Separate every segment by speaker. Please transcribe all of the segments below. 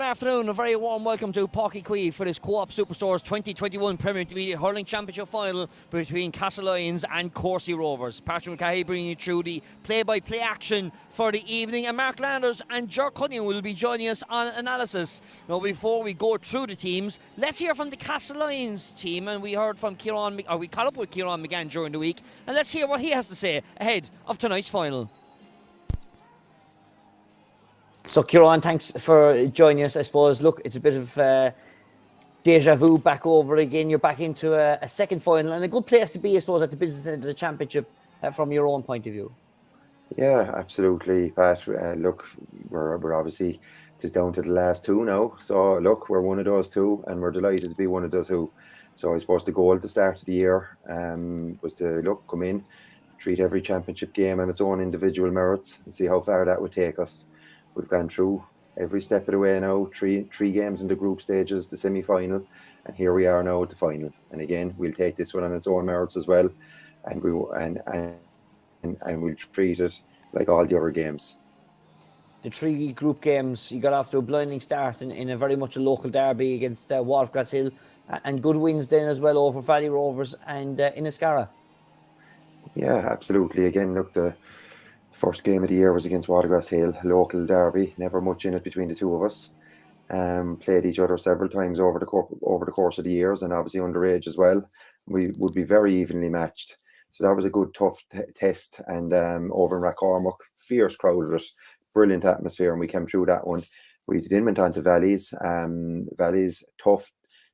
Speaker 1: afternoon, a very warm welcome to Páirc Uí Chaoimh for this Co-op Superstores 2021 Premier Intermediate Hurling Championship final between Castlelyons and Courcey Rovers. Patrick McCahey bringing you through the play-by-play action for the evening, and Mark Landers and Ger Cunningham will be joining us on analysis. Now, before we go through the teams, let's hear from the Castlelyons team, and we heard from we caught up with Kieran McGann during the week, and let's hear what he has to say ahead of tonight's final. So, Kieran, thanks for joining us. I suppose, look, it's a bit of deja vu back over again. You're back into a second final, and a good place to be, I suppose, at the business end of the championship from your own point of view.
Speaker 2: Yeah, absolutely, Pat. Look, we're obviously just down to the last two now. So, look, we're one of those two, and we're delighted to be one of those two. So, I suppose the goal at the start of the year was to, come in, treat every championship game on its own individual merits, and see how far that would take us. We've gone through every step of the way now, three games in the group stages, the semi-final, and here we are now at the final. And again, we'll take this one on its own merits as well, and we'll treat it like all the other games.
Speaker 1: The three group games, you got off to a blinding start in a very much a local derby against Watergrass Hill, and good wins then as well over Valley Rovers and Inniscarra. Yeah,
Speaker 2: absolutely. Again, look, the first game of the year was against Watergrass Hill, local derby, never much in it between the two of us. Played each other several times over the course of the years, and obviously underage as well. We would be very evenly matched. So that was a good, tough test. And over in Rathcormac, fierce crowd of it, brilliant atmosphere, and we came through that one. We then went on to Valleys. Valleys, tough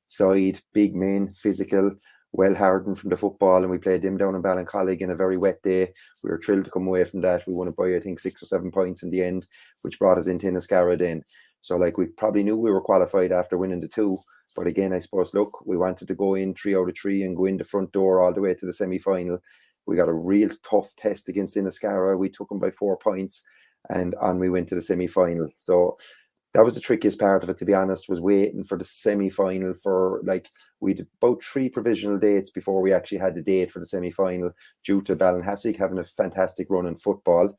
Speaker 2: side, big men, physical, well hardened from the football, and we played them down in Ballincollig in a very wet day. We were thrilled to come away from that. We won it by, I think, 6 or 7 points in the end, which brought us into Inniscarra then. So, we probably knew we were qualified after winning the two. But again, I suppose, look, we wanted to go in 3 out of 3 and go in the front door all the way to the semi-final. We got a real tough test against Inniscarra. We took them by 4 points, and on we went to the semi-final. So that was the trickiest part of it, to be honest, was waiting for the semi-final we had about 3 provisional dates before we actually had the date for the semi-final, due to Ballinhassig having a fantastic run in football.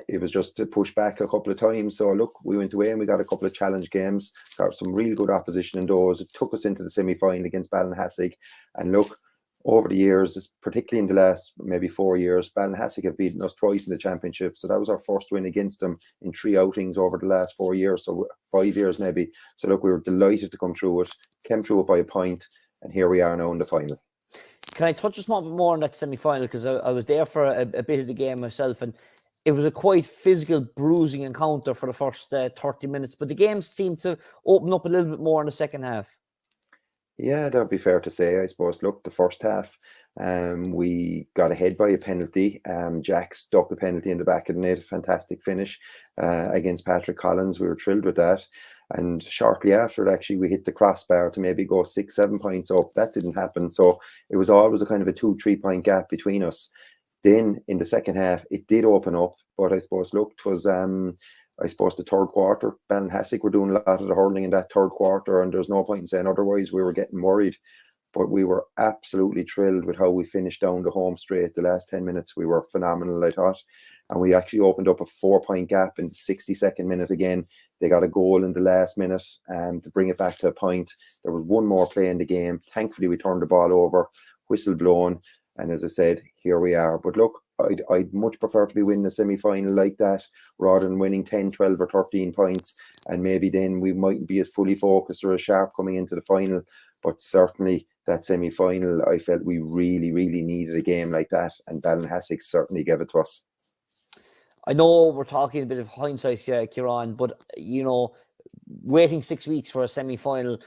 Speaker 2: It was just to push back a couple of times. So, look, we went away and we got a couple of challenge games, got some real good opposition in those. It took us into the semi-final against Ballinhassig. And look, over the years, particularly in the last maybe 4 years, Ballinhassig have beaten us twice in the championship. So that was our first win against them in 3 outings over the last 4 years, so 5 years maybe. So look, we were delighted to come through it, came through it by a point, and here we are now in the final.
Speaker 1: Can I touch a small bit more on that semi-final? Because I was there for a bit of the game myself, and it was a quite physical, bruising encounter for the first 30 minutes. But the game seemed to open up a little bit more in the second half.
Speaker 2: Yeah, that would be fair to say, I suppose. Look, the first half, we got ahead by a penalty. Jack stuck a penalty in the back of the net, a fantastic finish against Patrick Collins. We were thrilled with that. And shortly after it, actually, we hit the crossbar to maybe go 6-7 points up. That didn't happen. So it was always a kind of a 2-3 point gap between us. Then in the second half, it did open up. But I suppose, look, it was the third quarter. Ballinhassig were doing a lot of the hurling in that third quarter, and there's no point in saying otherwise. We were getting worried, but we were absolutely thrilled with how we finished down the home straight. The last 10 minutes, we were phenomenal, I thought. And we actually opened up a 4-point gap in the 62nd minute again. They got a goal in the last minute to bring it back to a point. There was one more play in the game. Thankfully, we turned the ball over, whistle blown. And as I said, here we are. But look, I'd much prefer to be winning a semi-final like that rather than winning 10, 12 or 13 points. And maybe then we mightn't be as fully focused or as sharp coming into the final. But certainly that semi-final, I felt we really, really needed a game like that. And Ballinhassig certainly gave it to us.
Speaker 1: I know we're talking a bit of hindsight here, Kieran, but, waiting 6 weeks for a semi-final,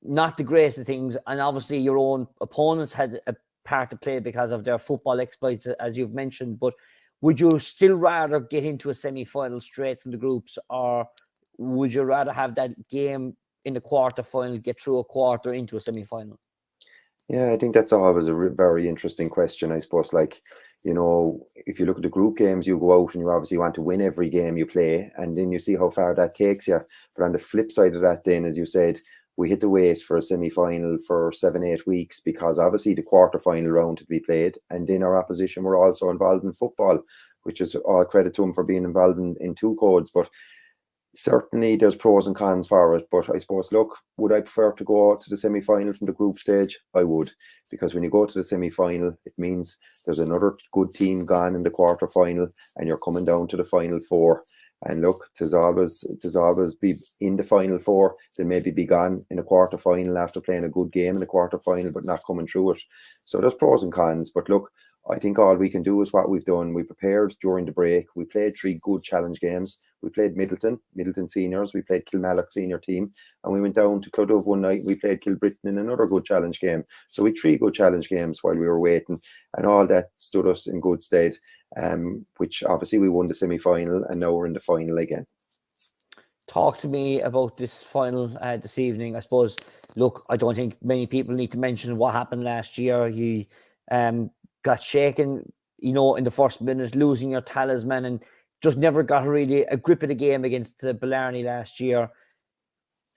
Speaker 1: not the greatest of things. And obviously your own opponents had a part to play because of their football exploits, as you've mentioned. But would you still rather get into a semi-final straight from the groups, or would you rather have that game in the quarter-final, get through a quarter into a semi-final?
Speaker 2: Yeah, I think that's always a very interesting question, I suppose. If you look at the group games, you go out and you obviously want to win every game you play, and then you see how far that takes you. But on the flip side of that, then, as you said, we hit the wait for a semi-final for 7-8 weeks, because obviously the quarter-final round had to be played, and then our opposition were also involved in football, which is all credit to them for being involved in 2 codes. But Certainly there's pros and cons for it, but I suppose, look, would I prefer to go to the semi-final from the group stage? I would, because when you go to the semi-final, it means there's another good team gone in the quarter-final, and you're coming down to the final four. And look, tis always be in the final four, then maybe be gone in a quarter-final after playing a good game in the quarter-final, but not coming through it. So there's pros and cons, but look, I think all we can do is what we've done. We prepared during the break. We played 3 good challenge games. We played Middleton seniors. We played Kilmallock senior team. And we went down to Clodove one night. We played Kilbritton in another good challenge game. So we had 3 good challenge games while we were waiting. And all that stood us in good stead, which obviously we won the semi-final, and now we're in the final again.
Speaker 1: Talk to me about this final this evening. I suppose, look, I don't think many people need to mention what happened last year. You got shaken, in the first minute, losing your talisman, and just never got really a grip of the game against Blarney last year.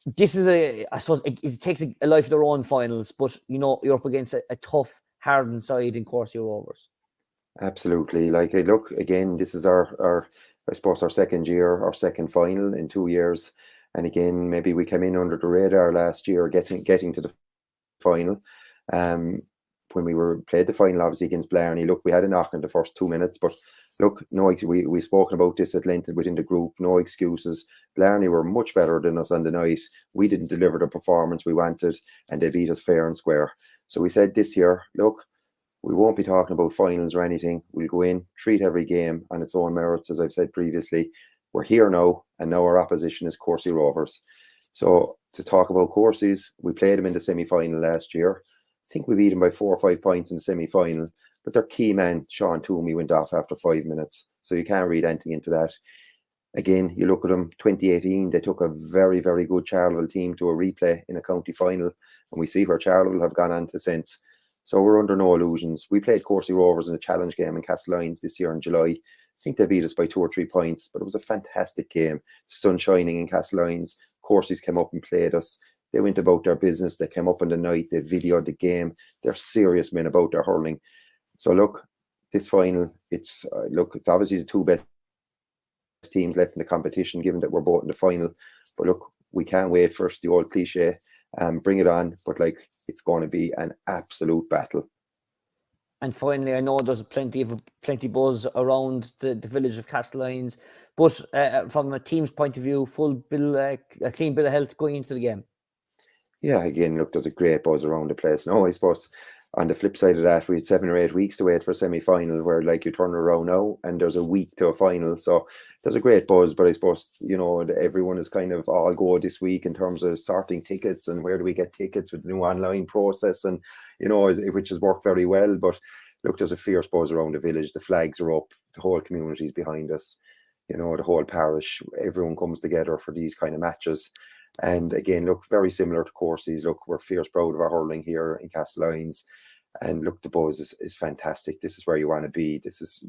Speaker 1: This is I suppose it takes a life of their own finals, but you're up against a tough, hardened side in Courcey Rovers.
Speaker 2: Absolutely. Look, again, this is our I suppose our second year, our second final in 2 years. And again, maybe we came in under the radar last year, getting to the final. When we played the final, obviously against Blarney, look, we had a knock in the first 2 minutes, but look, we've spoken about this at length within the group, no excuses. Blarney were much better than us on the night. We didn't deliver the performance we wanted, and they beat us fair and square. So we said this year, look, we won't be talking about finals or anything. We'll go in, treat every game on its own merits, as I've said previously. We're here now, and now our opposition is Courcey Rovers. So to talk about Courcey's, we played them in the semi-final last year. I think we beat them by 4 or 5 points in the semi-final, but their key man, Sean Toomey, went off after 5 minutes. So you can't read anything into that. Again, you look at them, 2018, they took a very, very good Charleville team to a replay in a county final, and we see where Charleville have gone on to since. So we're under no illusions. We played Courcey Rovers in a challenge game in Castlelyons this year in July. I think they beat us by 2 or 3 points, but it was a fantastic game. Sun shining in Castlelyons. Courcey's came up and played us. They went about their business. They came up in the night. They videoed the game. They're serious men about their hurling. So look, this final, it's obviously the 2 best teams left in the competition, given that we're both in the final. But look, we can't wait for the old cliche. Bring it on, but it's going to be an absolute battle.
Speaker 1: And finally, I know there's plenty buzz around the village of Castlelyons, but from a team's point of view, a clean bill of health going into the game. Yeah,
Speaker 2: again, look, there's a great buzz around the place. No, I suppose on the flip side of that, we had 7 or 8 weeks to wait for a semi-final, where you turn around now and there's a week to a final. So there's a great buzz, but I suppose, everyone is kind of all go this week in terms of sorting tickets and where do we get tickets with the new online process, and, which has worked very well. But look, there's a fierce buzz around the village. The flags are up. The whole community is behind us. The whole parish, everyone comes together for these kind of matches. And again, look, very similar to Courcey's. Look, we're fierce proud of our hurling here in Castlelyons. And look, the buzz is fantastic. This is where you want to be. This is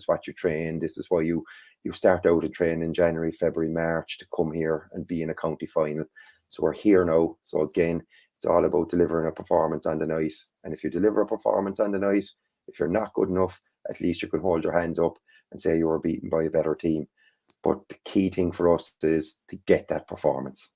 Speaker 2: what you train. This is why you start out and train in January, February, March to come here and be in a county final. So we're here now. So again, it's all about delivering a performance on the night. And if you deliver a performance on the night, if you're not good enough, at least you can hold your hands up and say you were beaten by a better team. But the key thing for us is to get that performance.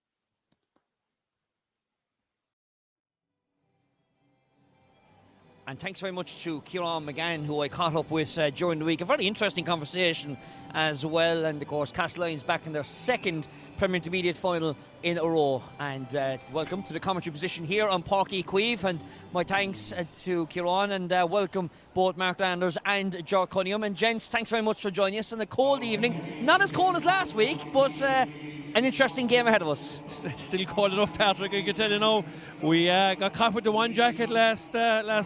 Speaker 1: And thanks very much to Kieran McGann, who I caught up with during the week. A very interesting conversation as well. And of course, Castlelyons back in their second Premier Intermediate final in a row. And welcome to the commentary position here on Páirc Uí Chaoimh. And my thanks to Kieran, and welcome both Mark Landers and Ger Cunningham. And gents, thanks very much for joining us on a cold evening. Not as cold as last week, but an interesting game ahead of us.
Speaker 3: Still cold enough, Patrick, I can tell you now. We got caught with the one jacket last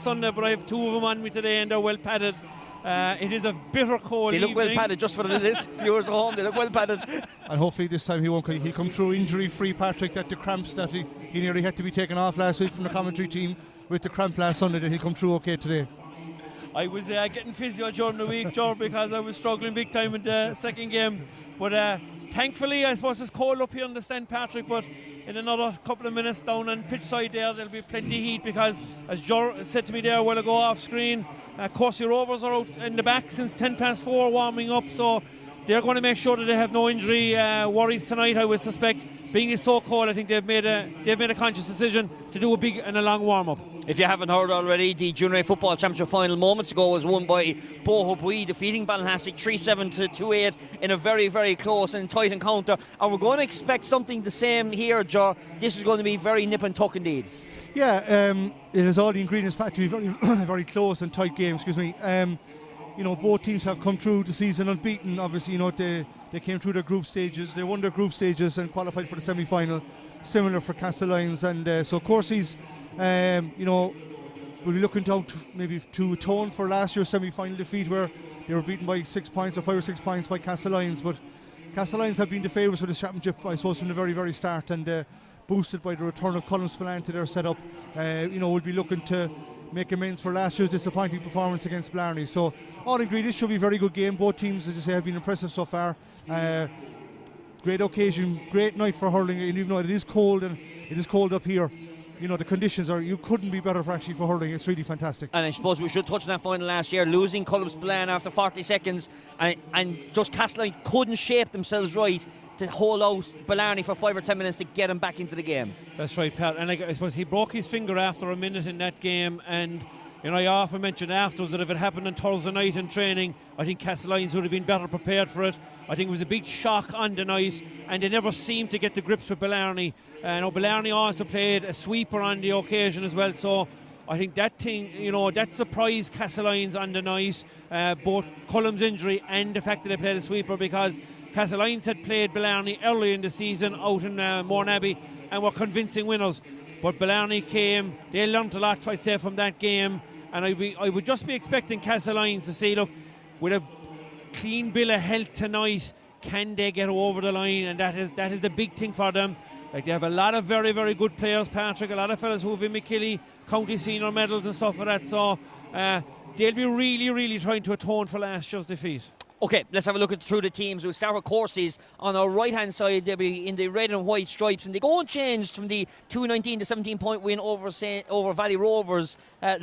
Speaker 3: Sunday, but I have 2 of them on me today, and they're well padded. It is a bitter cold
Speaker 1: evening. They look well padded, just for the viewers at home. They look well padded.
Speaker 4: And hopefully this time he'll come through injury-free, Patrick, that the cramps that he nearly had to be taken off last week from the commentary team with the cramp last Sunday, that he'll come through okay today.
Speaker 3: I was getting physio during the week, Joe, because I was struggling big time in the second game. But thankfully, I suppose it's cold up here on the stand, Patrick, but in another couple of minutes down on pitch side there'll be plenty of heat, because, as Joe said to me there a while ago off screen, Courcey Rovers are out in the back since 4:10 warming up, so they're going to make sure that they have no injury worries tonight, I would suspect. Being it's so cold, I think they've made a conscious decision to do a big and a long warm-up.
Speaker 1: If you haven't heard already, the Junior A Football Championship final moments ago was won by Bohobui, defeating Ballinhassig 3-7 to 2-8 in a very, very close and tight encounter. And we're going to expect something the same here, Ger. This is going to be very nip and tuck indeed.
Speaker 4: Yeah, it has all the ingredients packed to be very, very close and tight game. Both teams have come through the season unbeaten. Obviously, they came through their group stages. They won their group stages and qualified for the semi-final. Similar for Castlelyons, and so Courcey's, will be looking to atone for last year's semi-final defeat, where they were beaten by 6 points or 5 or 6 points by Castlelyons. But Castlelyons have been the favourites for this championship, I suppose, from the very, very start, and boosted by the return of Colm Spillane to their setup. We'll be looking to make amends for last year's disappointing performance against Blarney. So all ingredients should be a very good game. Both teams, as you say, have been impressive so far. Great occasion, great night for hurling, and even though it is cold and it is cold up here, the conditions you couldn't be better for hurling. It's really fantastic.
Speaker 1: And I suppose we should touch on that final last year, losing Colm Spillane after 40 seconds, and just Castlelyons couldn't shape themselves right to hold out Blarney for 5 or 10 minutes to get him back into the game.
Speaker 3: That's right, Pat. And I suppose he broke his finger after a minute in that game, and I often mentioned afterwards that if it happened on Thursday night in training, I think Castlelyons would have been better prepared for it. I think it was a big shock on the night, and they never seemed to get the grips with Blarney. Blarney also played a sweeper on the occasion as well, so I think that surprised Castlelyons on the night, both Colm's injury and the fact that they played a sweeper, because Castlelyons had played Blarney early in the season out in Mourneabbey and were convincing winners. But Blarney came, they learnt a lot, I'd say, from that game. And I would just be expecting Castlelyons to say, look, with a clean bill of health tonight, can they get over the line? And that is the big thing for them. Like, they have a lot of very, very good players, Patrick, a lot of fellas who have been McKilly, county senior medals and stuff like that. So they'll be really, really trying to atone for last year's defeat.
Speaker 1: Okay, let's have a look through the teams. We'll start with Courcey's. On our right-hand side, they'll be in the red and white stripes, and they go unchanged from the 2-19 to 17-point win over Valley Rovers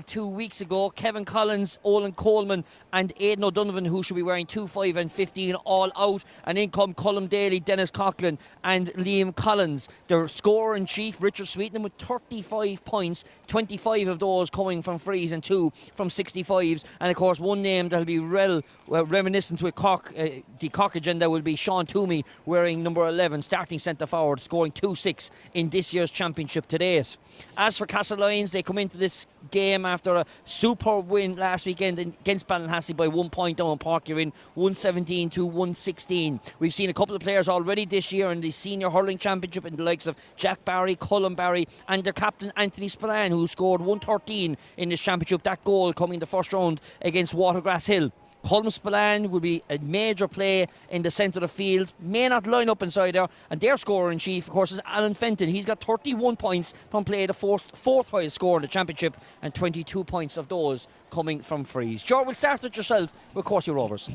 Speaker 1: 2 weeks ago. Kevin Collins, Olin Coleman and Aidan O'Donovan, who should be wearing 2, 5 and 15 all out. And in come Colm Daly, Dennis Coughlin and Liam Collins. Their scorer-in-chief, Richard Sweetenham, with 35 points, 25 of those coming from frees and 2 from 65s. And, of course, one name that will be reminiscent with Cork, the Cork agenda will be Sean Toomey, wearing number 11, starting centre forward, scoring 2-6 in this year's championship to date. As for Castlelyons, they come into this game after a superb win last weekend against Ballinhassig by 1 point down in Páirc Uí Rinn, 117 to 116. We've seen a couple of players already this year in the Senior Hurling Championship, in the likes of Jack Barry, Colm Barry and their captain Anthony Spillane, who scored 113 in this championship, that goal coming in the first round against Watergrass Hill. Colm Spillane will be a major play in the centre of the field, may not line up inside there, and their scorer-in-chief, of course, is Alan Fenton. He's got 31 points from play, the fourth highest score in the championship, and 22 points of those coming from frees. George, we'll start with yourself with Courcey Rovers.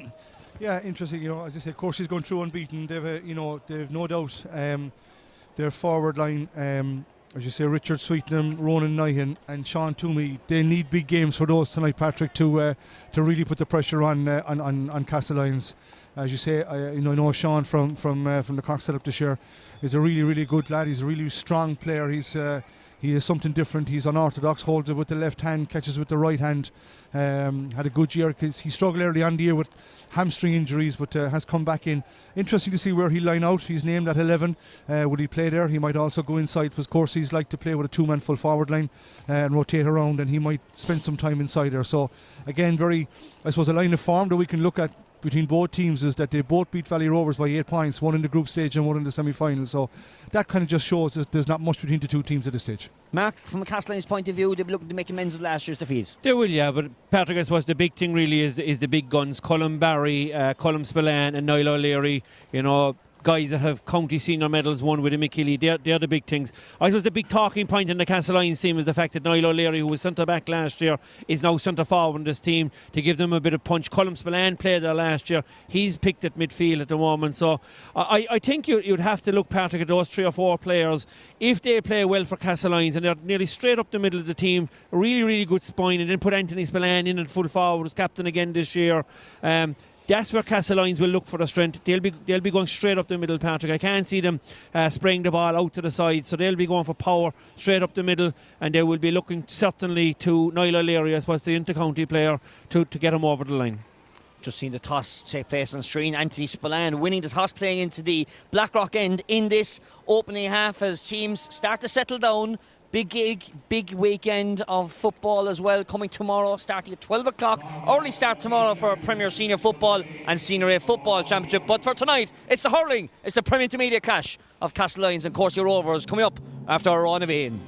Speaker 4: Yeah, interesting. As I said, Courcey's going through unbeaten. They've no doubt their forward line, as you say, Richard Sweetenham, Ronan Nyhan and Sean Toomey, they need big games for those tonight, Patrick, to really put the pressure on Castlelyons. As you say, I know Sean from the Cork setup this year is a really, really good lad. He's a really strong player. He is something different. He's unorthodox, holds it with the left hand, catches with the right hand. Had a good year because he struggled early on the year with hamstring injuries, but has come back in. Interesting to see where he'll line out. He's named at 11. Would he play there? He might also go inside, because Courcey's like to play with a two-man full forward line and rotate around, and he might spend some time inside there. So again, I suppose a line of form that we can look at between both teams is that they both beat Valley Rovers by 8 points, one in the group stage and one in the semi-final. So that kind of just shows that there's not much between the two teams at this stage.
Speaker 1: Mark, from a Castlelyons point of view, they'll be looking to make amends of last year's defeat.
Speaker 3: They will, yeah, but Patrick, I suppose the big thing really is the big guns, Colm Barry, Colm Spillane and Niall O'Leary, guys that have county senior medals won with McKilly. They're the big things. I suppose the big talking point in the Castlelyons team is the fact that Niall O'Leary, who was centre back last year, is now centre forward in this team to give them a bit of punch. Colm Spillane played there last year. He's picked at midfield at the moment. So I think you'd have to look, Patrick, at those 3 or 4 players. If they play well for Castlelyons and they're nearly straight up the middle of the team, a really, really good spine, and then put Anthony Spillane in at full forward as captain again this year. that's where Castlelyons will look for the strength. They'll be going straight up the middle, Patrick. I can't see them spraying the ball out to the side, so they'll be going for power straight up the middle, and they will be looking certainly to Niall O'Leary, I suppose, the inter-county player, to get him over the line.
Speaker 1: Just seen the toss take place on screen. Anthony Spillane winning the toss, playing into the Blackrock end in this opening half as teams start to settle down. Big gig, big weekend of football as well coming tomorrow, starting at 12 o'clock. Early start tomorrow for Premier Senior Football and Senior A Football Championship. But for tonight, it's the hurling. It's the Premier Intermediate clash of Castlelyons and Courcey Rovers coming up after a run of in.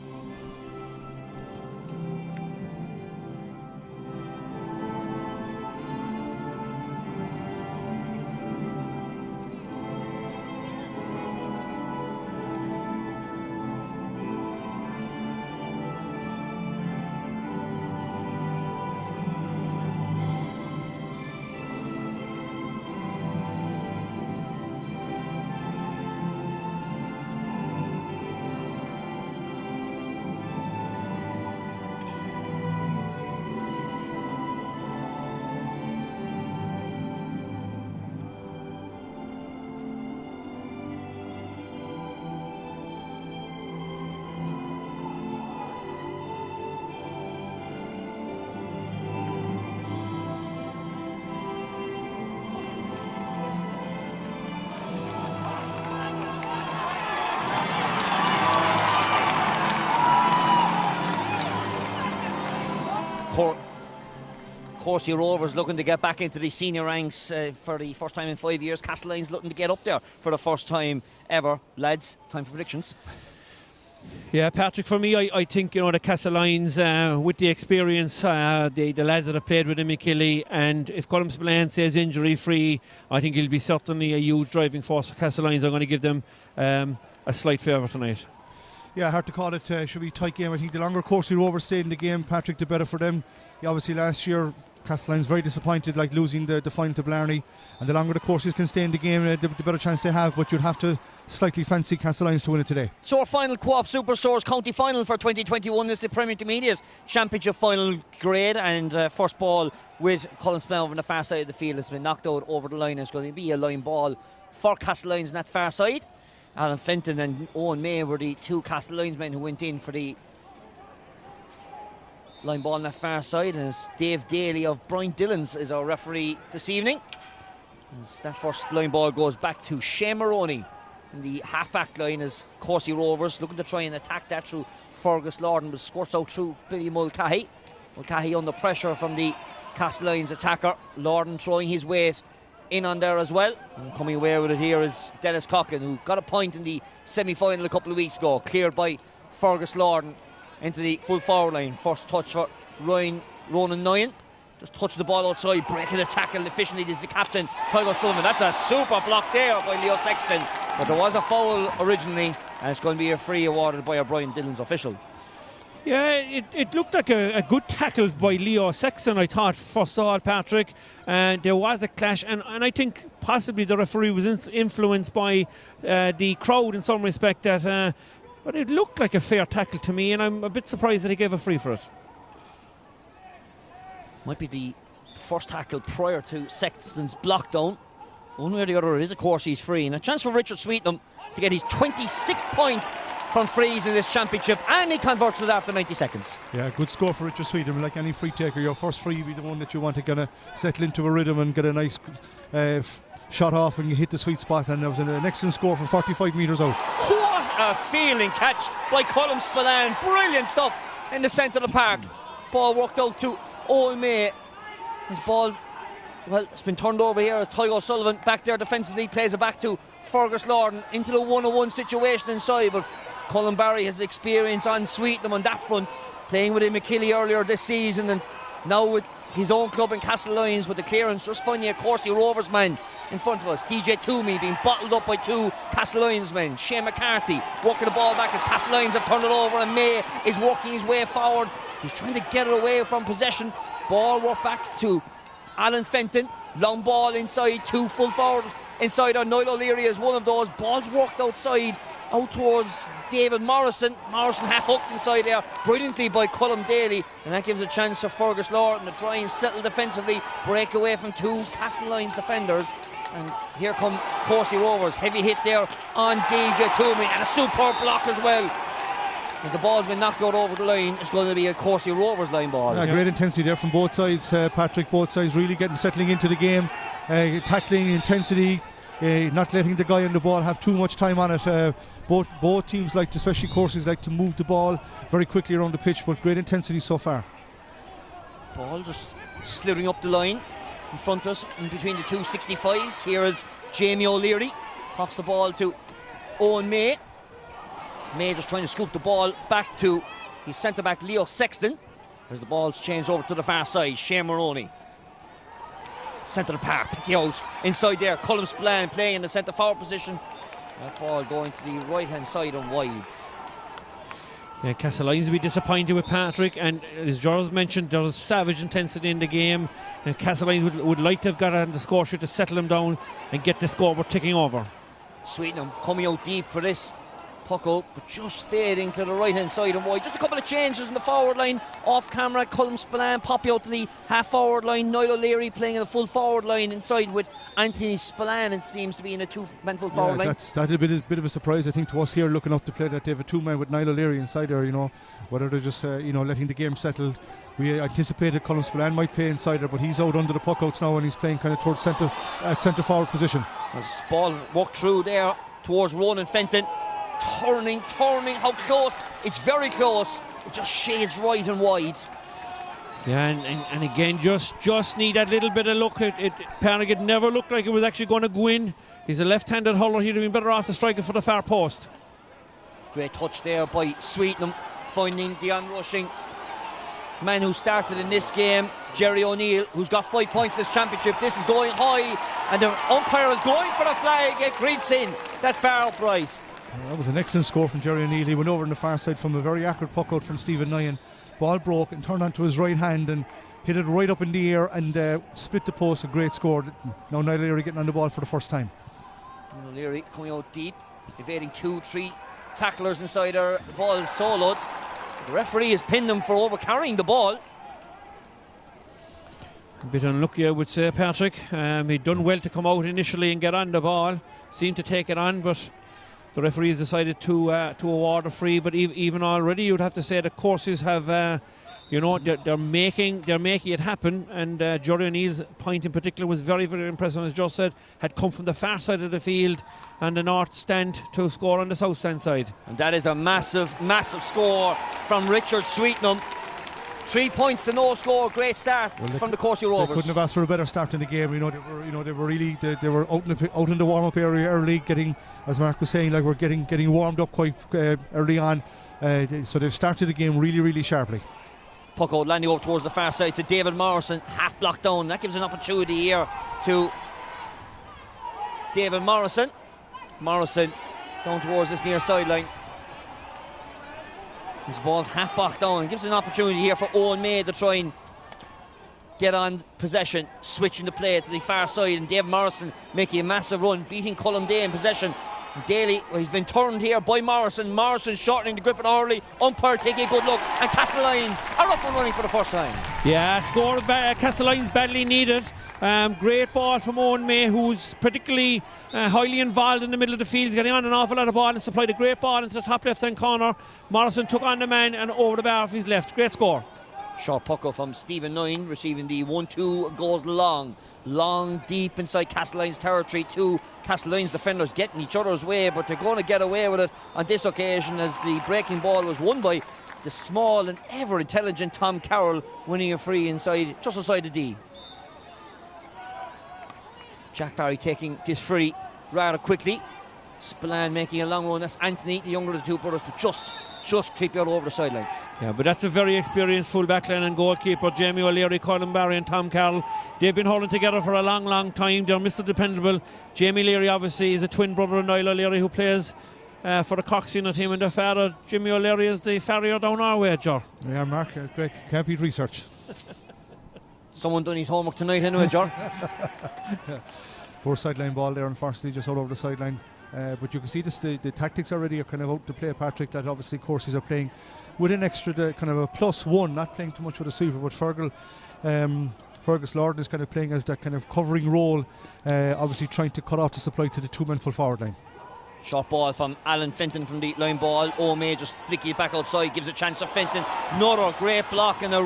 Speaker 1: Courcey Rovers looking to get back into the senior ranks for the first time in 5 years. Castlelyons looking to get up there for the first time ever. Lads, time for predictions.
Speaker 3: Yeah, Patrick, for me, I think, the Castlelyons, with the experience, the lads that have played with him, McKilly, and if Colm Spillane stays injury-free, I think he'll be certainly a huge driving force for Castlelyons. I'm going to give them a slight favour tonight.
Speaker 4: Yeah, hard to call it. Should be a tight game. I think the longer Courcey Rovers stay in the game, Patrick, the better for them. Yeah, obviously last year Castlelyons very disappointed, like losing the final to Blarney, and the longer the Courceys can stay in the game, the better chance they have. But you'd have to slightly fancy Castlelyons to win it today. So
Speaker 1: our final Co-op Superstores county final for 2021 is the Premier Intermediate Championship final grade, and first ball with Colin Spillane over on the far side of the field has been knocked out over the line. It's going to be a line ball for Castlelyons on that far side. Alan Fenton and Owen May were the two Castlelyons men who went in for the line ball on that far side, and it's Dave Daly of Brian Dillon's is our referee this evening. As that first line ball goes back to Shane Maroney in the half-back line as Courcey Rovers looking to try and attack that through Fergus Lorden, but squirts out through Billy Mulcahy. Mulcahy under pressure from the Castlelyons attacker. Lorden throwing his weight in on there as well, and coming away with it here is Dennis Coughlin, who got a point in the semi-final a couple of weeks ago, cleared by Fergus Lorden into the full forward line. First touch for Ronan Nyan. Just touched the ball outside, breaking the tackle efficiently. This is the captain, Tygo Sullivan. That's a super block there by Leo Sexton. But there was a foul originally, and it's going to be a free awarded by a Brian Dillon's official.
Speaker 3: Yeah, it looked like a good tackle by Leo Sexton, I thought, first of all, Patrick. And there was a clash, and I think possibly the referee was influenced by the crowd in some respect. But it looked like a fair tackle to me, and I'm a bit surprised that he gave a free for it.
Speaker 1: Might be the first tackle prior to Sexton's block down. One way or the other, it is a course he's free. And a chance for Richard Sweetenham to get his 26th point from frees in this championship, and he converts it after 90 seconds.
Speaker 4: Yeah, good score for Richard Sweetenham. Like any free taker, your first free will be the one that you want to kind of settle into a rhythm and get a nice shot off and you hit the sweet spot. And there was an excellent score from 45 metres out.
Speaker 1: What a feeling catch by Colm Spillane. Brilliant stuff in the centre of the park. Ball worked out to Owen May. His ball, well, it's been turned over here as Tygo Sullivan back there defensively plays it back to Fergus Lorden into the 1-on-1 situation inside, but Colin Barry has experience on Sweetenham on that front, playing with McKilly earlier this season, and now with his own club in Castlelyons with the clearance, just finding a Courcey Rovers man in front of us. DJ Toomey being bottled up by two Castlelyons men. Shane McCarthy working the ball back as Castlelyons have turned it over, and May is working his way forward. He's trying to get it away from possession. Ball worked back to Alan Fenton. Long ball inside, two full forward inside on Niall O'Leary as one of those. Balls worked outside out towards David Morrison. Morrison half hooked inside there, brilliantly by Colm Daly, and that gives a chance for Fergus Lorton to try and settle defensively, break away from two Castlelyons defenders. And here come Courcey Rovers, heavy hit there on DJ Toomey, and a superb block as well. If the ball's been knocked out over the line, it's going to be a Courcey Rovers line ball.
Speaker 4: Yeah, great intensity there from both sides, Patrick. Both sides really settling into the game, tackling intensity, not letting the guy on the ball have too much time on it. Both teams especially Courcey's like to move the ball very quickly around the pitch, but great intensity so far.
Speaker 1: Ball just slithering up the line in front of us, in between the two 65s. Here is Jamie O'Leary, pops the ball to Owen May. May just trying to scoop the ball back to his centre back Leo Sexton, as the ball's changed over to the far side. Shane Maroney, centre of the park, picky out inside there. Colm Spillane playing in the centre forward position. That ball going to the right hand side and wide.
Speaker 3: Yeah, Castlelyons will be disappointed with Patrick, and as George mentioned, there's savage intensity in the game, and Castlelyons would like to have got on the score sheet to settle them down and get the scoreboard ticking over.
Speaker 1: Sweetenham coming out deep for this puck out, but just fading to the right hand side and wide. Just a couple of changes in the forward line off camera. Colm Spillane popping out to the half forward line. Niall O'Leary playing in the full forward line inside with Anthony Spillane, it seems to be in a two-man full forward line.
Speaker 4: That's a bit of a surprise, I think, to us here looking up to play that they have a two-man with Niall O'Leary inside there. Whether they're just letting the game settle. We anticipated Colm Spillane might play inside there, but he's out under the puck outs now and he's playing kind of towards centre forward position.
Speaker 1: As ball walked through there towards Ronan Fenton. Turning, how close? It's very close. It just shades right and wide.
Speaker 3: Yeah, and again, just need that little bit of luck. Parnagh never looked like it was actually going to go in. He's a left-handed hurler. He'd have been better off to strike it for the far post.
Speaker 1: Great touch there by Sweetenham, finding the onrushing man who started in this game, Jerry O'Neill, who's got 5 points this championship. This is going high, and the umpire is going for the flag. It creeps in that far upright.
Speaker 4: That was an excellent score from Jerry O'Neill. He went over on the far side from a very accurate puck out from Stephen Nyan. Ball broke and turned onto his right hand and hit it right up in the air and split the post. A great score. Now Niall O'Leary getting on the ball for the first time.
Speaker 1: O'Leary coming out deep, evading 2-3 tacklers inside her. The ball is soloed. The referee has pinned him for over-carrying the ball.
Speaker 3: A bit unlucky, I would say, Patrick. He'd done well to come out initially and get on the ball. Seemed to take it on, but the referee has decided to award a free. But even already, you'd have to say the Courceys have, they're making it happen. And Jerry O'Neill's point in particular was very, very impressive. As Joe said, had come from the far side of the field and the north stand to score on the south stand side.
Speaker 1: And that is a massive, massive score from Richard Sweetenham. 3 points to no score. Great start from the Courcey Rovers.
Speaker 4: They couldn't have asked for a better start in the game. They were really out in the warm-up area early, getting, as Mark was saying, we're getting warmed up quite early on. So they've started the game really, really sharply.
Speaker 1: Puck out landing over towards the far side to David Morrison, half blocked down. That gives an opportunity here to David Morrison. Morrison down towards this near sideline. His ball's half blocked down. Gives an opportunity here for Owen May to try and get on possession, switching the play to the far side, and Dave Morrison making a massive run, beating Colm Day in possession. Daly, he's been turned here by Morrison. Morrison shortening the grip and early. Umpire taking a good look, and Castlelyons are up and running for the first time.
Speaker 3: Yeah, score Castlelyons badly needed. Great ball from Owen May, who's particularly highly involved in the middle of the field. He's getting on an awful lot of ball and supplied a great ball into the top left hand corner. Morrison took on the man and over the bar off his left. Great score.
Speaker 1: Short puck from Stephen Nine, receiving the 1-2, goes long deep inside Castlelyons territory. Two Castlelyons defenders getting each other's way, but they're going to get away with it on this occasion, as the breaking ball was won by the small and ever intelligent Tom Carroll, winning a free inside, just outside the D. Jack Barry taking this free rather quickly. Spillane making a long run. That's Anthony, the younger of the two brothers, but just creeping out over the sideline.
Speaker 3: Yeah, but that's a very experienced full back line and goalkeeper, Jamie O'Leary, Colin Barry and Tom Carroll. They've been holding together for a long time. They're Mr. Dependable. Jamie O'Leary obviously is a twin brother of Niall O'Leary, who plays for the Courcey team, and their father, Jimmy O'Leary, is the farrier down our way, Joe.
Speaker 4: Yeah, Mark, great. Can't beat research.
Speaker 1: Someone done his homework tonight anyway, Joe.
Speaker 4: Poor sideline ball there, unfortunately, just out over the sideline. But you can see this, the tactics already are kind of out to play, Patrick, that obviously Courcey's are playing with an extra kind of a +1, not playing too much with a sweeper, but Fergus Lorden is kind of playing as that kind of covering role, obviously trying to cut off the supply to the 2-man full forward line.
Speaker 1: Short ball from Alan Fenton from the line ball. O'May just flicking it back outside, gives a chance to Fenton. Another great block, and the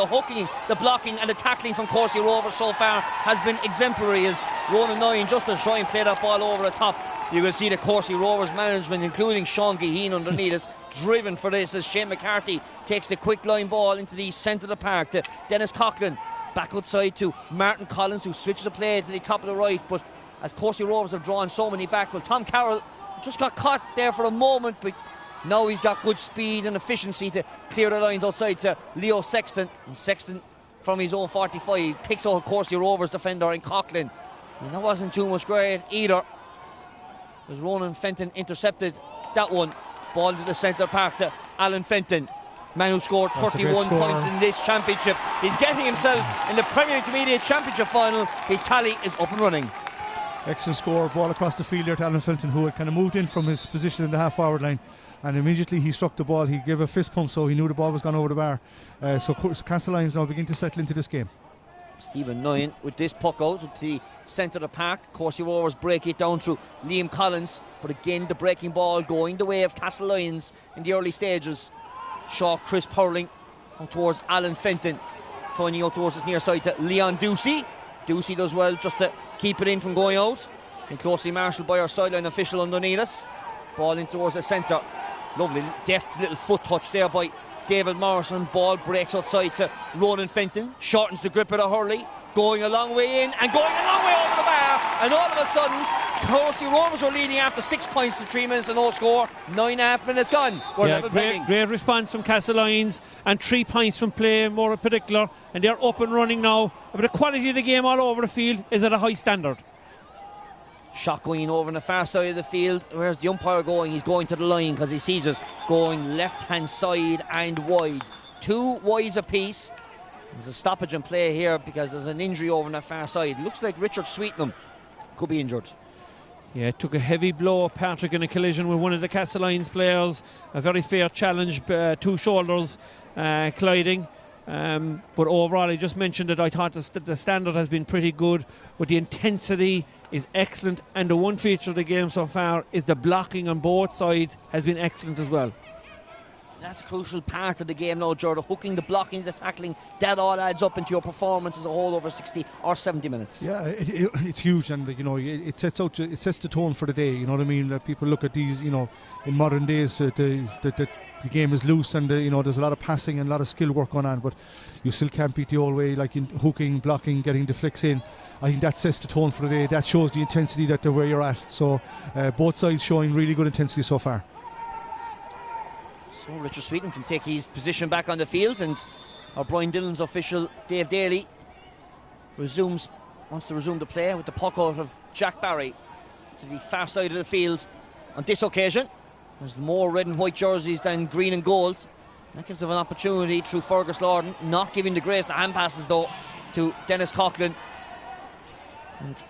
Speaker 1: hooking, the blocking and the tackling from Courcey Rovers so far has been exemplary, as Ronan Nine just to try and play that ball over the top. You can see the Courcey Rovers management, including Sean Gaheen underneath us, driven for this, as Shane McCarthy takes the quick line ball into the centre of the park to Dennis Coughlin. Back outside to Martin Collins, who switches the play to the top of the right. But as Courcey Rovers have drawn so many back, well, Tom Carroll just got caught there for a moment, but now he's got good speed and efficiency to clear the lines outside to Leo Sexton. And Sexton, from his own 45, picks out Courcey Rovers defender in Coughlin. And that wasn't too much great either, as Ronan Fenton intercepted that one. Ball to the centre park to Alan Fenton, man who scored 31 points in this championship. He's getting himself in the Premier Intermediate Championship final. His tally is up and running.
Speaker 4: Excellent score, ball across the field there to Alan Fenton, who had kind of moved in from his position in the half-forward line, and immediately he struck the ball. He gave a fist pump, so he knew the ball was gone over the bar. So Castlelyons now begin to settle into this game.
Speaker 1: Stephen Nyan with this puck out to the centre of the park. Courcey Rovers break it down through Liam Collins, but again the breaking ball going the way of Castlelyons in the early stages. Shaw crisp hurling out towards Alan Fenton, finding out towards his near side to Leon Ducey. Ducey does well just to keep it in from going out, and closely marshalled by our sideline official underneath us. Ball in towards the centre. Lovely deft little foot touch there by David Morrison. Ball breaks outside to Ronan Fenton, shortens the grip of the hurley, going a long way in and going a long way over the bar, and all of a sudden Courcey Rovers were leading after 6 points to 3 minutes and no score. 9.5 minutes gone.
Speaker 3: Great response from Castlelyons, and 3 points from play more in particular, and they're up and running now. But the quality of the game all over the field is at a high standard.
Speaker 1: Shot going over on the far side of the field. Where's the umpire going? He's going to the line because he sees it going left hand side and wide. 2 wides apiece. There's a stoppage in play here because there's an injury over on the far side. Looks like Richard Sweetnam could be injured.
Speaker 3: Yeah, it took a heavy blow, Patrick, in a collision with one of the Castlelyons players. A very fair challenge, 2 shoulders colliding. But overall, I just mentioned that I thought the standard has been pretty good, but the intensity is excellent, and the one feature of the game so far is the blocking on both sides has been excellent as well.
Speaker 1: That's a crucial part of the game now, Jordan. Hooking, the blocking, the tackling, that all adds up into your performance as a whole over 60 or 70 minutes.
Speaker 4: Yeah, it's huge, and you know it sets the tone for the day. You know what I mean? People look at these, you know, in modern days, the game is loose, and you know there's a lot of passing and a lot of skill work going on, but you still can't beat the old way, like in hooking, blocking, getting the flicks in. I think that sets the tone for the day. That shows the intensity that where you're at. So both sides showing really good intensity so far.
Speaker 1: So Richard Sweeten can take his position back on the field, and our Brian Dillon's official Dave Daly wants to resume the play with the puck out of Jack Barry to the far side of the field. On this occasion, there's more red and white jerseys than green and gold. That gives them an opportunity through Fergus Lorden, not giving the grace to hand passes though to Dennis Coughlin. And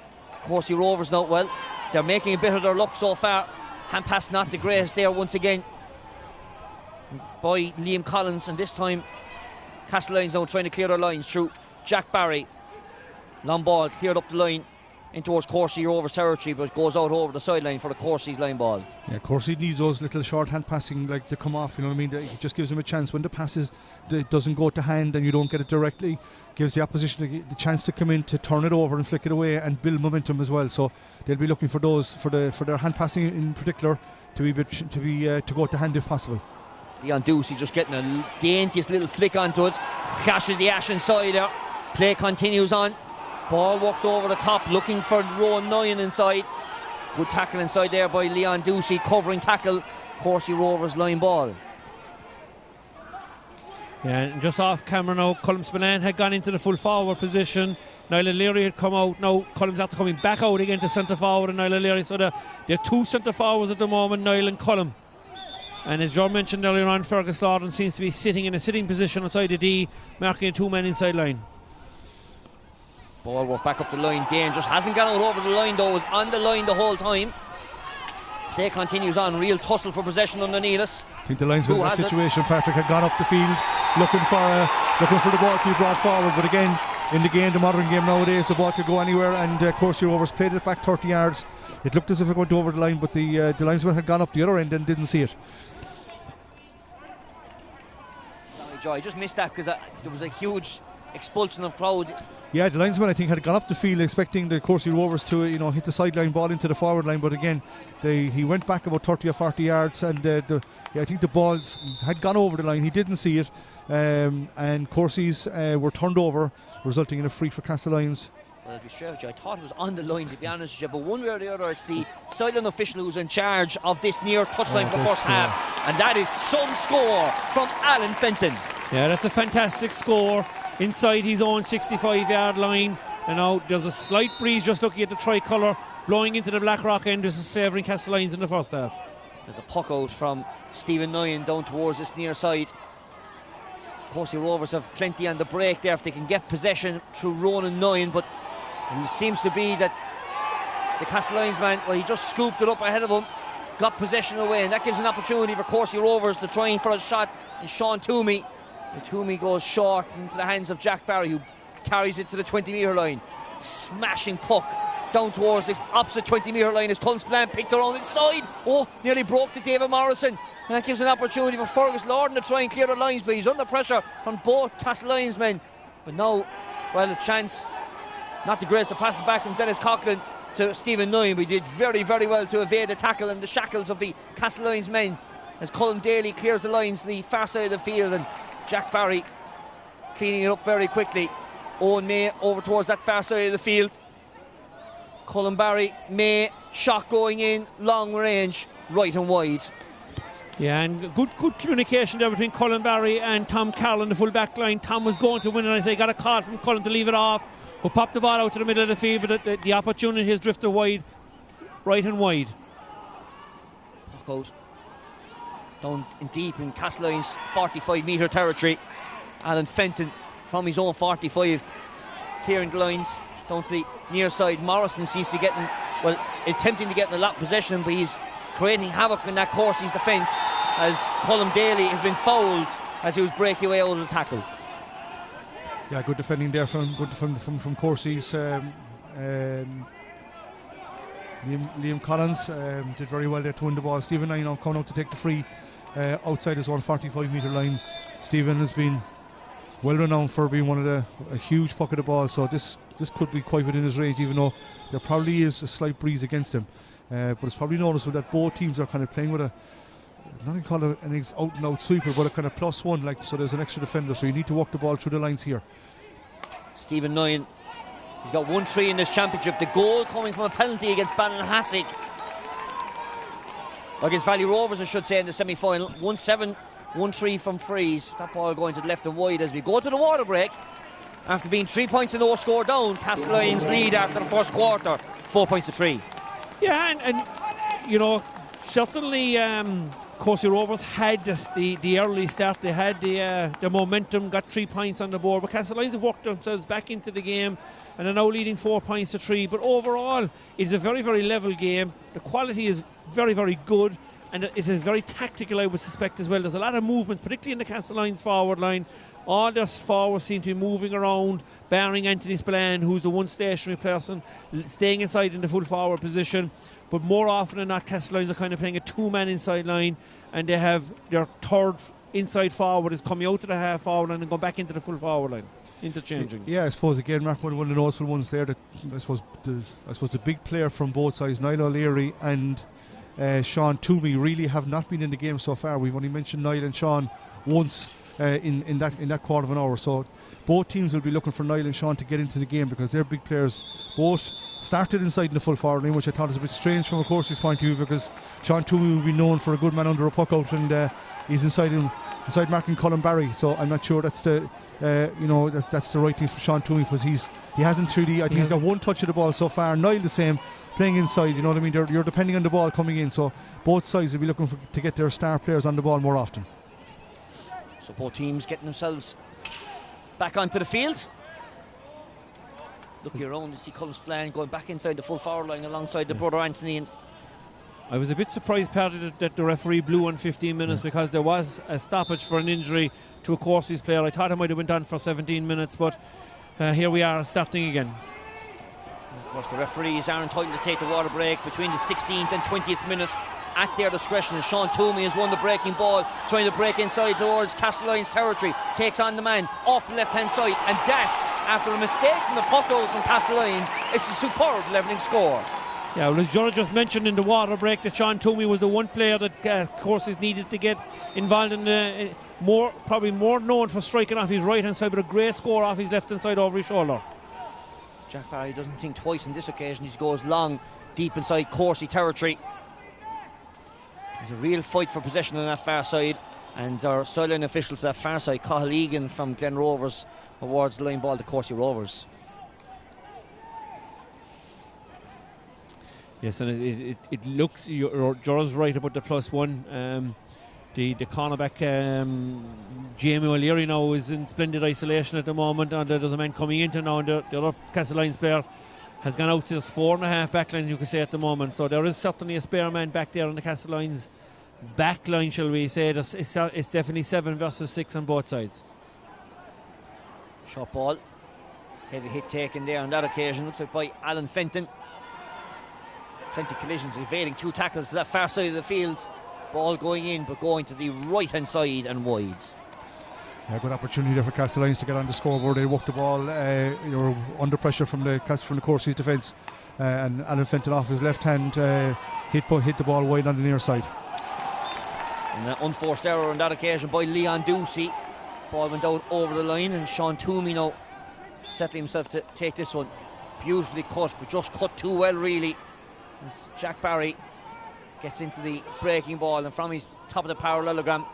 Speaker 1: Courcey Rovers now, well, they're making a bit of their luck so far. Hand pass not the grace there once again by Liam Collins, and this time Castlelyons now trying to clear their lines through Jack Barry. Long ball cleared up the line in towards Courcey Rovers territory, but goes out over the sideline for the Courcey's line ball. Yeah,
Speaker 4: Courcey needs those little short hand passing like to come off, you know what I mean? It just gives them a chance. When the passes doesn't go to hand and you don't get it directly, gives the opposition the chance to come in to turn it over and flick it away and build momentum as well. So they'll be looking for those for their hand passing in particular to go to hand if possible.
Speaker 1: Leon Ducey just getting a daintiest little flick onto it. Clash of the ash inside there. Play continues on. Ball walked over the top, looking for row 9 inside. Good tackle inside there by Leon Ducey, covering tackle. Courcey Rovers line ball.
Speaker 3: Yeah, and just off camera now, Colm Spillane had gone into the full forward position. Niall O'Leary had come out. Now Colm's after coming back out again to centre forward, and Niall O'Leary. So they have 2 centre forwards at the moment, Niall and Colm. And as John mentioned earlier on, Fergus Lorden seems to be sitting in a sitting position outside the D, marking a 2-man inside line.
Speaker 1: Ball worked back up the line. Dane just hasn't gone out over the line though, was on the line the whole time. Play continues on. Real tussle for possession underneath us.
Speaker 4: I think the linesman in that situation, Patrick, had gone up the field looking for the ball to be brought forward. But again, in the game, the modern game nowadays, the ball could go anywhere, and Courcey Rovers played it back 30 yards. It looked as if it went over the line, but the linesman had gone up the other end and didn't see it.
Speaker 1: Sorry, Joe, I just missed that because there was a huge expulsion of crowd.
Speaker 4: Yeah, the linesman, I think, had gone up the field expecting the Courcey Rovers to hit the sideline ball into the forward line, but again he went back about 30 or 40 yards, and I think the ball had gone over the line. He didn't see it, and Courcey's were turned over, resulting in a free for Castlelyons.
Speaker 1: Well, I'll be straight with you, I thought it was on the line, to be honest with you, but one way or the other, it's the sideline official who's in charge of this near touchline for the first half, and that is some score from Alan Fenton.
Speaker 3: Yeah, that's a fantastic score inside his own 65-yard line. And now there's a slight breeze, just looking at the tricolour, blowing into the Blackrock end. This is favouring Castlelyons in the first half.
Speaker 1: There's a puck out from Stephen Nyan down towards this near side. Courcey Rovers have plenty on the break there if they can get possession through Ronan Nyan, but it seems to be that the Castlelyons man, well, he just scooped it up ahead of him, got possession away, and that gives an opportunity for Courcey Rovers to try for a shot in Sean Toomey. And Toomey goes short into the hands of Jack Barry, who carries it to the 20-metre line. Smashing puck down towards the opposite 20-metre line as Cullen Spillane picked around inside. Oh, nearly broke to David Morrison. And that gives an opportunity for Fergus Lorden to try and clear the lines, but he's under pressure from both Castlelyons men. But now, well, a chance not to graze the passes back from Dennis Coughlin to Stephen Nyan. We did very, very well to evade the tackle and the shackles of the Castlelyons men as Colin Daly clears the lines to the far side of the field, and Jack Barry cleaning it up very quickly. Owen May over towards that far side of the field. Colin Barry, May, shot going in, long range, right and wide.
Speaker 3: Yeah, and good communication there between Colin Barry and Tom Carroll in the full back line. Tom was going to win, and I say got a call from Colin to leave it off, who popped the ball out to the middle of the field, but the opportunity has drifted wide, right and wide.
Speaker 1: Puck out down in deep in Castlelyons 45-metre territory. Alan Fenton from his own 45 clearing the lines down to the near side. Morrison seems to be attempting to get in a lot of possession, but he's creating havoc in that Courcey's defence as Colin Daly has been fouled as he was breaking away out of the tackle.
Speaker 4: Yeah, good defending there from Courcey's. Liam Collins did very well there to win the ball. Stephen Nyan coming out to take the free outside his own 45-metre line. Stephen has been well renowned for being a huge puck of the ball, so this could be quite within his range, even though there probably is a slight breeze against him. But it's probably noticeable that both teams are kind of playing with I'm not going to call it an out-and-out sweeper, but a kind of +1, so there's an extra defender, so you need to walk the ball through the lines here.
Speaker 1: Stephen Nyan, he's got 1-3 in this championship. The goal coming from a penalty against Ballinhassig, against Valley Rovers I should say, in the semi-final. 1-7, 1-3 from frees. That ball going to the left and wide as we go to the water break. After being 3 points and no score down, Castlelyons lead after the first quarter, 4 points to 3.
Speaker 3: Yeah, and certainly Courcey Rovers had the early start. They had the momentum, got 3 points on the board, but Castlelyons have worked themselves back into the game and are now leading 4 points to 3. But overall, it's a very, very level game. The quality is very, very good, and it is very tactical, I would suspect, as well. There's a lot of movement, particularly in the Castlelyons forward line. All their forwards seem to be moving around, barring Anthony Spillane, who's the one stationary person, staying inside in the full forward position. But more often than not, Castlelyons are kind of playing a 2-man inside line, and they have their third inside forward is coming out to the half forward line and going back into the full forward line, interchanging.
Speaker 4: Yeah, I suppose again, Mark, one of the noticeable ones there that I suppose the big player from both sides, Niall O'Leary and Sean Toomey, really have not been in the game so far. We've only mentioned Niall and Sean once in that quarter of an hour. So both teams will be looking for Niall and Sean to get into the game because they're big players. Both started inside in the full forward line, which I thought was a bit strange from a Courcey's point of view, because Sean Toomey will be known for a good man under a puck out, and he's inside marking Colin Barry. So I'm not sure that's the that's the right thing for Sean Toomey, because he hasn't really, I think he's got one touch of the ball so far. Niall the same, playing inside, you know what I mean. You're depending on the ball coming in, so both sides will be looking to get their star players on the ball more often.
Speaker 1: So both teams getting themselves back onto the field. Looking around to see Cullen Spillane going back inside the full forward line alongside the brother Anthony, and
Speaker 3: I was a bit surprised, Paddy, that the referee blew on 15 minutes because there was a stoppage for an injury to a Courcey's player. I thought it might have went on for 17 minutes, but here we are starting again.
Speaker 1: Of course, the referees are entitled to take the water break between the 16th and 20th minute at their discretion. And Sean Toomey has won the breaking ball, trying to break inside towards Castlelyons territory, takes on the man off the left-hand side, and that, after a mistake from the puck out from Castlelyons, it's a superb levelling score.
Speaker 3: Yeah, well, as Jordan just mentioned in the water break, that Sean Toomey was the one player that Courcey's needed to get involved in probably more known for striking off his right-hand side, but a great score off his left-hand side over his shoulder.
Speaker 1: Jack Barry doesn't think twice on this occasion. He goes long, deep inside Courcey territory. There's a real fight for possession on that far side, and our sideline official to that far side, Cathal Egan from Glen Rovers, awards the line ball to Courcey Rovers.
Speaker 3: Yes, and it looks, Jorah's right about the +1. The cornerback Jamie O'Leary now is in splendid isolation at the moment, and there's a man coming into now, and the other Castlelyons player has gone out to this 4.5 backline, you could say, at the moment. So there is certainly a spare man back there on the Castlelyons backline, shall we say. It's definitely 7 versus 6 on both sides.
Speaker 1: Shot ball, heavy hit taken there on that occasion, looks like by Alan Fenton. Plenty of collisions, evading 2 tackles to that far side of the field. Ball going in, but going to the right hand side and wide.
Speaker 4: Yeah, good opportunity there for Castlelyons to get on the scoreboard. They walked the ball, under pressure from the Courcey's defence, and Alan Fenton off his left hand hit the ball wide on the near side.
Speaker 1: And an unforced error on that occasion by Leon Ducey. Ball went out over the line, and Sean Toomey now settling himself to take this one. Beautifully cut, but just cut too well, really. As Jack Barry gets into the breaking ball, and from his top of the parallelogram,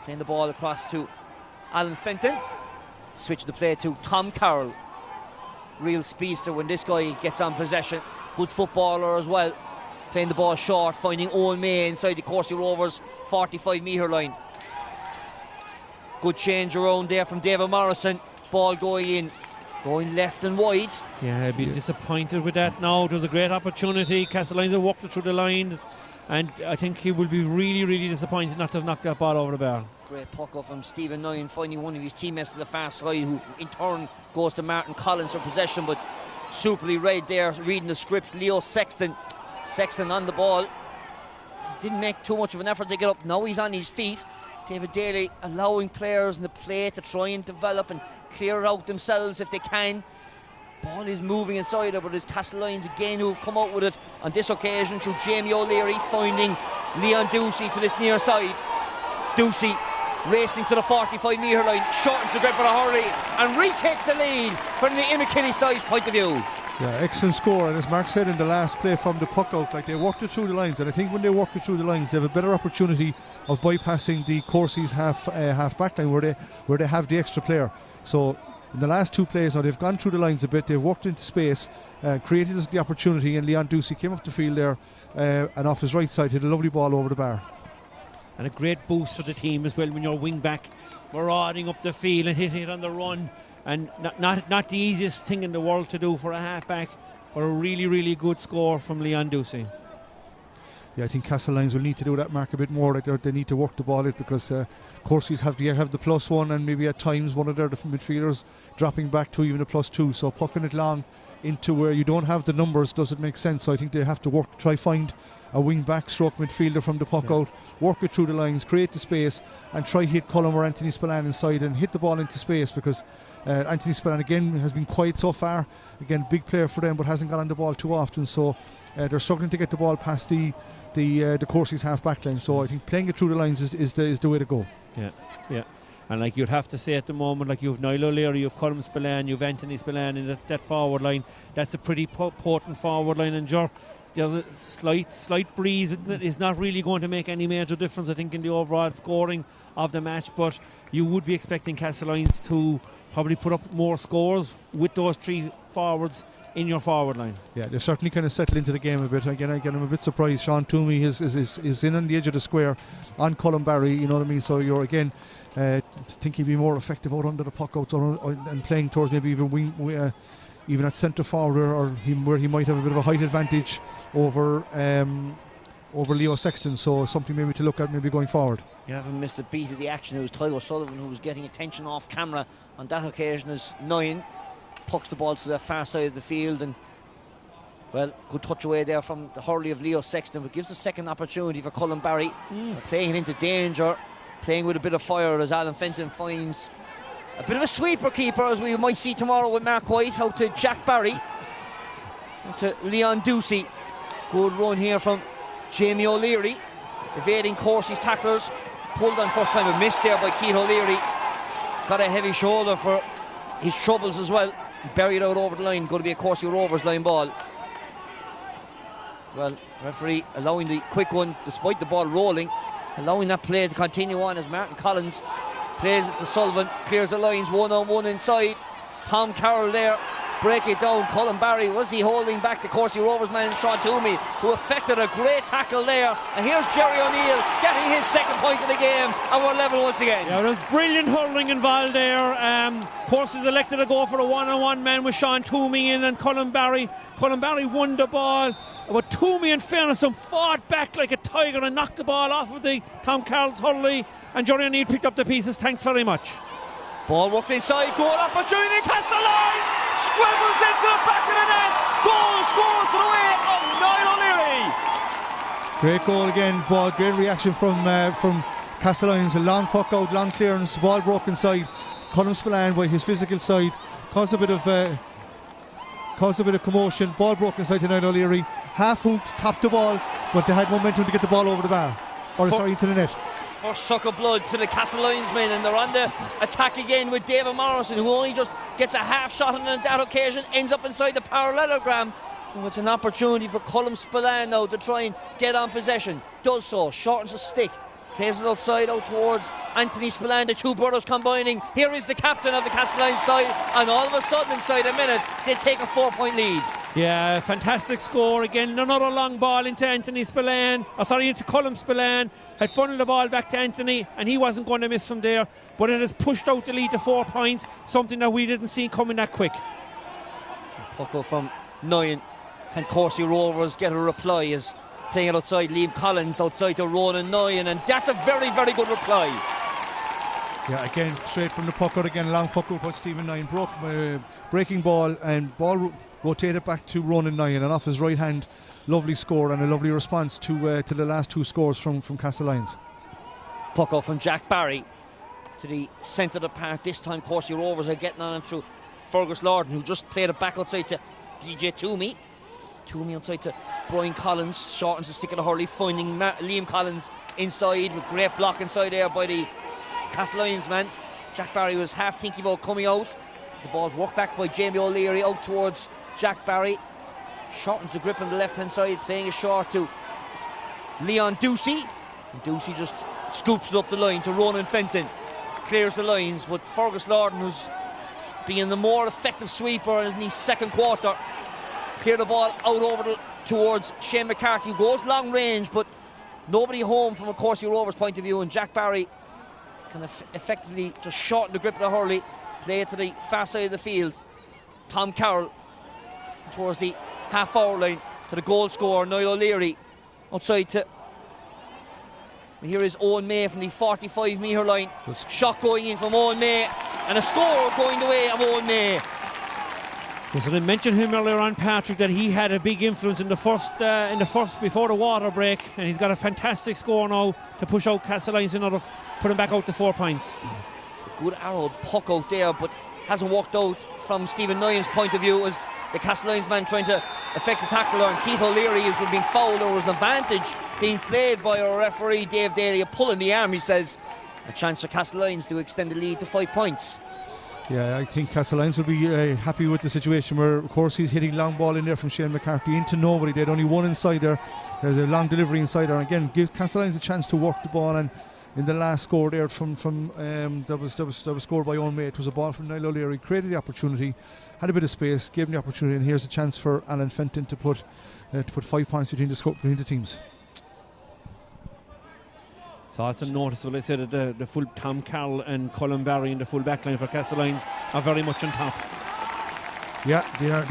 Speaker 1: playing the ball across to Alan Fenton. Switch the play to Tom Carroll. Real speedster when this guy gets on possession. Good footballer as well. Playing the ball short, finding Owen May inside the Courcey Rovers 45-metre line. Good change around there from David Morrison. Ball going in, going left and wide.
Speaker 3: Yeah, I'd be disappointed with that now. It was a great opportunity. Castlelyons have walked it through the lines, and I think he will be really, really disappointed not to have knocked that ball over the bar.
Speaker 1: Great puck off from Stephen Nyan, finding one of his teammates to the far side, who in turn goes to Martin Collins for possession, but superly read there, reading the script. Leo Sexton on the ball. Didn't make too much of an effort to get up. Now he's on his feet. David Daly allowing players in the play to try and develop and clear it out themselves if they can. Ball is moving inside it, but it's Castlelyons again who have come out with it on this occasion through Jamie O'Leary, finding Leon Ducey to this near side. Ducey racing to the 45-metre line, shortens the grip of the hurley and retakes the lead from the Enniskillen side's point of view.
Speaker 4: Yeah, excellent score, and as Mark said in the last play from the puck out, like, they worked it through the lines, and I think when they work it through the lines they have a better opportunity of bypassing the Courcey's half back line where they have the extra player. So in the last 2 plays now they've gone through the lines a bit, they've worked into space, created the opportunity, and Leon Ducey came up the field there and off his right side hit a lovely ball over the bar.
Speaker 3: And a great boost for the team as well when your wing back marauding up the field and hitting it on the run. And not the easiest thing in the world to do for a half-back, but a really, really good score from Leon Ducey.
Speaker 4: Yeah, I think Castlelyons will need to do that, Mark, a bit more. Like, they need to work the ball out, because Courcey's have the +1, and maybe at times one of their midfielders dropping back to even a +2. So pucking it long into where you don't have the numbers doesn't make sense. So I think they have to try find a wing back stroke midfielder from the puck out, work it through the lines, create the space, and try hit Cullen or Anthony Spillane inside and hit the ball into space, because Anthony Spillane again has been quiet so far. Again, big player for them, but hasn't got on the ball too often. So they're struggling to get the ball past the Courcey's half back line. So I think playing it through the lines is the way to go.
Speaker 3: Yeah. And like you'd have to say at the moment, like you've Niall O'Leary, you've Colm Spillane, you've Anthony Spillane in that forward line. That's a pretty potent forward line, and there's a slight breeze is not really going to make any major difference, I think, in the overall scoring of the match. But you would be expecting Castlelyons to probably put up more scores with those 3 forwards in your forward line. Yeah,
Speaker 4: they've certainly kind of settled into the game a bit. Again, I'm a bit surprised. Sean Toomey is in on the edge of the square on Colin Barry, you know what I mean? So you're again think he'd be more effective out under the puck outs and playing towards maybe even even at centre forward, or where he might have a bit of a height advantage over Leo Sexton. So something maybe to look at maybe going forward.
Speaker 1: You haven't missed a beat of the action. It was Tyler Sullivan who was getting attention off camera on that occasion as Nyan pucks the ball to the far side of the field, and well, good touch away there from the hurley of Leo Sexton, but gives a second opportunity for Colin Barry. Playing into danger, playing with a bit of fire as Alan Fenton finds a bit of a sweeper keeper, as we might see tomorrow with Mark White, out to Jack Barry, out to Leon Ducey. Good run here from Jamie O'Leary, evading Courcey's tacklers. Pulled on first time, a miss there by Keith O'Leary. Got a heavy shoulder for his troubles as well. Buried out over the line. Going to be a Courcey Rovers line ball. Well, referee allowing the quick one despite the ball rolling, allowing that play to continue on as Martin Collins plays it to Sullivan, clears the lines 1-on-1 inside. Tom Carroll there, break it down. Colin Barry, was he holding back the Courcey Rovers man, Sean Toomey, who effected a great tackle there. And here's Jerry O'Neill getting his second point of the game, and we're level once again.
Speaker 3: Yeah, there's brilliant hurling involved there. Courcey's elected to go for a 1-on-1 man with Sean Toomey in and Colin Barry. Colin Barry won the ball, but Toomey, in fairness, fought back like a tiger and knocked the ball off of the Tom Carroll's hurley, and Jerry O'Neill picked up the pieces. Thanks very much.
Speaker 1: Ball worked inside, goal opportunity, Castlelyons scribbles into the back of the net. Goal scored to the way of Niall O'Leary.
Speaker 4: Great goal again, ball. Great reaction from Castlelyons. A long puck out, long clearance, ball broke inside. Colin Spillane, by his physical side, caused a bit of commotion. Ball broke inside to Niall O'Leary. Half hooked, tapped the ball, but they had momentum to get the ball over the bar, into the net.
Speaker 1: First suck of blood to the Castlelyons men, and they're on the attack again with David Morrison, who only just gets a half shot on that occasion, ends up inside the parallelogram. And it's an opportunity for Colin Spillane now to try and get on possession. Does so, shortens a stick, plays it outside out towards Anthony Spillane, the two brothers combining. Here is the captain of the Castlelyons side, and all of a sudden inside a minute they take a 4-point lead.
Speaker 3: Yeah, fantastic score again. Another long ball into Anthony Spillane. Into Colin Spillane. Had funneled the ball back to Anthony, and he wasn't going to miss from there. But it has pushed out the lead to 4 points, something that we didn't see coming that quick.
Speaker 1: Puck from Nyan. Can Courcey Rovers get a reply as playing it outside Liam Collins, outside to Ronan Nyan, and that's a very, very good reply.
Speaker 4: Yeah, again, straight from the puck out again, long puck out by Stephen Nyan. Breaking ball, and ball rotated back to Ronan Nyan, and off his right hand. Lovely score and a lovely response to the last two scores from Castlelyons.
Speaker 1: Puck out from Jack Barry to the centre of the park. This time Courcey Rovers are getting on him through Fergus Lorden, who just played it back outside to DJ Toomey. Toomey outside to Brian Collins, shortens the stick of the hurley, finding Liam Collins inside with great block inside there by the Castlelyons man. Jack Barry was half thinking about coming out. The ball's worked back by Jamie O'Leary out towards Jack Barry. Shortens the grip on the left hand side, playing a short to Leon Ducey. And Ducey just scoops it up the line to Ronan Fenton. Clears the lines, but Fergus Lorden, who's being the more effective sweeper in the second quarter, clear the ball out over towards Shane McCarthy, who goes long range, but nobody home from a Courcey Rovers point of view, and Jack Barry can effectively just shorten the grip of the hurley, play it to the far side of the field. Tom Carroll towards the half-hour line to the goal scorer Niall O'Leary, outside to, here is Owen May from the 45 metre line. Shot going in from Owen May, and a score going the way of Owen May.
Speaker 3: Yes, and I mentioned him earlier on, Patrick, that he had a big influence in the first before the water break, and he's got a fantastic score now to push out Castlelyons put him back out to 4 points.
Speaker 1: Good arrow puck out there, but hasn't worked out from Stephen Nyan's point of view, as the Castlelyons man trying to effect a tackle on Keith O'Leary, who's being fouled. There was an advantage being played by our referee Dave Daly, a pull in the arm, he says. A chance for Castlelyons to extend the lead to 5 points.
Speaker 4: Yeah, I think Castlelyons will be happy with the situation where, of course, he's hitting long ball in there from Shane McCarthy into nobody. They had only one inside there. There's a long delivery inside there, and again gives Castlelyons a chance to work the ball. And in the last score there that was scored by Owen May, it was a ball from Niall O'Leary, created the opportunity, had a bit of space, gave him the opportunity, and here's a chance for Alan Fenton to put 5 points between the teams.
Speaker 3: It's also noticeable, I said, that the full Tom Carroll and Colin Barry in the full back line for Castlelyons are very much on top.
Speaker 4: Yeah, they're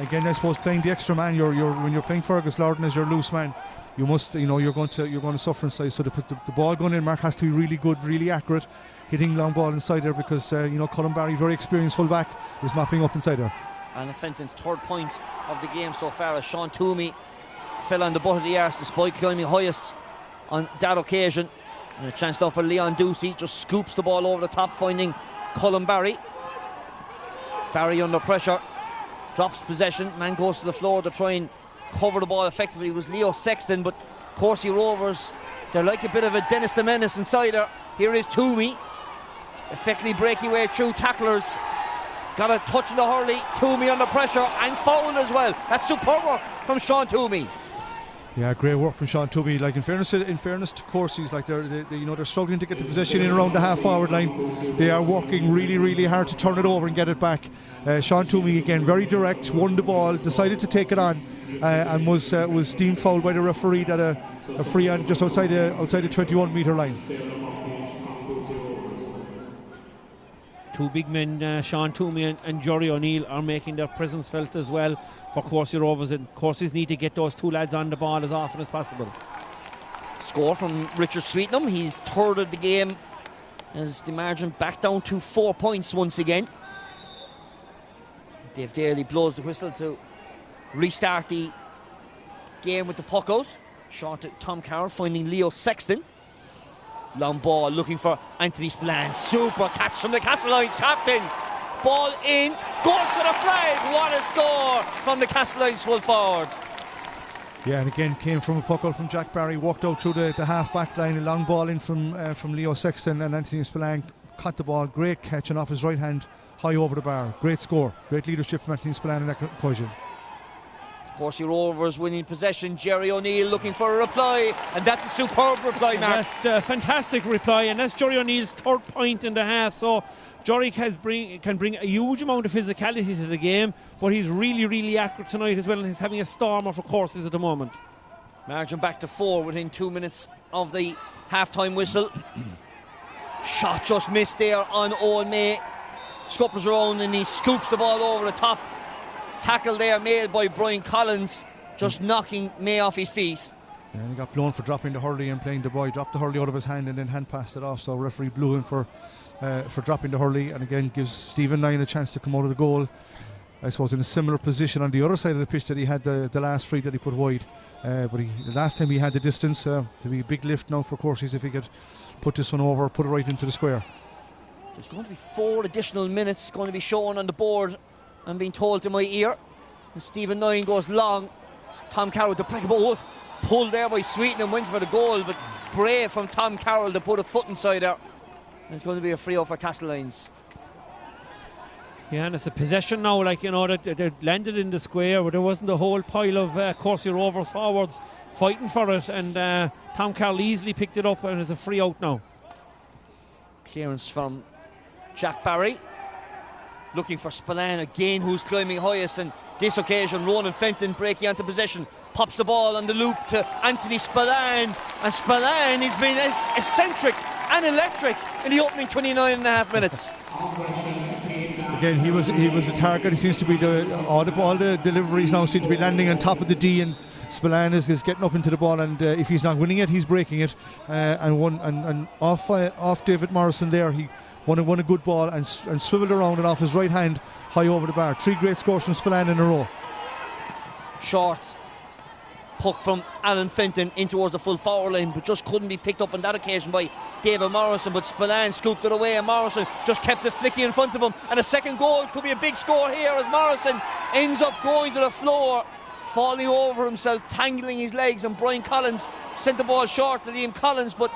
Speaker 4: again, I suppose playing the extra man. When you're playing Fergus Lorden as your loose man, you must, you're going to suffer inside. So to put the ball going in, Mark has to be really good, really accurate, hitting long ball inside there because Colin Barry, very experienced full back, is mopping up inside there.
Speaker 1: And Fenton's third point of the game so far as Sean Toomey fell on the butt of the arse despite climbing highest on that occasion. And a chance now for Leon Ducey, just scoops the ball over the top, finding Colin Barry. Barry under pressure, drops possession, man goes to the floor to try and cover the ball effectively. It was Leo Sexton, but Courcey Rovers, they're like a bit of a Dennis the Menace inside there. Here is Toomey, effectively breaking way through tacklers. Got a touch in the hurley, Toomey under pressure and fouled as well. That's superb work from Sean Toomey.
Speaker 4: Yeah, great work from Sean Toomey. Like in fairness to Courcey's, like they're struggling to get the possession in around the half forward line. They are working really, really hard to turn it over and get it back. Sean Toomey again, very direct, won the ball, decided to take it on, and was deemed fouled by the referee that a free on just outside the 21-metre line.
Speaker 3: Two big men, Sean Toomey and Jory O'Neill, are making their presence felt as well for Courcey Rovers, and Courcey's need to get those two lads on the ball as often as possible.
Speaker 1: Score from Richard Sweetenham, he's third of the game as the margin back down to 4 points once again. Dave Daly blows the whistle to restart the game with the puck out. Shot at Tom Carroll, finding Leo Sexton. Long ball looking for Anthony Spillane. Super catch from the Castlelyons captain. Ball in, goes for the flag. What a score from the Castlelyons full forward.
Speaker 4: Yeah, and again came from a puck out from Jack Barry, walked out through the half back line. A long ball in from Leo Sexton, and Anthony Spillane caught the ball. Great catch and off his right hand, high over the bar. Great score, great leadership from Anthony Spillane in that occasion.
Speaker 1: Courcey Rovers winning possession. Jerry O'Neill looking for a reply, and that's a superb reply, Mark.
Speaker 3: That's a fantastic reply, and that's Jerry O'Neill's third point in the half. So Jerry can bring a huge amount of physicality to the game, but he's really, really accurate tonight as well, and he's having a stormer for Courcey's at the moment.
Speaker 1: Margin back to 4 within 2 minutes of the half-time whistle. Shot just missed there on Owen May. Scuppers around and he scoops the ball over the top. Tackle there made by Brian Collins, just knocking May off his feet.
Speaker 4: And he got blown for dropping the hurley and playing the boy. Dropped the hurley out of his hand and then hand passed it off. So referee blew him for dropping the hurley, and again gives Stephen Nye a chance to come out of the goal. I suppose in a similar position on the other side of the pitch that he had the last free that he put wide. But the last time he had the distance to be a big lift now for Courcey's if he could put this one over, put it right into the square.
Speaker 1: There's going to be 4 additional minutes going to be shown on the board. I'm being told to my ear. And Stephen Nye goes long. Tom Carroll with the break ball. Pulled there by Sweeten and went for the goal, but brave from Tom Carroll to put a foot inside there. And it's going to be a free out for Castlelyons.
Speaker 3: Yeah, and it's a possession now, that they landed in the square where there wasn't a whole pile of Courcey Rovers forwards fighting for it, and Tom Carroll easily picked it up, and it's a free out now.
Speaker 1: Clearance from Jack Barry. Looking for Spillane again, who's climbing highest, and this occasion Ronan Fenton breaking onto possession, pops the ball on the loop to Anthony Spillane, and Spillane has been eccentric and electric in the opening 29 and a half minutes.
Speaker 4: Again, he was a target. He seems to be all the deliveries now seem to be landing on top of the D, and Spillane is getting up into the ball, and if he's not winning it, he's breaking it. And off David Morrison there, he won a good ball and swiveled around and off his right hand, high over the bar. 3 great scores from Spillane in a row.
Speaker 1: Short puck from Alan Fenton in towards the full forward line, but just couldn't be picked up on that occasion by David Morrison, but Spillane scooped it away, and Morrison just kept it flicking in front of him, and a second goal could be a big score here as Morrison ends up going to the floor, falling over himself, tangling his legs, and Brian Collins sent the ball short to Liam Collins, but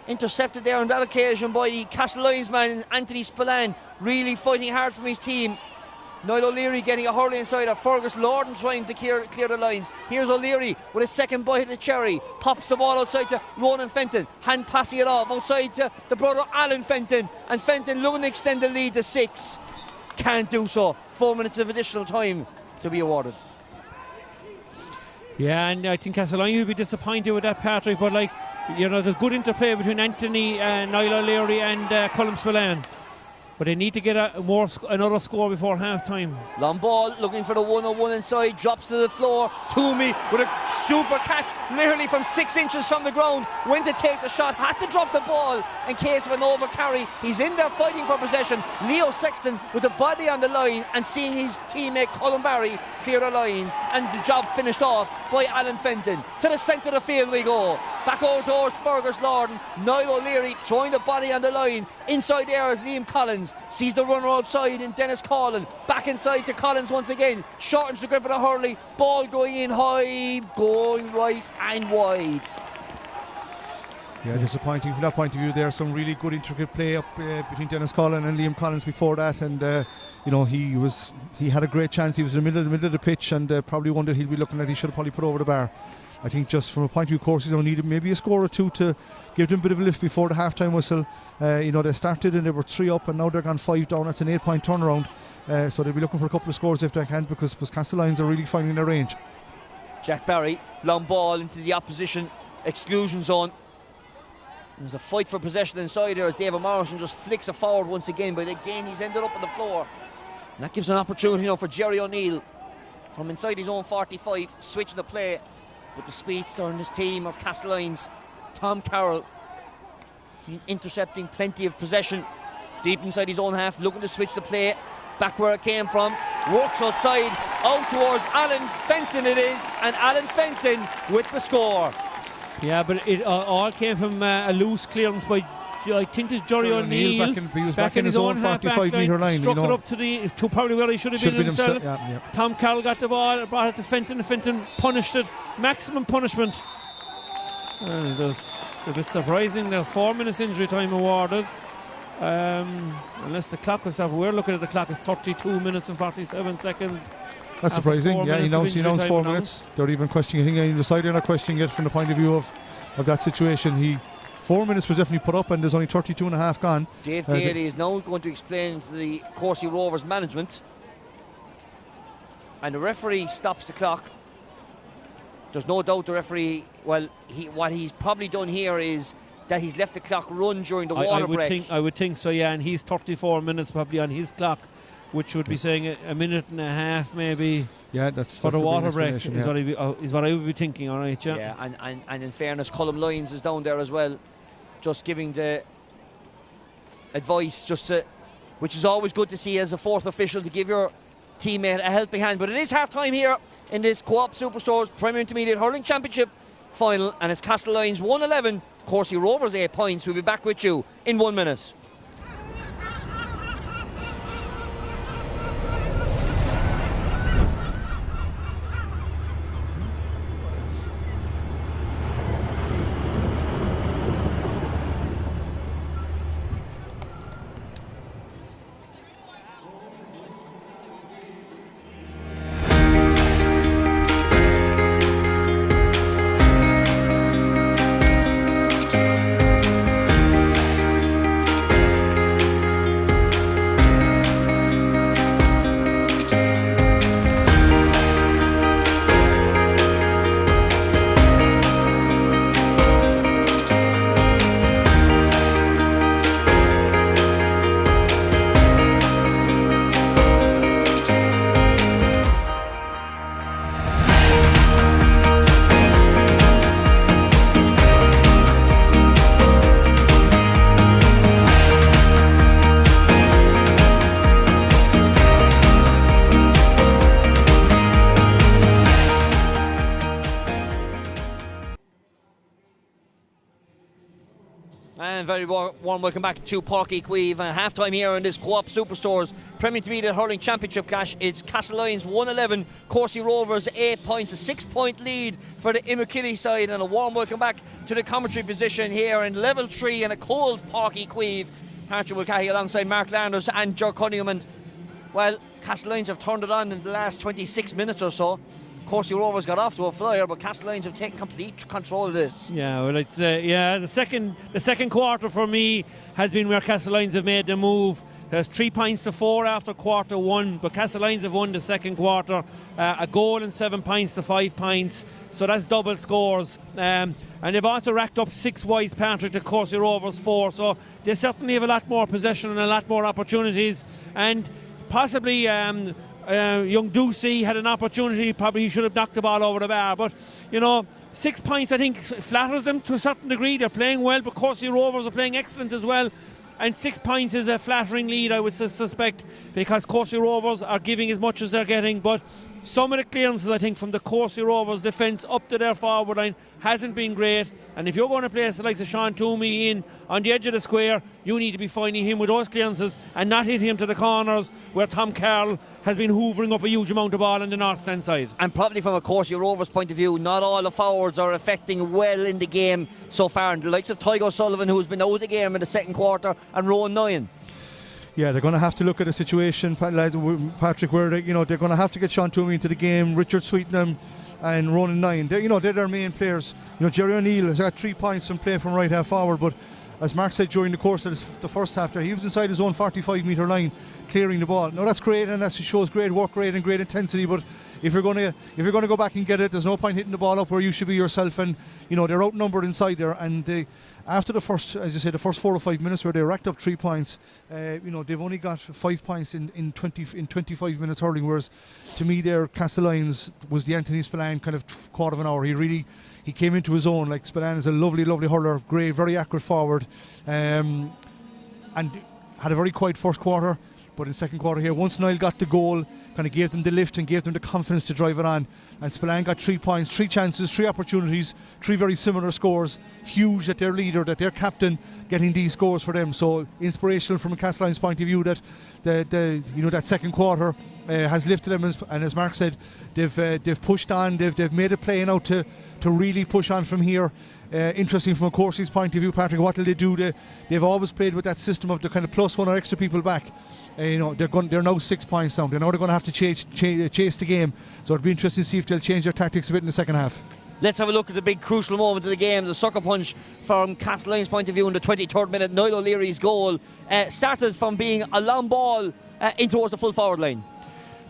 Speaker 1: intercepted there on that occasion by the Castlelyons man Anthony Spillane, really fighting hard from his team. Niall O'Leary getting a hurley inside of Fergus Lorden trying to clear the lines. Here's O'Leary with a second bite of the cherry, pops the ball outside to Ronan Fenton, hand passing it off outside to the brother Alan Fenton, and Fenton looking to extend the lead to 6, can't do so. 4 minutes of additional time to be awarded.
Speaker 3: Yeah, and I think Castlelyons will be disappointed with that, Patrick, but there's good interplay between Anthony, Niall O'Leary and Colm Spillane. but they need to get another score before half time.
Speaker 1: Long ball, looking for the 1-on-1 inside, drops to the floor. Toomey with a super catch, nearly from 6 inches from the ground. Went to take the shot, had to drop the ball in case of an over carry. He's in there fighting for possession. Leo Sexton with the body on the line and seeing his teammate Colin Barry clear the lines, and the job finished off by Alan Fenton. To the centre of the field we go. Back over towards Fergus Lorden. Niall O'Leary throwing the body on the line. Inside there is Liam Collins. Sees the runner outside in Dennis Collin. Back inside to Collins once again. Shortens the grip of the hurley. Ball going in high, going right and wide.
Speaker 4: Yeah, disappointing from that point of view. There's some really good intricate play up between Dennis Collin and Liam Collins before that, and he had a great chance. He was in the middle of the pitch, and probably one that he'll be looking at. He should have probably put over the bar. I think just from a point of view, Courcey don't need maybe a score or two to give them a bit of a lift before the half-time whistle. They started and they were 3 up, and now they're gone 5 down. That's an 8-point turnaround. So they'll be looking for a couple of scores if they can, because Castlelyons are really finding their range.
Speaker 1: Jack Barry, long ball into the opposition exclusion zone. There's a fight for possession inside there as David Morrison just flicks it forward once again, but again he's ended up on the floor. And that gives an opportunity for Jerry O'Neill from inside his own 45, switching the play. But the speedster in this team of Castlelyons, Tom Carroll, intercepting plenty of possession deep inside his own half, looking to switch the play back where it came from. Works outside, out towards Alan Fenton it is, and Alan Fenton with the score.
Speaker 3: Yeah, but it all came from a loose clearance by, I think it's Jerry O'Neill.
Speaker 4: He was back in his own 45-metre line.
Speaker 3: Struck it up to probably where he should have been himself.
Speaker 4: Yeah.
Speaker 3: Tom Carroll got the ball, brought it to Fenton, and Fenton punished it. Maximum punishment. And it was a bit surprising. There's 4 minutes injury time awarded. Unless the clock was stopped. We're looking at the clock. It's 32 minutes and 47 seconds.
Speaker 4: That's surprising. Yeah, he announced 4 minutes. They're even questioning. I think they're not questioning it from the point of view of that situation. 4 minutes was definitely put up, and there's only 32 and a half gone.
Speaker 1: Dave Daly is now going to explain to the Courcey Rovers management, and the referee stops the clock. There's no doubt the referee, what he's probably done here is that he's left the clock run during the water break.
Speaker 3: I would think so, yeah, and he's 34 minutes probably on his clock, which would be saying a minute and a half maybe.
Speaker 4: Yeah, that's
Speaker 3: for the water break is what I would be thinking. All right, yeah.
Speaker 1: Yeah, and in fairness, Colm Lyons is down there as well, just giving the advice, which is always good to see as a fourth official, to give your teammate a helping hand. But it is half time here in this Co-op Superstores Premier Intermediate Hurling Championship final, and it's Castlelyons 111, Courcey Rovers 8 points. We'll be back with you in 1 minute. And very warm welcome back to Páirc Uí Chaoimh. Half time here in this Co-op Superstores Premier Intermediate Hurling Championship clash. It's Castlelyons 111, Courcey Rovers 8 points, a 6-point lead for the Immerkilly side, and a warm welcome back to the commentary position here in level 3 in a cold Páirc Uí Chaoimh. Patrick Mulcahy alongside Mark Landers and Joe Cunningham. And well, Castlelyons have turned it on in the last 26 minutes or so. Courcey Rovers got off to a flyer, but Castlelyons have taken complete control of this. Yeah, well, it's the second quarter for me has been where Castlelyons have made the move.
Speaker 3: There's 3 points to 4 after quarter 1, but Castlelyons have won the second quarter. A goal and 7 points to 5 points, so that's double scores. And they've also racked up 6 wides, Patrick, to Courcey Rovers 4, so they certainly have a lot more possession and a lot more opportunities. And possibly young Ducey had an opportunity, probably he should have knocked the ball over the bar, but 6 points I think flatters them to a certain degree. They're playing well, but Courcey Rovers are playing excellent as well. And 6 points is a flattering lead, I would suspect, because Courcey Rovers are giving as much as they're getting. But some of the clearances, I think, from the Courcey Rovers defence up to their forward line hasn't been great. And if you're going to play like Sean Toomey in on the edge of the square, you need to be finding him with those clearances and not hitting him to the corners where Tom Carroll has been hoovering up a huge amount of ball on the north stand side.
Speaker 1: And probably from a Courcey Rovers point of view, not all the forwards are affecting well in the game so far. And the likes of Tygo Sullivan, who's been out of the game in the second quarter, and Rowan Nyan.
Speaker 4: Yeah, they're going to have to look at a situation, Patrick, where they're going to have to get Sean Toomey into the game, Richard Sweetenham and Ronan Nyan. They're their main players. Jerry O'Neill has got 3 points from playing from right half forward, but as Mark said during the course of the first half there, he was inside his own 45-metre line clearing the ball. Now that's great, and that shows great work rate and great intensity, but if you're going to go back and get it, there's no point hitting the ball up where you should be yourself. And they're outnumbered inside there, and after the first, as you say, the first 4 or 5 minutes where they racked up 3 points, they've only got 5 points in 25 minutes hurling, whereas to me there Castlelyons was the Anthony Spillane kind of quarter of an hour. He came into his own. Like, Spillane is a lovely hurler, great, very accurate forward, and had a very quiet first quarter. But in second quarter here, once Niall got the goal, kind of gave them the lift and gave them the confidence to drive it on. And Spillane got 3 points, 3 chances, 3 opportunities, 3 very similar scores. Huge that their leader, that their captain, getting these scores for them. So inspirational from a Castlelyons point of view that that second quarter has lifted them. And as Mark said, they've pushed on. They've made a play now to really push on from here. Interesting from a Courcey's point of view, Patrick. What will they do? They've always played with that system of the kind of +1 or extra people back. They're now 6 points down. They're going to have to chase the game. So it'll be interesting to see if they'll change their tactics a bit in the second half.
Speaker 1: Let's have a look at the big crucial moment of the game, the sucker punch from Castlelyons' point of view in the 23rd minute. Niall O'Leary's goal started from being a long ball in towards the full forward line.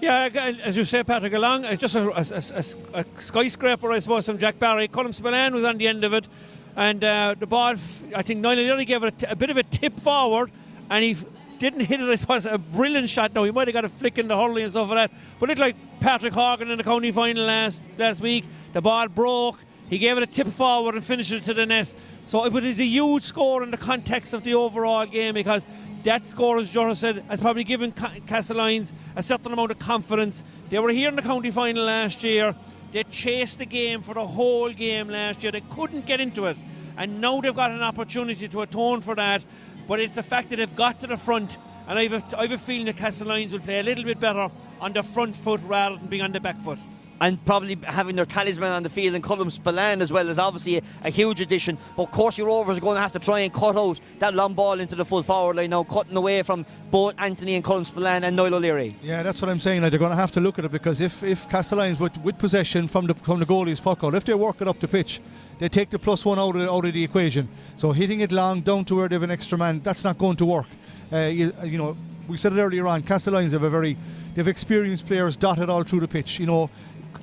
Speaker 3: Yeah, as you say, Patrick, just a skyscraper, I suppose, from Jack Barry. Colm Spillane was on the end of it, and the ball, I think Niall O'Leary gave it a bit of a tip forward, and he didn't hit it, I suppose, a brilliant shot. Now, he might have got a flick in the hurling and stuff like that, but it looked like Patrick Horgan in the county final last week. The ball broke, he gave it a tip forward and finished it to the net. So it was a huge score in the context of the overall game, because that score, as Joe said, has probably given Castlelyons a certain amount of confidence. They were here in the county final last year. They chased the game for the whole game last year. They couldn't get into it. And now they've got an opportunity to atone for that. But it's the fact that they've got to the front. And I've a feeling that Castlelyons will play a little bit better on the front foot rather than being on the back foot.
Speaker 1: And probably having their talisman on the field and Colm Spillane as well is obviously a huge addition. But Courcey Rovers are going to have to try and cut out that long ball into the full forward line now, cutting away from both Anthony and Colm Spillane and Niall O'Leary.
Speaker 4: Yeah, that's what I'm saying. They're going to have to look at it, because if Castlelyons with possession from the goalie's puck out, if they work it up the pitch, they take the +1 out of the equation. So hitting it long down to where they have an extra man, that's not going to work. We said it earlier on, Castlelyons they've experienced players dotted all through the pitch.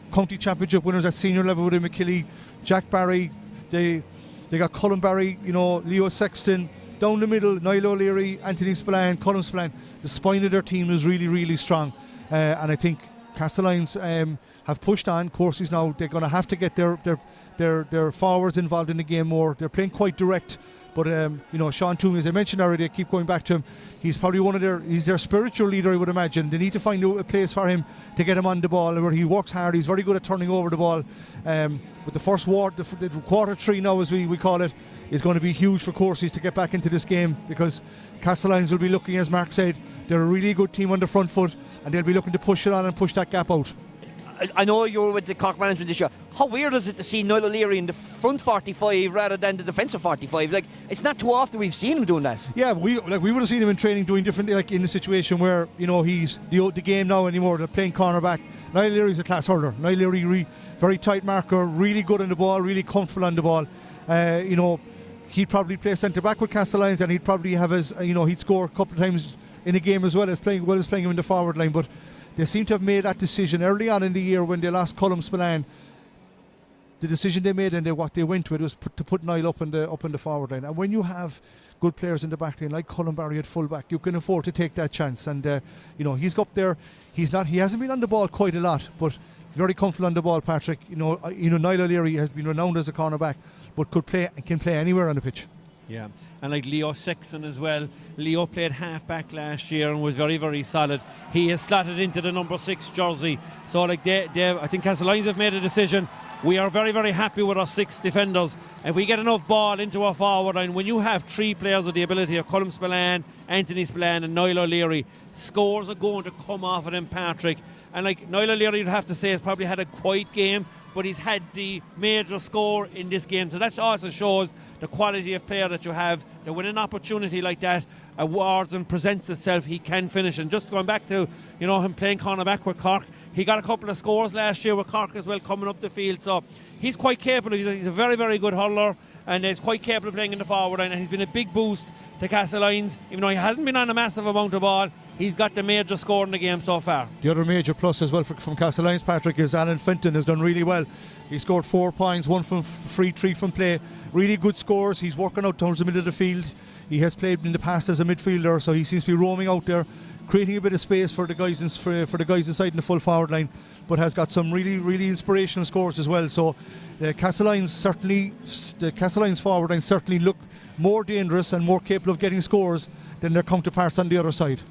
Speaker 4: County Championship winners at senior level with McKillie, Jack Barry, they got Colin Barry, Leo Sexton, down the middle, Niall O'Leary, Anthony Spillane, Colm Spillane. The spine of their team is really, really strong, and I think Castlelyons have pushed on. Courcey's now, they're going to have to get their forwards involved in the game more. They're playing quite direct. But Sean Toomey, as I mentioned already, I keep going back to him. He's probably he's their spiritual leader, I would imagine. They need to find a place for him to get him on the ball, where he works hard. He's very good at turning over the ball. With the first the quarter 3 now, as we call it, is going to be huge for Courcey's to get back into this game, because Castlelyons will be looking, as Mark said, they're a really good team on the front foot, and they'll be looking to push it on and push that gap out.
Speaker 1: I know you were with the Cork management this year. How weird is it to see Niall O'Leary in the front 45 rather than the defensive 45? Like, it's not too often we've seen him doing that. Yeah, we would have seen him in training doing differently, like in the situation where he's the game now anymore. They're playing cornerback. Niall O'Leary's a class hurler. Niall O'Leary, very tight marker, really good on the ball, really comfortable on the ball. He'd probably play centre back with Castlelyons, and he'd probably have he'd score a couple of times
Speaker 4: in a game as well as playing him in the forward line. But they seem to have made that decision early on in the year when they lost Colm Spillane. The decision they made and what they went with was to put Niall up in the forward line. And when you have good players in the back line like Colm Barry at full back, you can afford to take that chance. And he's up there. He hasn't been on the ball quite a lot, but very comfortable on the ball. Patrick, Niall O'Leary has been renowned as a cornerback, but can play anywhere on the pitch.
Speaker 3: Yeah, and like Leo Sexton as well. Leo played half-back last year and was very, very solid. He has slotted into the number 6 jersey. So I think Castlelyons have made a decision. We are very, very happy with our 6 defenders. If we get enough ball into our forward line, when you have 3 players with the ability of Colm Spillane, Anthony Spillane and Niall O'Leary, scores are going to come off of them, Patrick. And like Niall O'Leary, you'd have to say, has probably had a quiet game, but he's had the major score in this game. So that also shows the quality of player that you have, that when an opportunity like that awards and presents itself, he can finish. And just going back to him playing cornerback with Cork, he got a couple of scores last year with Cork as well coming up the field. So he's quite capable. He's a very, very good hurler, and he's quite capable of playing in the forward line. And he's been a big boost to Castlelyons. Even though he hasn't been on a massive amount of ball, he's got the major score in the game so far.
Speaker 4: The other major plus as well from Castlelyons, Patrick, is Alan Fenton has done really well. He scored 4 points, 1 from free, 3 from play. Really good scores. He's working out towards the middle of the field. He has played in the past as a midfielder, so he seems to be roaming out there, creating a bit of space for the guys inside in the full forward line, but has got some really, really inspirational scores as well. So the Castlelyons forward line certainly look more dangerous and more capable of getting scores than their counterparts on the other side.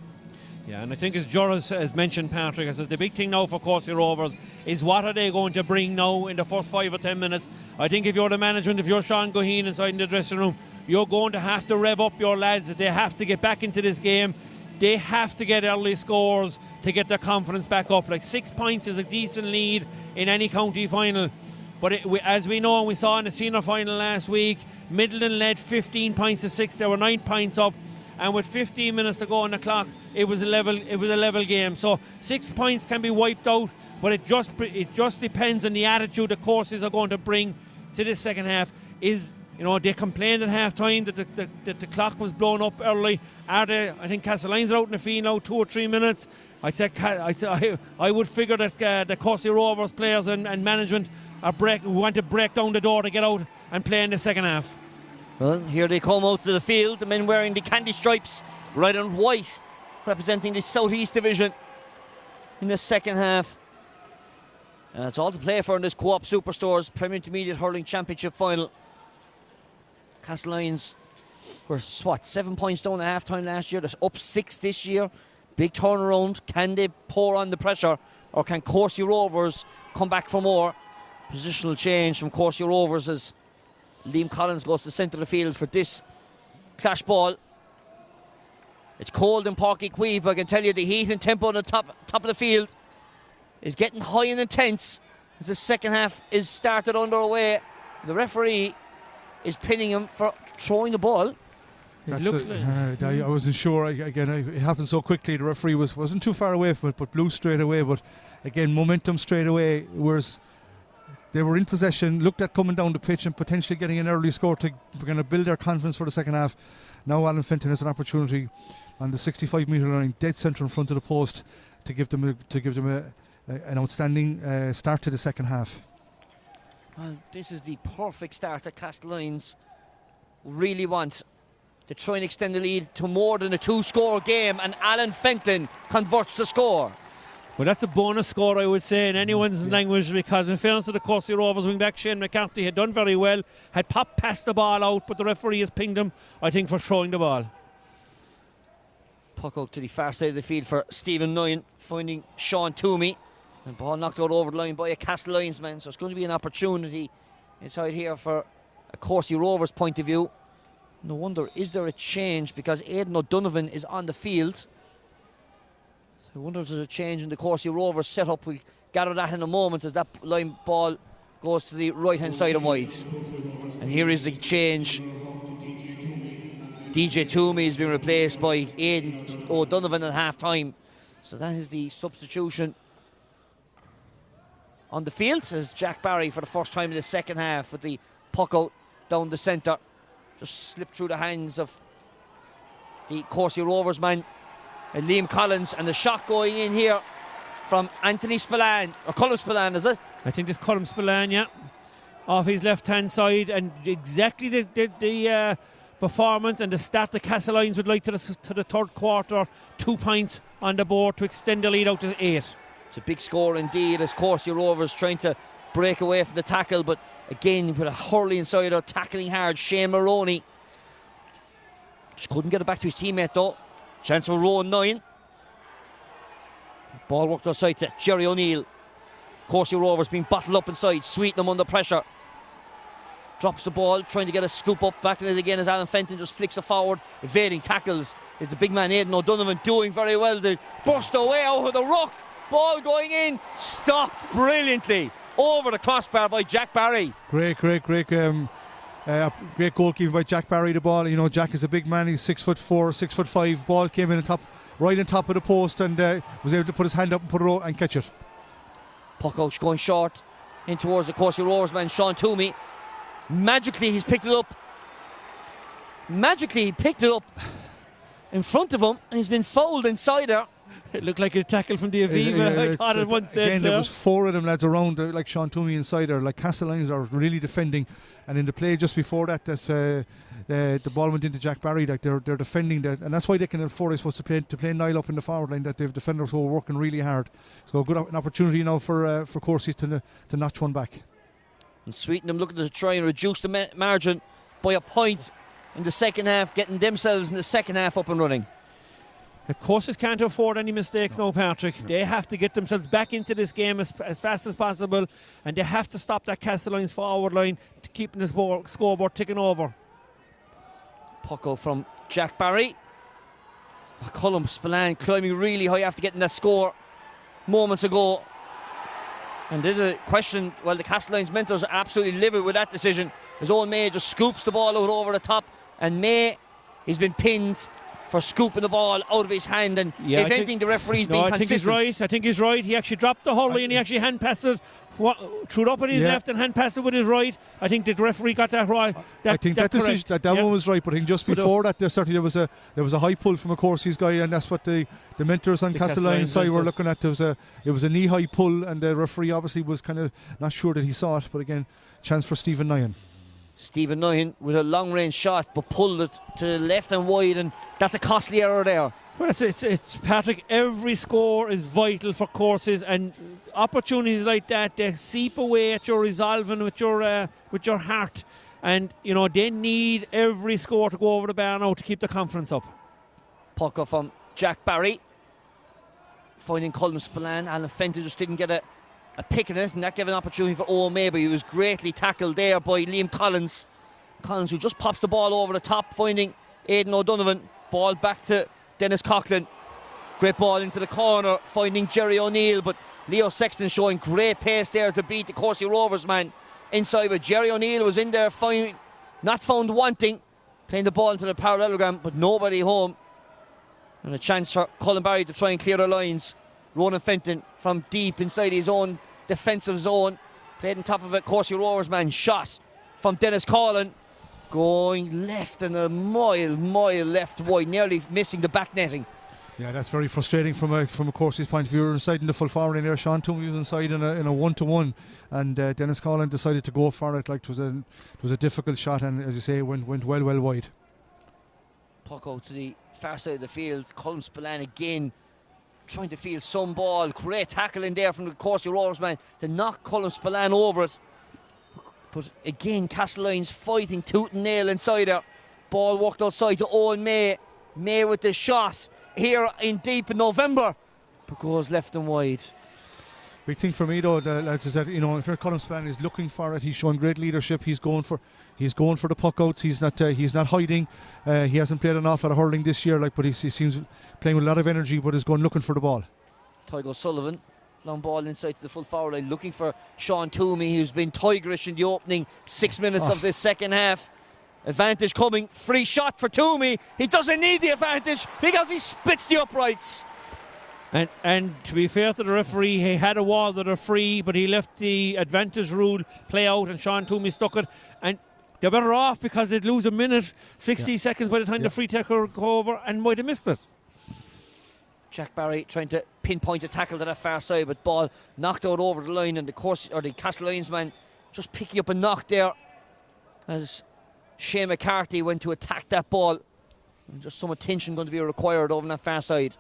Speaker 3: Yeah, and I think as Joris has mentioned, Patrick, I said the big thing now for Courcey Rovers is what are they going to bring now in the first 5 or 10 minutes. I think if you're the management, if you're Sean Goheen inside in the dressing room, you're going to have to rev up your lads. They have to get back into this game. They have to get early scores to get their confidence back up. Like 6 points is a decent lead in any county final. But as we know, and we saw in the senior final last week, Midland led 15 points to 6. They were 9 points up. And with 15 minutes to go on the clock, it was a level game. So 6 points can be wiped out, but it just depends on the attitude the courses are going to bring to this second half. They complained at half time that the clock was blown up early. I think Castlelyons are out in the field now 2 or 3 minutes. I would figure that the Courcey Rovers players and management want to break down the door to get out and play in the second half.
Speaker 1: Well, here they come out to the field, the men wearing the candy stripes, red and white, representing the South East Division in the second half. And it's all to play for in this Co-op Superstores Premier Intermediate Hurling Championship final. Castlelyons were 7 points down at half time last year. They're up 6 this year. Big turnaround. Can they pour on the pressure, or can Courcey Rovers come back for more? Positional change from Courcey Rovers as Liam Collins goes to the centre of the field for this clash ball. It's cold in Páirc Uí Chaoimh, but I can tell you the heat and tempo on the top of the field is getting high and intense as the second half is started underway. The referee is pinning him for throwing the ball.
Speaker 4: I wasn't sure. Again, it happened so quickly. The referee wasn't too far away from it, but blew straight away. But again, momentum straight away, whereas they were in possession, looked at coming down the pitch and potentially getting an early score to kind of build their confidence for the second half. Now Alan Fenton has an opportunity on the 65-metre line, dead centre in front of the post, to give them an outstanding start to the second half.
Speaker 1: Well, this is the perfect start that Castlelyons really want to try and extend the lead to more than a 2-score game, and Alan Fenton converts the score.
Speaker 3: Well, that's a bonus score, I would say, in anyone's language, because in fairness to the Courcey Rovers wing-back, Shane McCarthy had done very well, had popped past the ball out, but the referee has pinged him, I think, for throwing the ball.
Speaker 1: Puck out to the far side of the field for Stephen Nyan, finding Sean Toomey. And ball knocked out over the line by a Castlelyons man, so it's going to be an opportunity inside here for a Courcey Rovers point of view. No wonder, is there a change, because Aidan O'Donovan is on the field. I wonder if there's a change in the Courcey Rovers setup. We'll gather that in a moment as that line ball goes to the right hand side and wide. And here is the change. DJ Toomey has been replaced by Aidan O'Donovan at half time. So that is the substitution on the field as Jack Barry for the first time in the second half with the puck out down the centre. Just slipped through the hands of the Courcey Rovers man. Liam Collins, and the shot going in here from Anthony Spillane, or Colm Spillane, is it?
Speaker 3: I think it's Colm Spillane, yeah, off his left-hand side, and exactly the performance and the start the Castlelyons would like to the third quarter. 2 points on the board to extend the lead out to 8.
Speaker 1: It's a big score indeed, as Courcey Rovers trying to break away from the tackle, but again with a hurley insider tackling hard. Shane Maroney just couldn't get it back to his teammate though. Chance for Rowan 9. Ball worked outside to Jerry O'Neill. Courcey Rovers being bottled up inside. Sweetenham under pressure. Drops the ball, trying to get a scoop up. Back in it again as Alan Fenton just flicks it forward. Evading tackles is the big man Aidan O'Donovan, doing very well. They burst away out of the ruck. Ball going in. Stopped brilliantly over the crossbar by Jack Barry.
Speaker 4: Great goalkeeping by Jack Barry. The ball, you know, Jack is a big man. He's 6'4", 6'5". Ball came in right on top of the post, and was able to put his hand up and put it out and catch it.
Speaker 1: Puck out going short in towards the Courcey Rovers man, Sean Toomey. Magically he picked it up in front of him, and he's been fouled inside there.
Speaker 3: It looked like a tackle from the Aviva. I thought at one stage
Speaker 4: again, there was 4 of them lads around, like Sean Toomey inside there. Like Castlelyons are really defending, and in the play just before that the ball went into Jack Barry. Like they're defending that, and that's why they can afford, I suppose, to play Niall up in the forward line. That they've defenders who are working really hard. So an opportunity now for Courcey to notch one back.
Speaker 1: And Sweetenham looking to try and reduce the margin by a point in the second half, getting themselves in the second half up and running.
Speaker 3: The Courcey's can't afford any mistakes now, Patrick. They have to get themselves back into this game as fast as possible, and they have to stop that Castlelyons forward line to keep the scoreboard ticking over.
Speaker 1: Puck out from Jack Barry. Colm Spillane climbing really high after getting that score moments ago. And did a question, well, the Castlelyons mentors are absolutely livid with that decision. His own May just scoops the ball out over the top, and May, he's been pinned for scooping the ball out of his hand, and if anything, the referee's been consistent.
Speaker 3: I think he's right. He actually dropped the hurley and he actually hand passed it, threw it up with his left and hand passed it with his right. I think the referee got that right.
Speaker 4: I think that decision, that one was right, but I think just before that, there was a high pull from a Courcey's guy, and that's what the mentors on Castlelyons side were looking at. It was a knee-high pull, and the referee obviously was kind of not sure that he saw it, but again, chance for Stephen Nyan.
Speaker 1: Stephen Nyan with a long-range shot, but pulled it to the left and wide, and that's a costly error there.
Speaker 3: Well, it's Patrick. Every score is vital for Courcey's, and opportunities like that, they seep away at your resolving with your heart, and you know they need every score to go over the bar now to keep the confidence up.
Speaker 1: Puck up from Jack Barry, finding Colm Spillane. Alan Fenton just didn't get a pick in it, and that gave an opportunity for Owen May, but he was greatly tackled there by Liam Collins. Collins, who just pops the ball over the top, finding Aidan O'Donovan. Ball back to Dennis Coughlin. Great ball into the corner, finding Jerry O'Neill, but Leo Sexton showing great pace there to beat the Courcey Rovers man inside, but Jerry O'Neill was in there, not found wanting, playing the ball into the parallelogram, but nobody home. And a chance for Colin Barry to try and clear the lines. Ronan Fenton from deep inside his own defensive zone, played on top of it. Courcey Rovers man, shot from Dennis Collin, going left and a mile left wide, nearly missing the back netting.
Speaker 4: Yeah, that's very frustrating from a Courcey's point of view. Inside in the full forward in there, Sean Toomey was inside in a 1-to-1, and Dennis Collin decided to go for it. Like it was a difficult shot, and as you say, went well wide.
Speaker 1: Puck out to the far side of the field. Colm Spillane again trying to field some ball. Great tackle in there from the Courcey Rovers man to knock Colm Spillane over it. But again, Castlelyons fighting tooth and nail inside there. Ball walked outside to Owen May. May with the shot here in deep in November, but goes left and wide.
Speaker 4: Big thing for me though, lads, is that if Colm Spillane is looking for it, he's showing great leadership. He's going for the puck outs. He's not hiding. He hasn't played an awful lot of hurling this year, but he seems playing with a lot of energy, but is going looking for the ball.
Speaker 1: Tygo Sullivan, long ball inside to the full forward line, looking for Sean Toomey, who's been tigerish in the opening 6 minutes of this second half. Advantage coming, free shot for Toomey. He doesn't need the advantage because he splits the uprights.
Speaker 3: And to be fair to the referee, he had a wall that are free, but he left the advantage rule play out, and Sean Toomey stuck it. And they're better off because they'd lose a minute, 60 seconds by the time the free taker go over, and might have missed it.
Speaker 1: Jack Barry trying to pinpoint a tackle to that far side, but ball knocked out over the line, and the Castlelyons man just picking up a knock there as Shane McCarthy went to attack that ball. And just some attention going to be required over that far side.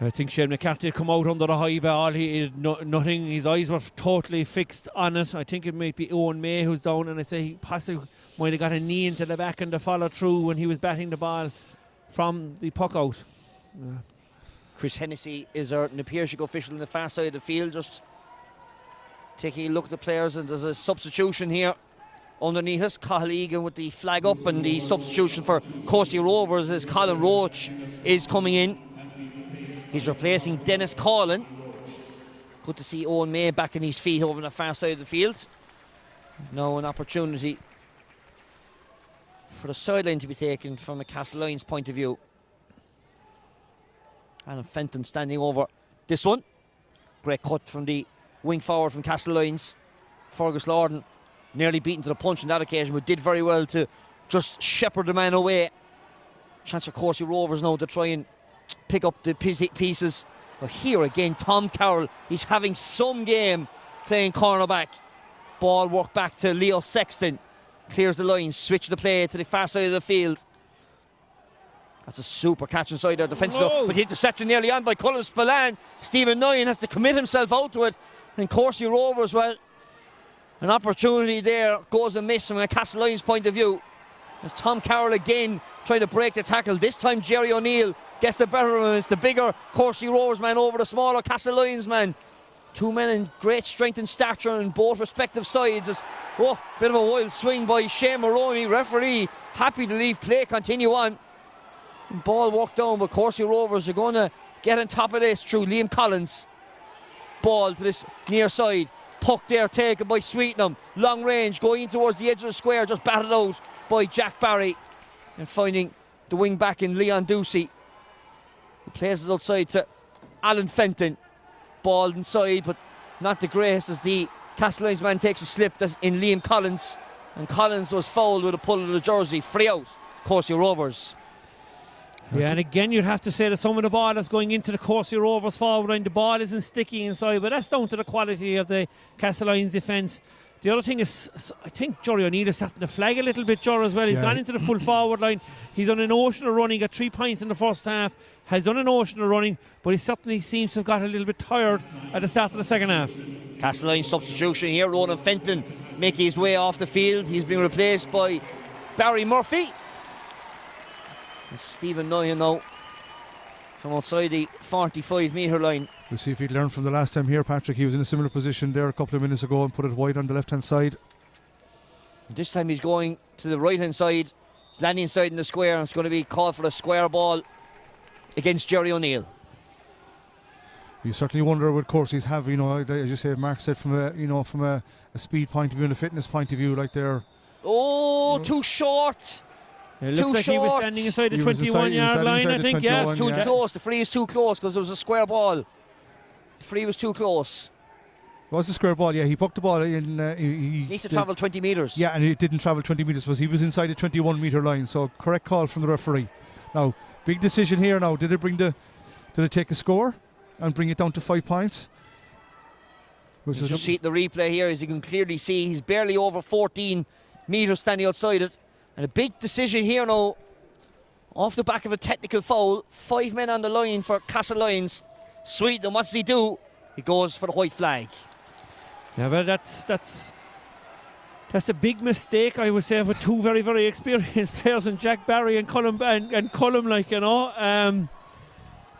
Speaker 3: I think Shane McCarthy had come out under the high ball. He had nothing. His eyes were totally fixed on it. I think it might be Owen May who's down, and I'd say he possibly might have got a knee into the back and the follow through when he was batting the ball from the puck out.
Speaker 1: Chris Hennessy is an PIHC official on the far side of the field, just taking a look at the players, and there's a substitution here underneath us. Cathal Egan with the flag up, and the substitution for Courcey Rovers is Colin Roach is coming in. He's replacing Dennis Collin. Good to see Owen May back on his feet over on the far side of the field. Now an opportunity for the sideline to be taken from a Castlelyons point of view. Alan Fenton standing over this one. Great cut from the wing forward from Castlelyons. Fergus Lorden nearly beaten to the punch on that occasion, but did very well to just shepherd the man away. Chance for Courcey Rovers now to try and pick up the pieces. But here again, Tom Carroll, he's having some game playing cornerback. Ball worked back to Leo Sexton. Clears the line, switch the play to the far side of the field. That's a super catch inside there defensively, but the interception nearly on by Colin Spillane. Stephen Nyan has to commit himself out to it. And Courcey Rovers, well, an opportunity there goes amiss from a Castlelyons point of view. As Tom Carroll again trying to break the tackle. This time Jerry O'Neill gets the better of him. It's the bigger Courcey Rovers man over the smaller Castlelyons man. Two men in great strength and stature on both respective sides. As, bit of a wild swing by Shane Maroney. Referee happy to leave play continue on. And ball walked down, but Courcey Rovers are going to get on top of this through Liam Collins. Ball to this near side. Puck there taken by Sweetenham. Long range going towards the edge of the square, just batted out by Jack Barry. And finding the wing back in Leon Ducey. He plays it outside to Alan Fenton. Ball inside, but not the greatest as the Castlelyons man takes a slip in Liam Collins. And Collins was fouled with a pull of the jersey. Free out, Courcey Rovers.
Speaker 3: Yeah, and again, you'd have to say that some of the ball that's going into the Courcey Rovers forward line, the ball isn't sticky inside, but that's down to the quality of the Castlelyons defence. The other thing is, I think Jerry O'Neill is starting to flag a little bit, Jerry, as well. He's gone into the full forward line. He's done an ocean of running, got 3 points in the first half, has done an ocean of running, but he certainly seems to have got a little bit tired at the start of the second half.
Speaker 1: Castlelyons substitution here. Ronan Fenton making his way off the field. He's been replaced by Barry Murphy. And Stephen Nyan now from outside the 45-metre line.
Speaker 4: We'll see if he'd learned from the last time here, Patrick. He was in a similar position there a couple of minutes ago and put it wide on the left-hand side.
Speaker 1: This time he's going to the right-hand side. He's landing inside in the square, and it's going to be called for a square ball against Jerry O'Neill.
Speaker 4: You certainly wonder what Courcey's have, as you say, Mark said, from a speed point of view and a fitness point of view, like they're...
Speaker 1: Too short.
Speaker 3: It looks like he was standing inside the 21-yard line, I think.
Speaker 1: Yeah, too close. The free is too close because it was a square ball. The free was too close.
Speaker 4: It was a square ball, yeah. He pucked the ball in.
Speaker 1: He needs to travel 20 metres.
Speaker 4: Yeah, and it didn't travel 20 metres because he was inside the 21-metre line. So correct call from the referee. Now, big decision here now. Did it take a score and bring it down to 5 points?
Speaker 1: You just see the replay here, as you can clearly see, he's barely over 14 metres standing outside it. And a big decision here now, off the back of a technical foul. 5 men on the line for Castlelyons. Sweetenham, what does he do? He goes for the white flag.
Speaker 3: Yeah, well, that's a big mistake, I would say, with 2 very, very experienced players, and Jack Barry and Cullum, a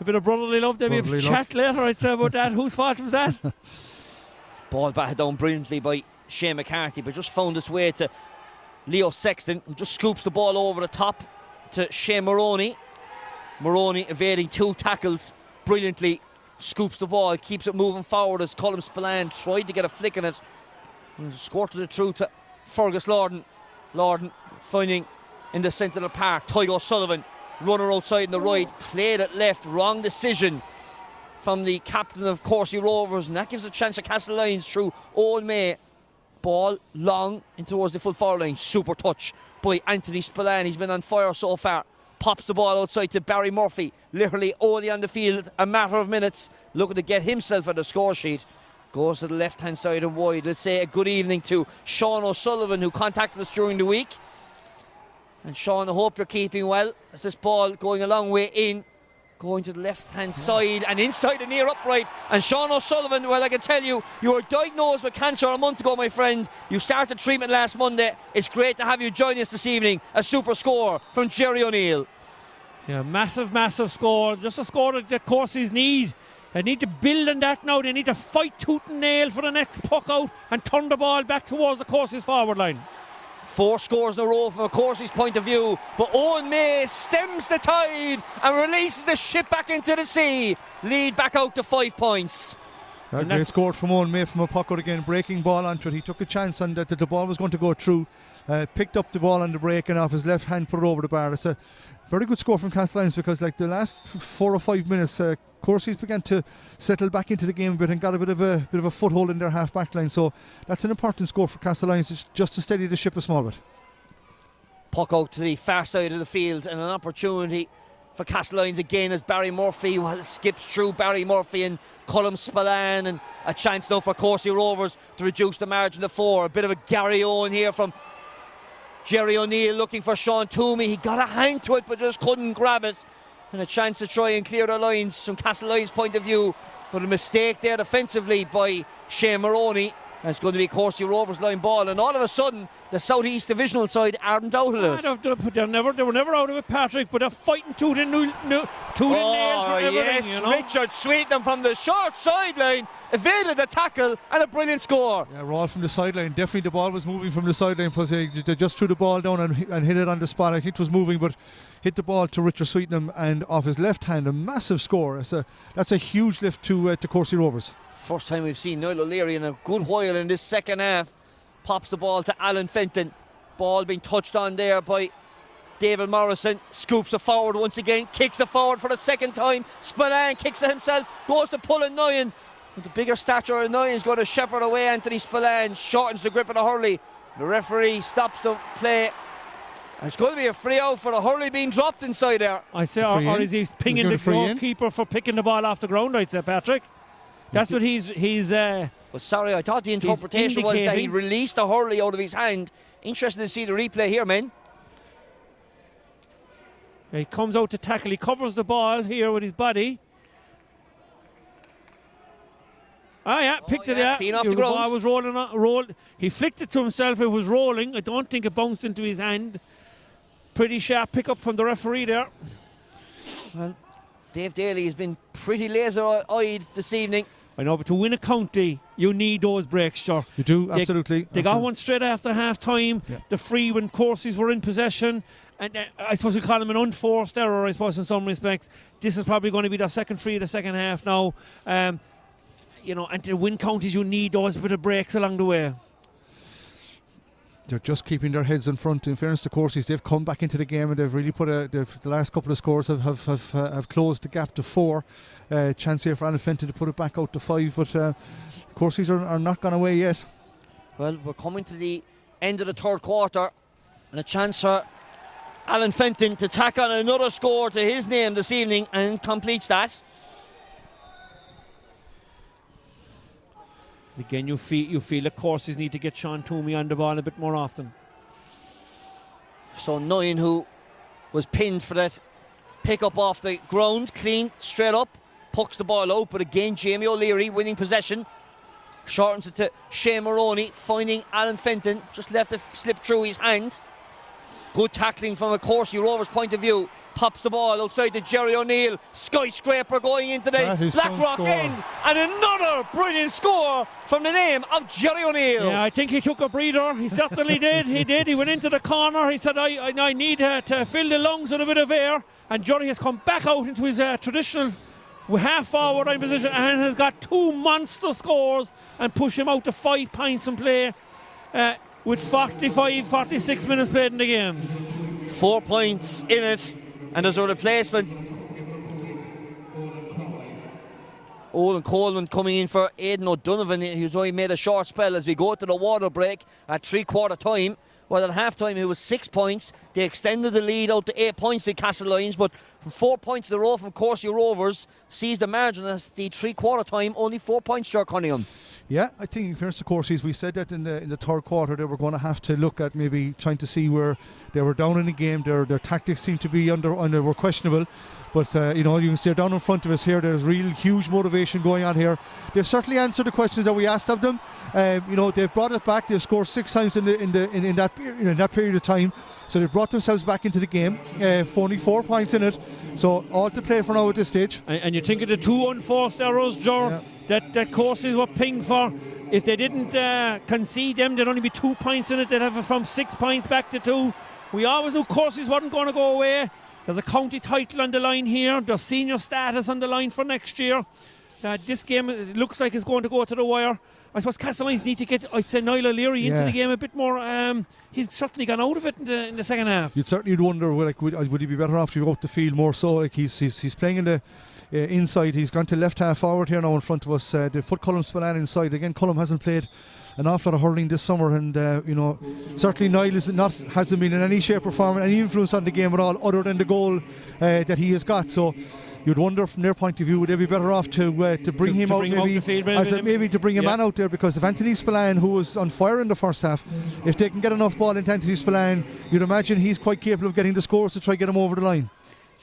Speaker 3: bit of brotherly love. There'll be a chat later, I'd say, about that. Whose fault was that?
Speaker 1: Ball batted down brilliantly by Shane McCarthy, but just found its way to Leo Sexton, who just scoops the ball over the top to Shane Maroney. Maroney evading 2 tackles brilliantly, scoops the ball, keeps it moving forward as Colin Spillane tried to get a flick in it and squirted it through to Fergus Lorden. Lorden finding in the centre of the park Tygo Sullivan, runner outside in the right, played it left, wrong decision from the captain of Courcey Rovers, and that gives a chance to Castlelyons through Owen May. Ball long in towards the full forward line. Super touch by Anthony Spillane. He's been on fire so far. pops the ball outside to Barry Murphy, literally only on the field a matter of minutes, looking to get himself at the score sheet. Goes to the left hand side and wide. Let's say a good evening to Sean O'Sullivan, who contacted us during the week. And Sean, I hope you're keeping well. As this ball going a long way in, going to the left hand side and inside the near upright. And Sean O'Sullivan, well, I can tell you, you were diagnosed with cancer a month ago, my friend. You started treatment last Monday. It's great to have you join us this evening. A super score from Jerry O'Neill.
Speaker 3: Yeah, massive score. Just a score that the Courceys need. They need to build on that now. They need to fight tooth and nail for the next puck out and turn the ball back towards the Courceys forward line.
Speaker 1: 4 scores in a row from a Courcey's point of view, but Owen May stems the tide and releases the ship back into the sea. Lead back out to 5 points.
Speaker 4: A great score from Owen May from a puck out again, breaking ball onto it. He took a chance on that the ball was going to go through, picked up the ball on the break and off his left hand put it over the bar. It's a very good score from Castlelyons, because like the last 4 or 5 minutes, Courcey's began to settle back into the game a bit and got a bit of a foothold in their half back line. So that's an important score for Castlelyons, just to steady the ship a small bit.
Speaker 1: Puck out to the far side of the field and an opportunity for Castlelyons again as Barry Murphy skips through Barry Murphy and Colm Spillane, and a chance now for Courcey Rovers to reduce the margin to 4. A bit of a Gary Owen here from Jerry O'Neill, looking for Sean Toomey. He got a hand to it but just couldn't grab it, and a chance to try and clear the lines from Castlelyons' point of view, but a mistake there defensively by Shane Maroney. And it's going to be Courcey Rovers line ball, and all of a sudden the South East Divisional side aren't out of it.
Speaker 3: They were never out of it, Patrick, but they're fighting tooth and nail for everything.
Speaker 1: Yes,
Speaker 3: you know?
Speaker 1: Richard Sweeten from the short sideline evaded the tackle and a brilliant score.
Speaker 4: Yeah, Raw from the sideline. Definitely the ball was moving from the sideline, because they just threw the ball down and hit it on the spot. I think it was moving, but hit the ball to Richard Sweeten and off his left hand. A massive score. That's a huge lift to Courcey Rovers.
Speaker 1: First time we've seen Niall O'Leary in a good while in this second half. Pops the ball to Alan Fenton. Ball being touched on there by David Morrison. Scoops it forward once again. Kicks it forward for the second time. Spillane kicks it himself. Goes to pull in Nyan. With the bigger stature of Nyan is going to shepherd away Anthony Spillane. Shortens the grip of the hurley. The referee stops the play. And it's going to be a free out for the hurley being dropped inside there.
Speaker 3: I'd say, or is he pinging the goalkeeper for picking the ball off the ground, I'd say, Patrick. That's what he's
Speaker 1: well, sorry, I thought the interpretation was that he released the hurley out of his hand. Interested to see the replay here, men.
Speaker 3: He comes out to tackle. He covers the ball here with his body. Picked it out.
Speaker 1: Clean off the ground.
Speaker 3: The ball was rolled. He flicked it to himself. It was rolling. I don't think it bounced into his hand. Pretty sharp pick up from the referee there.
Speaker 1: Well, Dave Daly has been pretty laser-eyed this evening.
Speaker 3: I know, but to win a county, you need those breaks, sure.
Speaker 4: You do, absolutely.
Speaker 3: They got one straight after half-time. Yeah. The free when Courceys were in possession. And I suppose we call them an unforced error, I suppose, in some respects. This is probably going to be their second free of the second half now. And to win counties, you need those bit of breaks along the way.
Speaker 4: They're just keeping their heads in front. In fairness to Courcey's, they've come back into the game and they've really put the last couple of scores have closed the gap to 4. Chance here for Alan Fenton to put it back out to 5, but Courcey's are not gone away yet.
Speaker 1: Well, we're coming to the end of the third quarter, and a chance for Alan Fenton to tack on another score to his name this evening, and completes that.
Speaker 3: Again, you feel the Courceys need to get Sean Toomey on the ball a bit more often.
Speaker 1: So Nyan, who was pinned for that pick up off the ground, clean, straight up, pucks the ball out, but again Jamie O'Leary winning possession. Shortens it to Shane Maroney, finding Alan Fenton, just left it slip through his hand. Good tackling from a Courcey Rovers point of view. Pops the ball outside to Jerry O'Neill. Skyscraper going into the Blackrock end. And another brilliant score from the name of Jerry O'Neill.
Speaker 3: Yeah, I think he took a breather. He certainly did. He did. He went into the corner. He said, I need to fill the lungs with a bit of air. And Jerry has come back out into his traditional half forward line position and has got 2 monster scores and push him out to 5 points in play with 46 minutes played in the game.
Speaker 1: 4 points in it. And there's a replacement. Owen Coleman coming in for Aidan O'Donovan, who's only made a short spell as we go to the water break at 3/4 time. Well, at half-time it was 6 points. They extended the lead out to 8 points to Castlelyons, but from 4 points in a row from Courcey Rovers sees the margin as the three-quarter time, only 4 points, Ger Cunningham.
Speaker 4: Yeah, I think in fairness to Courcey's, we said that in the third quarter they were going to have to look at maybe trying to see where they were down in the game. Their tactics seemed to be were questionable. But, you can see down in front of us here, there's real huge motivation going on here. They've certainly answered the questions that we asked of them. They've brought it back. They've scored 6 times in that period of time. So they've brought themselves back into the game. Only 4 points in it. So all to play for now at this stage.
Speaker 3: And you think of the 2 unforced errors, Joe, that Courcey's were pinged for. If they didn't concede them, there'd only be 2 points in it. They'd have it from 6 points back to 2. We always knew Courcey's wasn't going to go away. There's a county title on the line here. There's senior status on the line for next year. This game looks like it's going to go to the wire. I suppose Castlelyons need to get, I'd say, Niall O'Leary into the game a bit more. He's certainly gone out of it in the second half.
Speaker 4: You'd certainly wonder, would he be better off to go out the field more so? He's playing in the inside. He's gone to left half forward here now in front of us. They've put Colm Spillane inside. Again, Colm hasn't played an awful lot of hurling this summer, and certainly Niall hasn't been in any shape or form any influence on the game at all, other than the goal that he has got. So you'd wonder from their point of view, would they be better off to bring him out, maybe to bring a man out there, because if Anthony Spillane, who was on fire in the first half, if they can get enough ball into Anthony Spillane, you'd imagine he's quite capable of getting the scores to try to get him over the line.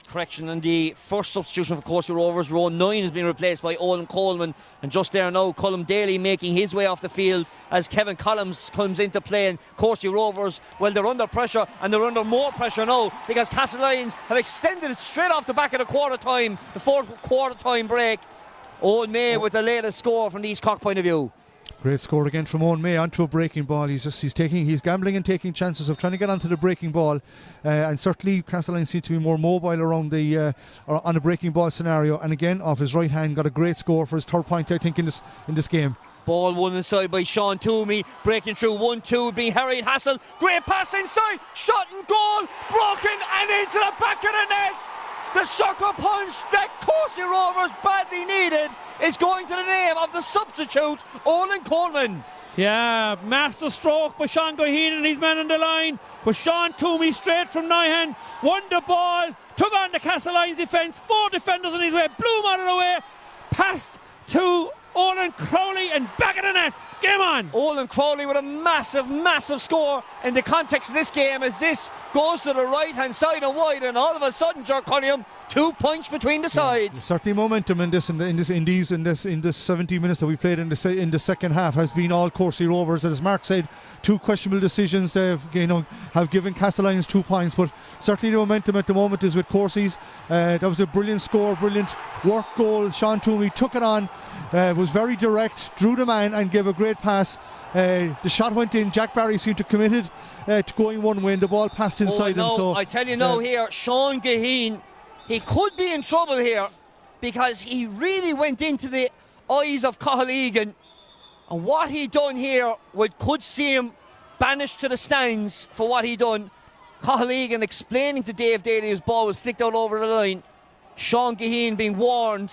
Speaker 1: Correction, and the first substitution for Courcey Rovers, row 9, has been replaced by Owen Coleman, and just there now Colm Daly making his way off the field as Kevin Collins comes into play. And Courcey Rovers, well, they're under pressure, and they're under more pressure now because Castlelyons have extended it straight off the back of the the fourth quarter time break. Owen May with the latest score from the East Cork point of view.
Speaker 4: Great score again from Owen May onto a breaking ball. He's gambling and taking chances of trying to get onto the breaking ball, and certainly Castlelyons seem to be more mobile around on a breaking ball scenario. And again, off his right hand, got a great score for his third point, I think, in this game.
Speaker 1: Ball won inside by Sean Toomey, breaking through 1-2, being Harry Hassel. Great pass inside, shot and goal, broken and into the back of the net. The sucker punch that Courcey Rovers badly needed is going to the name of the substitute, Owen Coleman.
Speaker 3: Yeah, master stroke by Sean Goheen and his man on the line. But Sean Toomey straight from Nyhan won the ball, took on the Castlelyons defence, 4 defenders on his way, blew him out of the way, passed to Owen Crowley and back of the net. Game on.
Speaker 1: Owen Crowley with a massive score in the context of this game, as this goes to the right hand side and wide, and all of a sudden, Ger Cunningham, 2 points between the sides.
Speaker 4: Certainly momentum in this 70 minutes that we played in the second half has been all Courcey Rovers. As Mark said, 2 questionable decisions have given Castlelyons 2 points, but certainly the momentum at the moment is with Courcey's. That was a brilliant score, brilliant work goal. Sean Toomey took it on, was very direct, drew the man and gave a great pass. The shot went in. Jack Barry seemed to committed to going one way, and the ball passed inside him. So
Speaker 1: I tell you now here, Sean Goheen, he could be in trouble here, because he really went into the eyes of Cathal Egan, and what he done here could see him banished to the stands for what he done. Cathal Egan explaining to Dave Daly his ball was flicked out over the line. Sean Goheen being warned.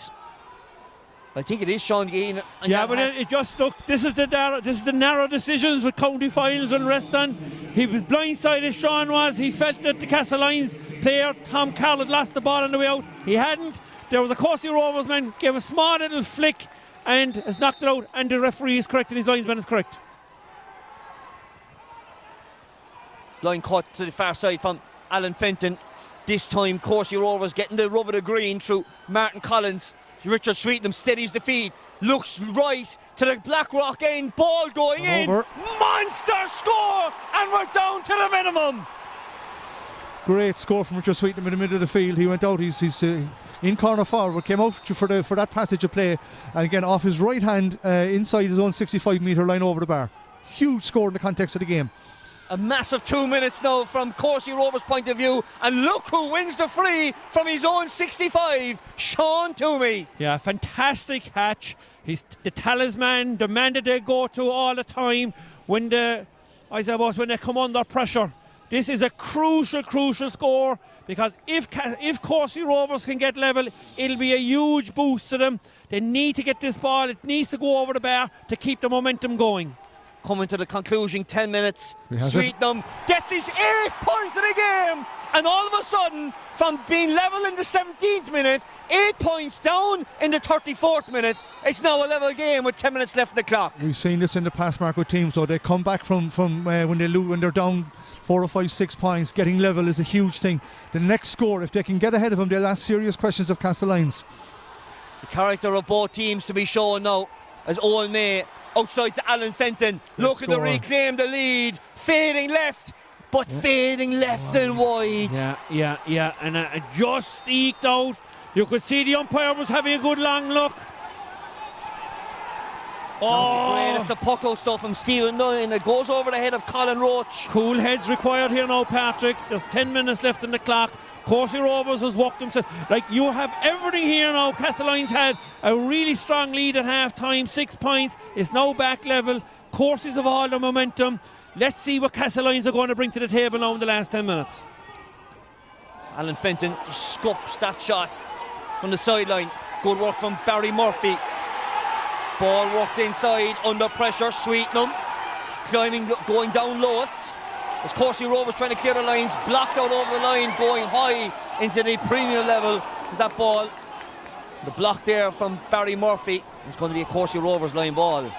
Speaker 1: I think it is Sean Goheen.
Speaker 3: Yeah, but it just look. This is the narrow decisions with county finals and rest on. He was blindsided. Sean was. He felt that the Castlelyons player Tom Carroll had lost the ball on the way out. He hadn't. There was a Courcey Rovers man, gave a small little flick and has knocked it out. And the referee is correct, and his linesman is correct.
Speaker 1: Line cut to the far side from Alan Fenton. This time Courcey Rovers getting the rub of the green through Martin Collins. Richard Sweetenham steadies the feed, looks right to the Blackrock end, ball going in, monster score, and we're down to the minimum.
Speaker 4: Great score from Richard Sweetenham in the middle of the field. He went out, he's in corner forward, came out for that passage of play, and again off his right hand inside his own 65 metre line over the bar. Huge score in the context of the game.
Speaker 1: A massive 2 minutes now from Courcey Rovers' point of view, and look who wins the free from his own 65, Sean Toomey.
Speaker 3: Yeah, fantastic catch. He's the talisman, the man that they go to all the time when they come under pressure. This is a crucial score, because if Courcey Rovers can get level, it'll be a huge boost to them. They need to get this ball, it needs to go over the bar to keep the momentum going.
Speaker 1: coming to the conclusion 10 minutes.
Speaker 4: has it.
Speaker 1: Sweetenham gets his 8th point of the game, and all of a sudden, from being level in the 17th minute, 8 points down in the 34th minute, it's now a level game with 10 minutes left on the clock.
Speaker 4: We've seen this in the past, Marco teams, so they come back from when they lose, when they're down 4 or 5, 6 points. Getting level is a huge thing. The next score, if they can get ahead of them, they'll ask serious questions of Castlelyons.
Speaker 1: The character of both teams to be shown now as Owen May outside to Alan Fenton, looking to reclaim the lead, fading left, but fading left and wide.
Speaker 3: Yeah, and just eked out. You could see the umpire was having a good long look.
Speaker 1: Not the greatest of puck out stuff from Stephen Dunn. It goes over the head of Colin Roach.
Speaker 3: Cool heads required here now, Patrick. There's 10 minutes left on the clock. Courcey Rovers has walked themselves. Like, you have everything here now. Castlelyons had a really strong lead at half time, 6 points. It's now back level. Courcey's have all the momentum. Let's see what Castlelyons are going to bring to the table now in the last 10 minutes.
Speaker 1: Alan Fenton just scoops that shot from the sideline. Good work from Barry Murphy. Ball worked inside under pressure. Sweetenham climbing, going down lowest. As Courcey Rovers trying to clear the lines, blocked out over the line, going high into the premium level. Is that ball? The block there from Barry Murphy. It's going to be a Courcey Rovers line ball.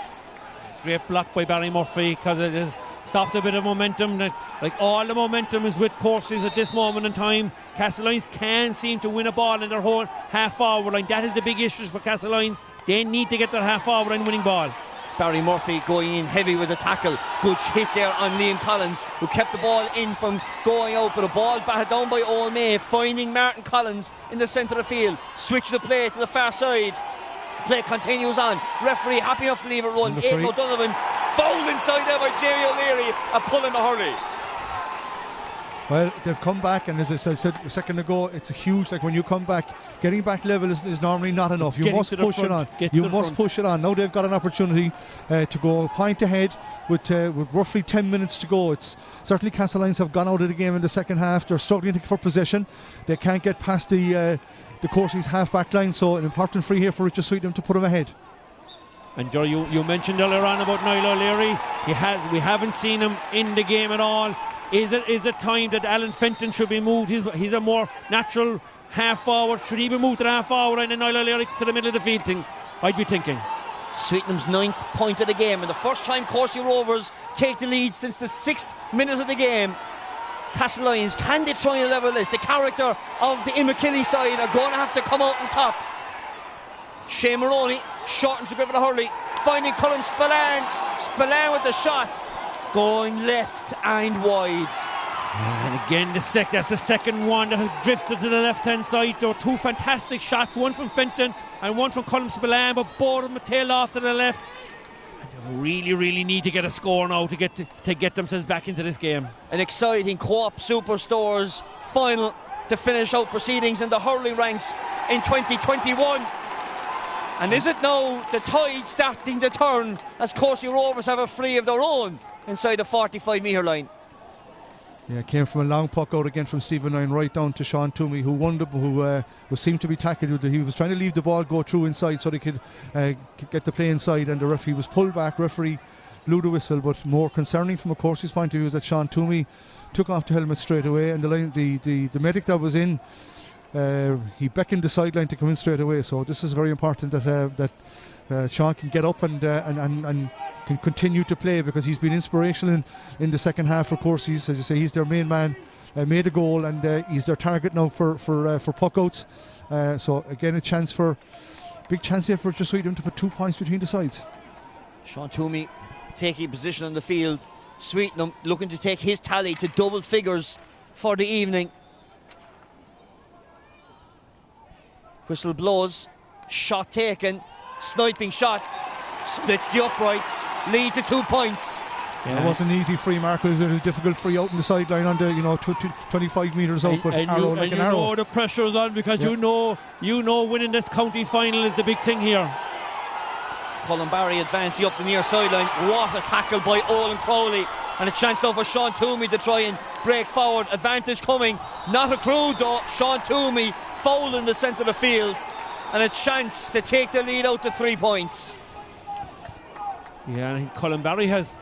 Speaker 3: Great block by Barry Murphy, because it has stopped a bit of momentum. Like, all the momentum is with Courcey's at this moment in time. Castlelyons can't seem to win a ball in their whole half forward line. That is the big issue for Castlelyons. They need to get their half forward line winning ball.
Speaker 1: Barry Murphy going in heavy with a tackle. Good hit there on Liam Collins, who kept the ball in from going out, but a ball batted down by Owen May, finding Martin Collins in the centre of the field. Switch the play to the far side. Play continues on. Referee happy enough to leave it run. Aidan O'Donovan fouled inside there by Jamie O'Leary and pulling the hurley.
Speaker 4: Well, they've come back, and as I said a second ago, it's a huge, like, when you come back, getting back level is normally not enough. You must push it on. You must push it on. Now they've got an opportunity to go a point ahead with roughly 10 minutes to go. It's certainly Castlelyons have gone out of the game in the second half. They're struggling for possession. They can't get past the Courcey's half-back line, so an important free here for Richard Sweetenham to put him ahead.
Speaker 3: And Joe, you mentioned earlier on about Niall O'Leary. We haven't seen him in the game at all. Is it time that Alan Fenton should be moved? He's a more natural half forward. Should he be moved to the half forward and then Niall O'Leary to the middle of the field? I'd be thinking.
Speaker 1: Sweetenham's 9th point of the game, and the first time Courcey Rovers take the lead since the 6th minute of the game. Castlelyons, can they try and level this? The character of the Imachilly side are going to have to come out on top. Shane Maroney shortens the grip of the hurley, finding Colm Spillane. Spillane with the shot, going left and wide.
Speaker 3: And again, that's the second one that has drifted to the left-hand side. There were two fantastic shots, one from Fenton and one from Colm Spillane, but both of them tailed off to the left. And they really need to get a score now to get themselves back into this game.
Speaker 1: An exciting Co-op Superstores final to finish out proceedings in the hurling ranks in 2021. And is it now the tide starting to turn as Courcey Rovers have a free of their own inside the 45-metre line?
Speaker 4: Yeah, it came from a long puck out again from Stephen Ryan right down to Sean Toomey, who seemed to be tackled. He was trying to leave the ball go through inside so they could get the play inside, and the referee was pulled back. Referee blew the whistle, but more concerning from a Courcey's point of view is that Sean Toomey took off the helmet straight away, and the medic that was in, he beckoned the sideline to come in straight away. So this is very important that Sean can get up and can continue to play, because he's been inspirational in the second half for Courcey's. As you say, he's their main man, made a goal, and he's their target now for puck outs. So again, big chance here for just Sweetenham to put 2 points between the sides.
Speaker 1: Sean Toomey taking position on the field. Sweetenham looking to take his tally to double figures for the evening. Whistle blows, shot taken, sniping shot, splits the uprights, lead to 2 points.
Speaker 4: Yeah. It wasn't an easy free, Mark. It was a difficult free out in the sideline on the 25 metres out, but arrow like an arrow.
Speaker 3: You know the pressure's on, because you know winning this county final is the big thing here.
Speaker 1: Colin Barry advancing up the near sideline. What a tackle by Owen Crowley, and a chance now for Sean Toomey to try and break forward. Advantage coming, not accrued though. Sean Toomey fouled in the centre of the field, and a chance to take the lead out to 3 points.
Speaker 3: Yeah, I think Colin Barry has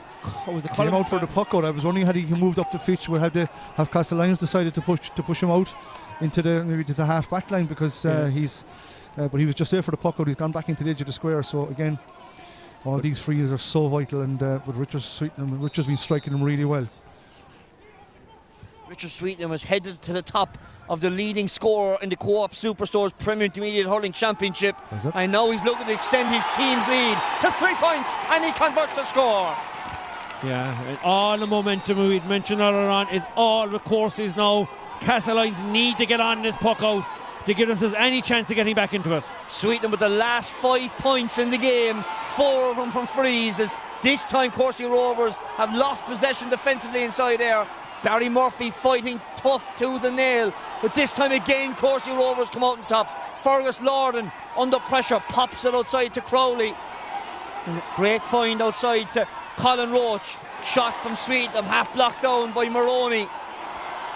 Speaker 4: came out for the puck out. I was wondering had he moved up the pitch, would have Castlelyons decided to push him out into the half back line, because but he was just there for the puck out. He's gone back into the edge of the square. So again, all these frees are so vital, and with Richard's been striking them really well.
Speaker 1: Richard Sweetenham has headed to the top of the leading scorer in the Co-op Superstores Premier Intermediate Hurling Championship, and now he's looking to extend his team's lead to 3 points, and he converts the score.
Speaker 3: Yeah, and all the momentum we'd mentioned earlier on is all with Courcey's now. Castlelyons need to get on this puck out to give themselves any chance of getting back into it.
Speaker 1: Sweetenham with the last 5 points in the game, 4 of them from frees, as this time Courcey Rovers have lost possession defensively inside there. Barry Murphy fighting tough tooth and nail, but this time again Courcey Rovers come out on top. Fergus Lorden under pressure pops it outside to Crowley, and a great find outside to Colin Roach. Shot from Sweetenham, half blocked down by Maroney.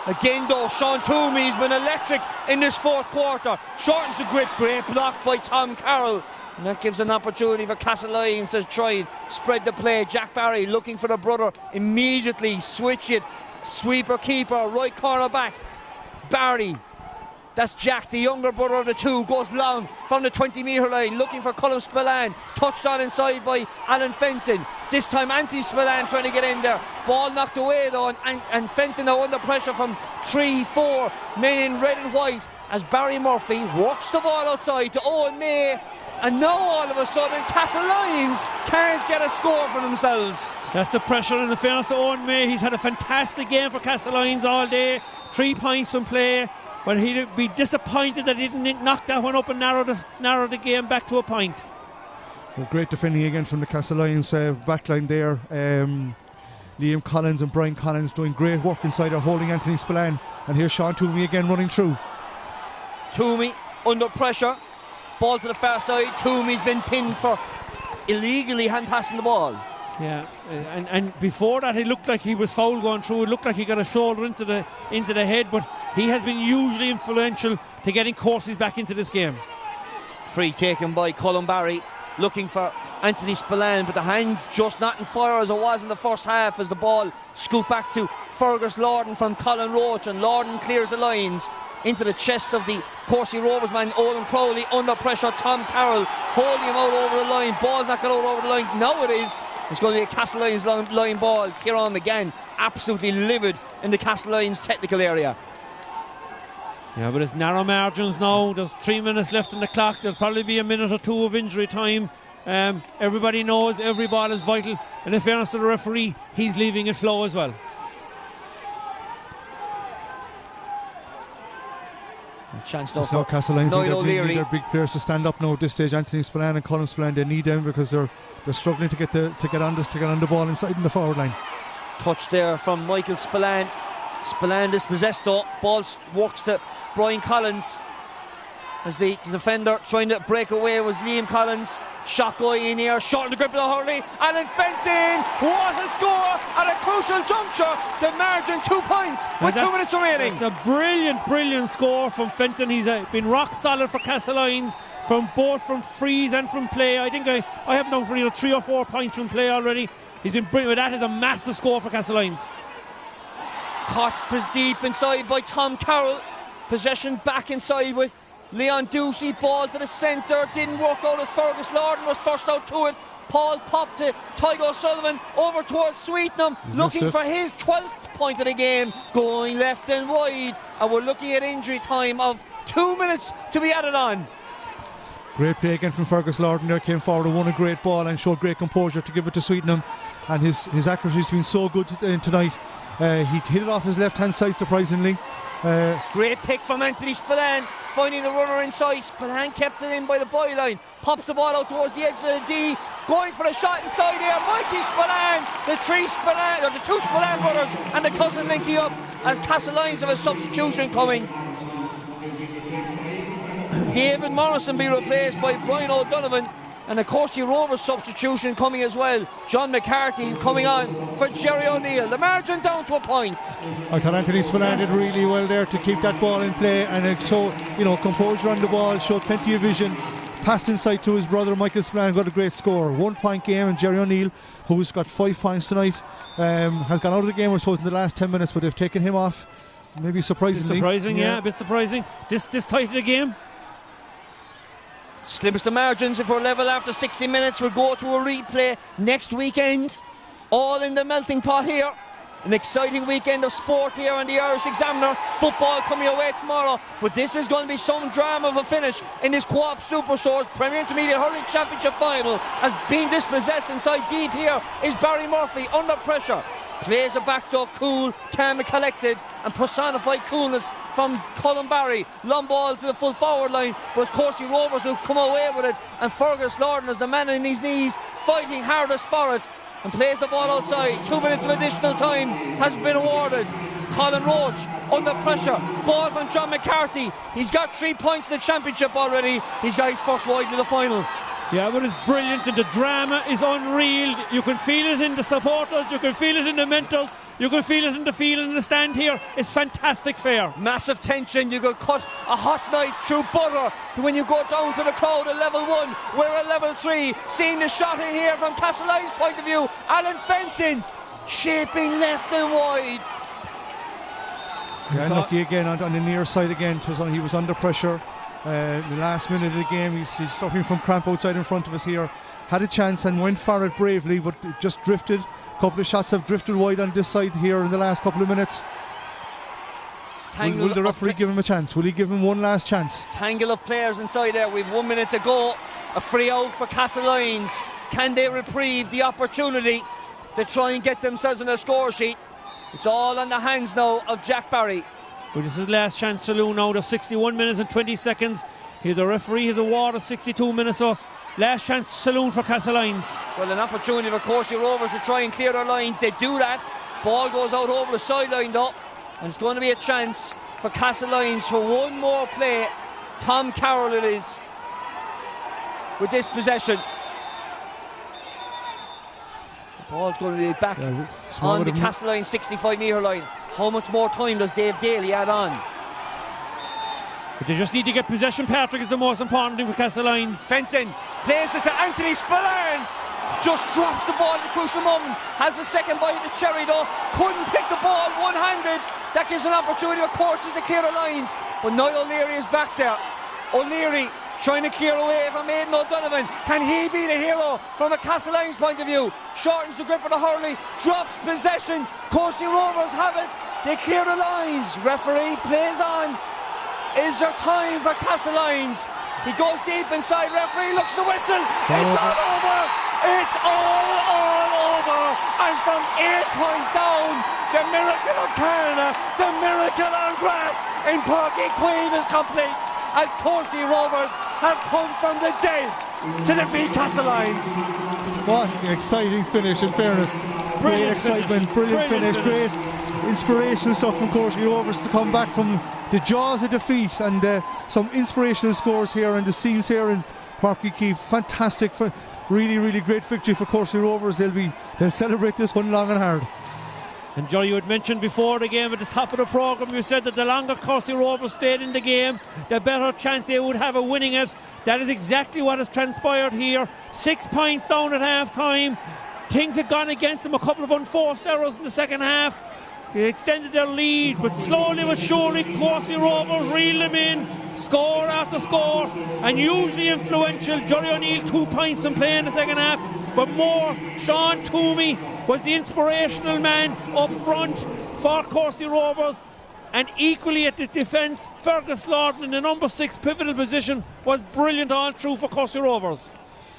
Speaker 1: Again though, Sean Toomey's been electric in this 4th quarter. Shortens the grip, great block by Tom Carroll, and that gives an opportunity for Castlelyons to try and spread the play. Jack Barry looking for the brother, immediately switch it. Sweeper keeper, right corner back. Barry, that's Jack, the younger brother of the two, goes long from the 20-metre line, looking for Colm Spillane. Touched on inside by Alan Fenton. This time Anthony Spillane trying to get in there. Ball knocked away though, and Fenton now under pressure from 3-4 men in red and white, as Barry Murphy works the ball outside to Owen May. And now all of a sudden Castlelyons can't get a score for themselves.
Speaker 3: That's the pressure in the fairness to Owen May. He's had a fantastic game for Castlelyons all day. 3 points from play, but he'd be disappointed that he didn't knock that one up and narrow the game back to a point.
Speaker 4: Well, great defending again from the Castlelyons backline there. Liam Collins and Brian Collins doing great work inside there, holding Anthony Spillane. And here's Sean Toomey again running through.
Speaker 1: Toomey under pressure. Ball to the far side. Toomey's been pinned for illegally hand passing the ball.
Speaker 3: Yeah, and before that, it looked like he was foul going through. It looked like he got a shoulder into the head, but he has been hugely influential to getting Courcey's back into this game.
Speaker 1: Free taken by Colin Barry, looking for Anthony Spillane, but the hand just not in fire as it was in the first half, as the ball scooped back to Fergus Lorden from Colin Roach, and Lorden clears the lines into the chest of the Courcey Rovers man Owen Crowley. Under pressure, Tom Carroll holding him out over the line. Ball's not going out over the line. Now it's going to be a Castlelyons line ball. Kieran McGann absolutely livid in the Castlelyons technical area.
Speaker 3: Yeah, but it's narrow margins now. There's 3 minutes left on the clock. There'll probably be a minute or two of injury time. Everybody knows every ball is vital, and in fairness to the referee, he's leaving it flow as well.
Speaker 1: Chance
Speaker 4: now Castlelyons need their big players to stand up now at this stage. Anthony Spillane and Colin Spillane, they need them, because they're struggling to get on the ball inside in the forward line.
Speaker 1: Touch there from Michael Spillane. Spillane dispossessed though. Ball works to Brian Collins, as the defender trying to break away was Liam Collins. Shot guy in here, short in the grip of the hurley. Alan Fenton, what a score at a crucial juncture. The margin 2 points with 2 minutes remaining.
Speaker 3: It's a brilliant score from Fenton. He's been rock solid for Castlelyons, from both from frees and from play. I think I have known for 3 or 4 points from play already. He's been brilliant. That is a massive score for Castlelyons.
Speaker 1: Caught deep inside by Tom Carroll. Possession back inside with Leon Ducey. Ball to the centre, didn't work out as Fergus Lorden was first out to it. Paul popped to Tygo Sullivan over towards Sweetenham, looking for his 12th point of the game, going left and wide, and we're looking at injury time of 2 minutes to be added on.
Speaker 4: Great play again from Fergus Lorden there, came forward and won a great ball and showed great composure to give it to Sweetenham, and his accuracy has been so good tonight. He hit it off his left hand side surprisingly.
Speaker 1: Great pick from Anthony Spillane, finding the runner inside. Spillane kept it in by the byline, pops the ball out towards the edge of the D, going for a shot inside here. Mikey Spillane, the two Spillane brothers and the cousin linking up as Castlelyons have a substitution coming. David Morrison be replaced by Brian O'Donovan, and the Courcey Rovers substitution coming as well. John McCarthy coming on for Jerry O'Neill. The margin down to a point.
Speaker 4: I thought Anthony Spillane did really well there to keep that ball in play, and showed composure on the ball, showed plenty of vision, passed inside to his brother Michael Spillane, got a great score. 1 point game, and Jerry O'Neill, who's got 5 points tonight, has gone out of the game, I suppose, in the last 10 minutes, but they've taken him off. Maybe surprisingly.
Speaker 3: A bit surprising. This tight of the game.
Speaker 1: Slims the margins. If we're level after 60 minutes, we'll go to a replay next weekend. All in the melting pot here. An exciting weekend of sport here on the Irish Examiner. Football coming away tomorrow, but this is going to be some drama of a finish in this Co-op Superstores Premier Intermediate Hurling Championship final. As being dispossessed inside deep here is Barry Murphy under pressure. Plays a back door, cool, calm and collected, and personified coolness from Colin Barry. Long ball to the full forward line, but it's Courcey Rovers who come away with it, and Fergus Lorden is the man on his knees fighting hardest for it, and plays the ball outside. 2 minutes of additional time has been awarded. Colin Roach under pressure. Ball from John McCarthy. He's got 3 points in the championship already. He's got his first wide to the final.
Speaker 3: Yeah, but it's brilliant, and the drama is unreal. You can feel it in the supporters, you can feel it in the mentors, you can feel it in the feeling in the stand here. It's fantastic fair.
Speaker 1: Massive tension. You could cut a hot knife through butter when you go down to the crowd at level 1. We're at level 3. Seeing the shot in here from Castlelyons' point of view. Alan Fenton shaping left and wide.
Speaker 4: Yeah, lucky again on the near side again. He was under pressure. The last minute of the game, he's suffering from cramp outside in front of us here. Had a chance and went for it bravely, but it just drifted. A couple of shots have drifted wide on this side here in the last couple of minutes. Will the referee give him a chance? Will he give him one last chance?
Speaker 1: Tangle of players inside there. We've 1 minute to go. A free out for Castlelyons. Can they reprieve the opportunity to try and get themselves on their score sheet? It's all on the hands now of Jack Barry.
Speaker 3: Well, this is last chance saloon out of 61 minutes and 20 seconds. Here the referee has awarded 62 minutes, so last chance saloon for Castlelyons.
Speaker 1: Well, an opportunity for Courcey Rovers to try and clear their lines. They do that. Ball goes out over the sideline though, and it's going to be a chance for Castlelyons for one more play. Tom Carroll it is with this possession. The ball's going to be back on the Castlelyons 65 metre line. How much more time does Dave Daly add on?
Speaker 3: But they just need to get possession, Patrick, is the most important thing for Castlelyons.
Speaker 1: Fenton plays it to Anthony Spillane. Just drops the ball at the crucial moment. Has the second bite of the cherry though. Couldn't pick the ball one-handed. That gives an opportunity for Courcey to clear the lines. But Niall O'Leary is back there. O'Leary trying to clear away from Aidan O'Donovan. Can he be the hero from a Castlelyons point of view? Shortens the grip of the hurley, drops possession. Courcey Rovers have it. They clear the lines. Referee plays on. Is there time for Castlelyons? He goes deep inside. Referee looks the whistle. It's all over. It's all over. And from 8 points down, the miracle of Canada, the miracle on grass in Páirc Uí Chaoimh is complete, as Courcey Rovers have come from the dead to defeat Castlelyons.
Speaker 4: What an exciting finish, in fairness. Great excitement, brilliant finish, great inspirational stuff from Courcey Rovers to come back from the jaws of defeat, and some inspirational scores here and the scenes here in Páirc Uí Chaoimh. Fantastic, really great victory for Courcey Rovers. They'll celebrate this one long and hard.
Speaker 3: And Joe, you had mentioned before the game at the top of the programme, you said that the longer Courcey Rovers stayed in the game, the better chance they would have of winning it. That is exactly what has transpired here. 6 points down at half time. Things had gone against them, a couple of unforced errors in the second half. They extended their lead, but slowly but surely Courcey Rovers reeled them in, score after score, and usually influential. Jerry O'Neill 2 points in play in the second half, but more, Sean Toomey was the inspirational man up front for Courcey Rovers, and equally at the defence, Fergus Lorden in the number 6 pivotal position was brilliant all through for Courcey Rovers.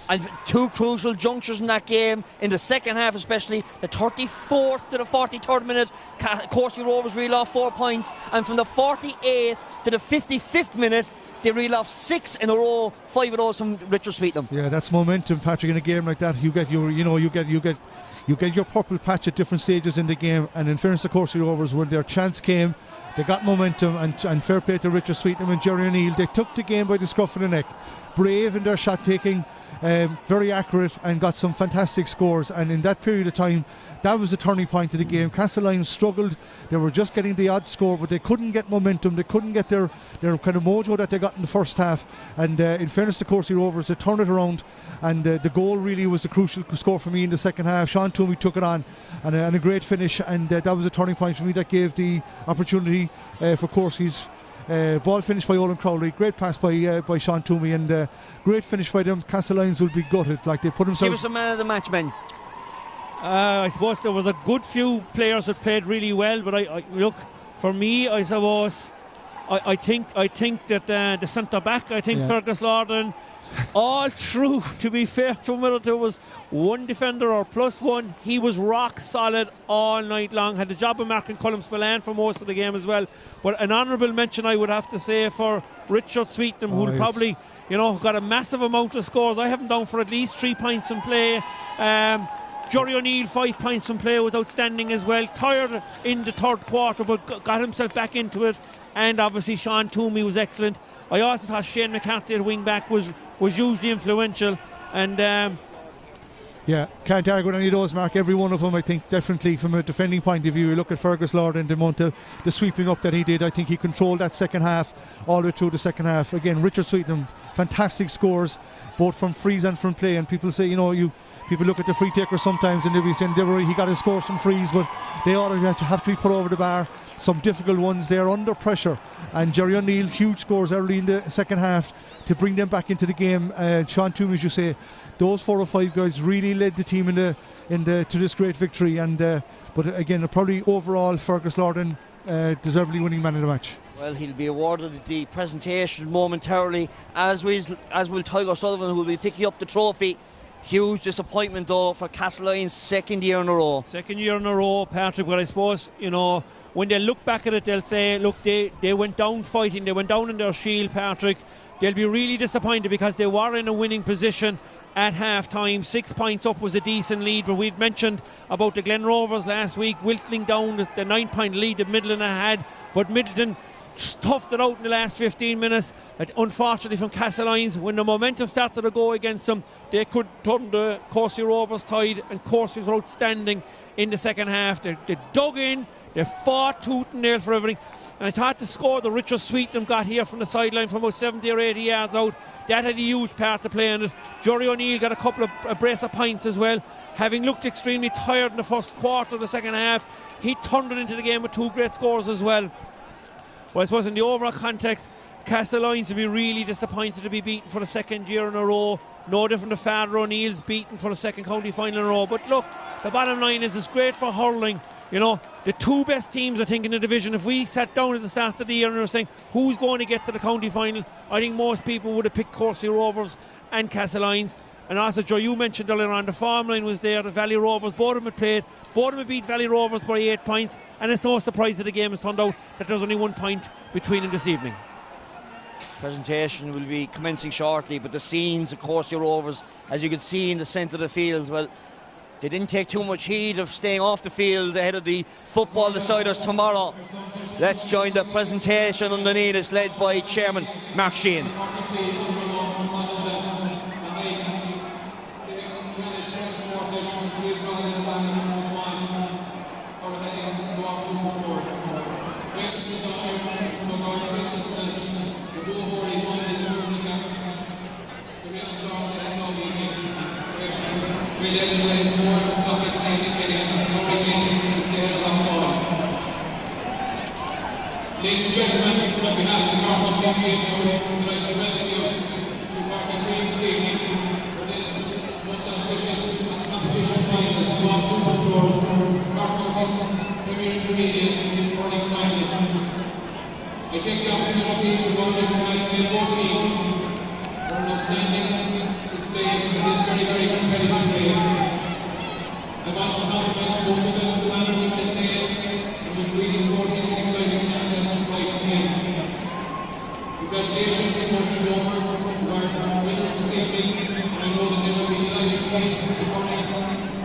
Speaker 1: And 2 crucial junctures in that game, in the second half especially, the 34th to the 43rd minute, Courcey Rovers reel off 4 points, and from the 48th to the 55th minute, they reel off 6 in a row, 5 of those from Richard Sweetnam.
Speaker 4: Yeah, that's momentum, Patrick. In a game like that, you get your purple patch at different stages in the game, and in fairness to Courcey Rovers, when their chance came, they got momentum, and fair play to Richard Sweetnam and Jerry O'Neill. They took the game by the scruff of the neck, brave in their shot taking, very accurate, and got some fantastic scores. And in that period of time, that was the turning point of the game. Castlelyons struggled. They were just getting the odd score, but they couldn't get momentum. They couldn't get their kind of mojo that they got in the first half. And in fairness to Courcey Rovers, they turned it around, and the goal really was the crucial score for me in the second half. Sean Toomey took it on, and a great finish, and that was a turning point for me. That gave the opportunity for Courcey's ball finished by Owen Crowley. Great pass by Sean Toomey, and great finish by them. Castlelyons will be gutted. Like, they put themselves.
Speaker 1: Give us a man of the match, Ben.
Speaker 3: I suppose there was a good few players that played really well, but I look, for me, I suppose I think that the centre back, I think Fergus Lorden, all through, to be fair to him, whether there was one defender or plus one, he was rock solid all night long. Had the job of marking Colm Spillane for most of the game as well. But an honourable mention, I would have to say, for Richard Sweetnam, who probably, got a massive amount of scores. I have him down for at least 3 points in play. Jerry O'Neill, 5 points in play, was outstanding as well. Tired in the third quarter, but got himself back into it. And obviously Sean Toomey was excellent. I also thought Shane McCarthy at wing back was hugely influential. And
Speaker 4: can't argue with any of those, Mark. Every one of them, I think, definitely from a defending point of view. You look at Fergus Lord and the amount of the sweeping up that he did. I think he controlled that second half all the way through the second half. Again, Richard Sweetnam, fantastic scores, both from frees and from play. And people say, people look at the free takers sometimes and they'll be saying he got his scores from frees, but they all have to be put over the bar. Some difficult ones there under pressure. And Jerry O'Neill, huge scores early in the second half to bring them back into the game. Sean Toomey, as you say, those 4 or 5 guys really led the team to this great victory. And but again, probably overall, Fergus Lorden deservedly winning man of the match.
Speaker 1: Well, he'll be awarded the presentation momentarily, as will Tiger Sullivan, who will be picking up the trophy. Huge disappointment though for Castlelyons, second year in a row.
Speaker 3: Second year in a row, Patrick. But I suppose, when they look back at it, they'll say, look, they went down fighting, they went down in their shield, Patrick. They'll be really disappointed because they were in a winning position at half time. 6 points up was a decent lead, but we'd mentioned about the Glen Rovers last week, whittling down the 9 point lead that Midleton had, but Midleton toughed it out in the last 15 minutes. Unfortunately from Castlelyons, when the momentum started to go against them, they could turn the Courcey Rovers tide, and Courcey was outstanding in the second half. They dug in, they fought tooth and nail for everything. And I thought the score that Richard Sweetnam got here from the sideline from about 70 or 80 yards out, that had a huge part to play in it. Jerry O'Neill got a brace of points as well. Having looked extremely tired in the first quarter of the second half, he turned it into the game with 2 great scores as well. But I suppose in the overall context, Castlelyons will be really disappointed to be beaten for the second year in a row. No different to Father O'Neill's beaten for the second county final in a row. But look, the bottom line is it's great for hurling. The 2 best teams, I think, in the division, if we sat down at the start of the year and were saying who's going to get to the county final, I think most people would have picked Courcey Rovers and Castlelyons. And also, Joe, you mentioned earlier on, the form line was there, the Valley Rovers, both of them had played, both of them had beat Valley Rovers by 8 points, and it's no surprise that the game has turned out that there's only 1 point between them this evening.
Speaker 1: Presentation will be commencing shortly, but the scenes of Courcey Rovers, as you can see in the centre of the field, well, they didn't take too much heed of staying off the field ahead of the football deciders tomorrow. Let's join the presentation underneath. It's led by Chairman Mark Sheehan.
Speaker 5: Ladies and gentlemen, on behalf of the Cork Premier Intermediate Hurling, I'd like to welcome you to Cork this evening for this most auspicious competition final of the Superstores Cork Premier Intermediate Hurling Final. I take the opportunity to congratulate both teams for an outstanding display in this very, very competitive race. I want to compliment both of them on the manner in which they played. It was really sporting and exciting contest right to the end. Congratulations to Courcey Rovers, who are winners this evening, and I know that they will be delighted to be performing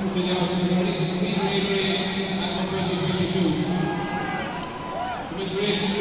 Speaker 5: into the senior A grade for 2022. Commiserations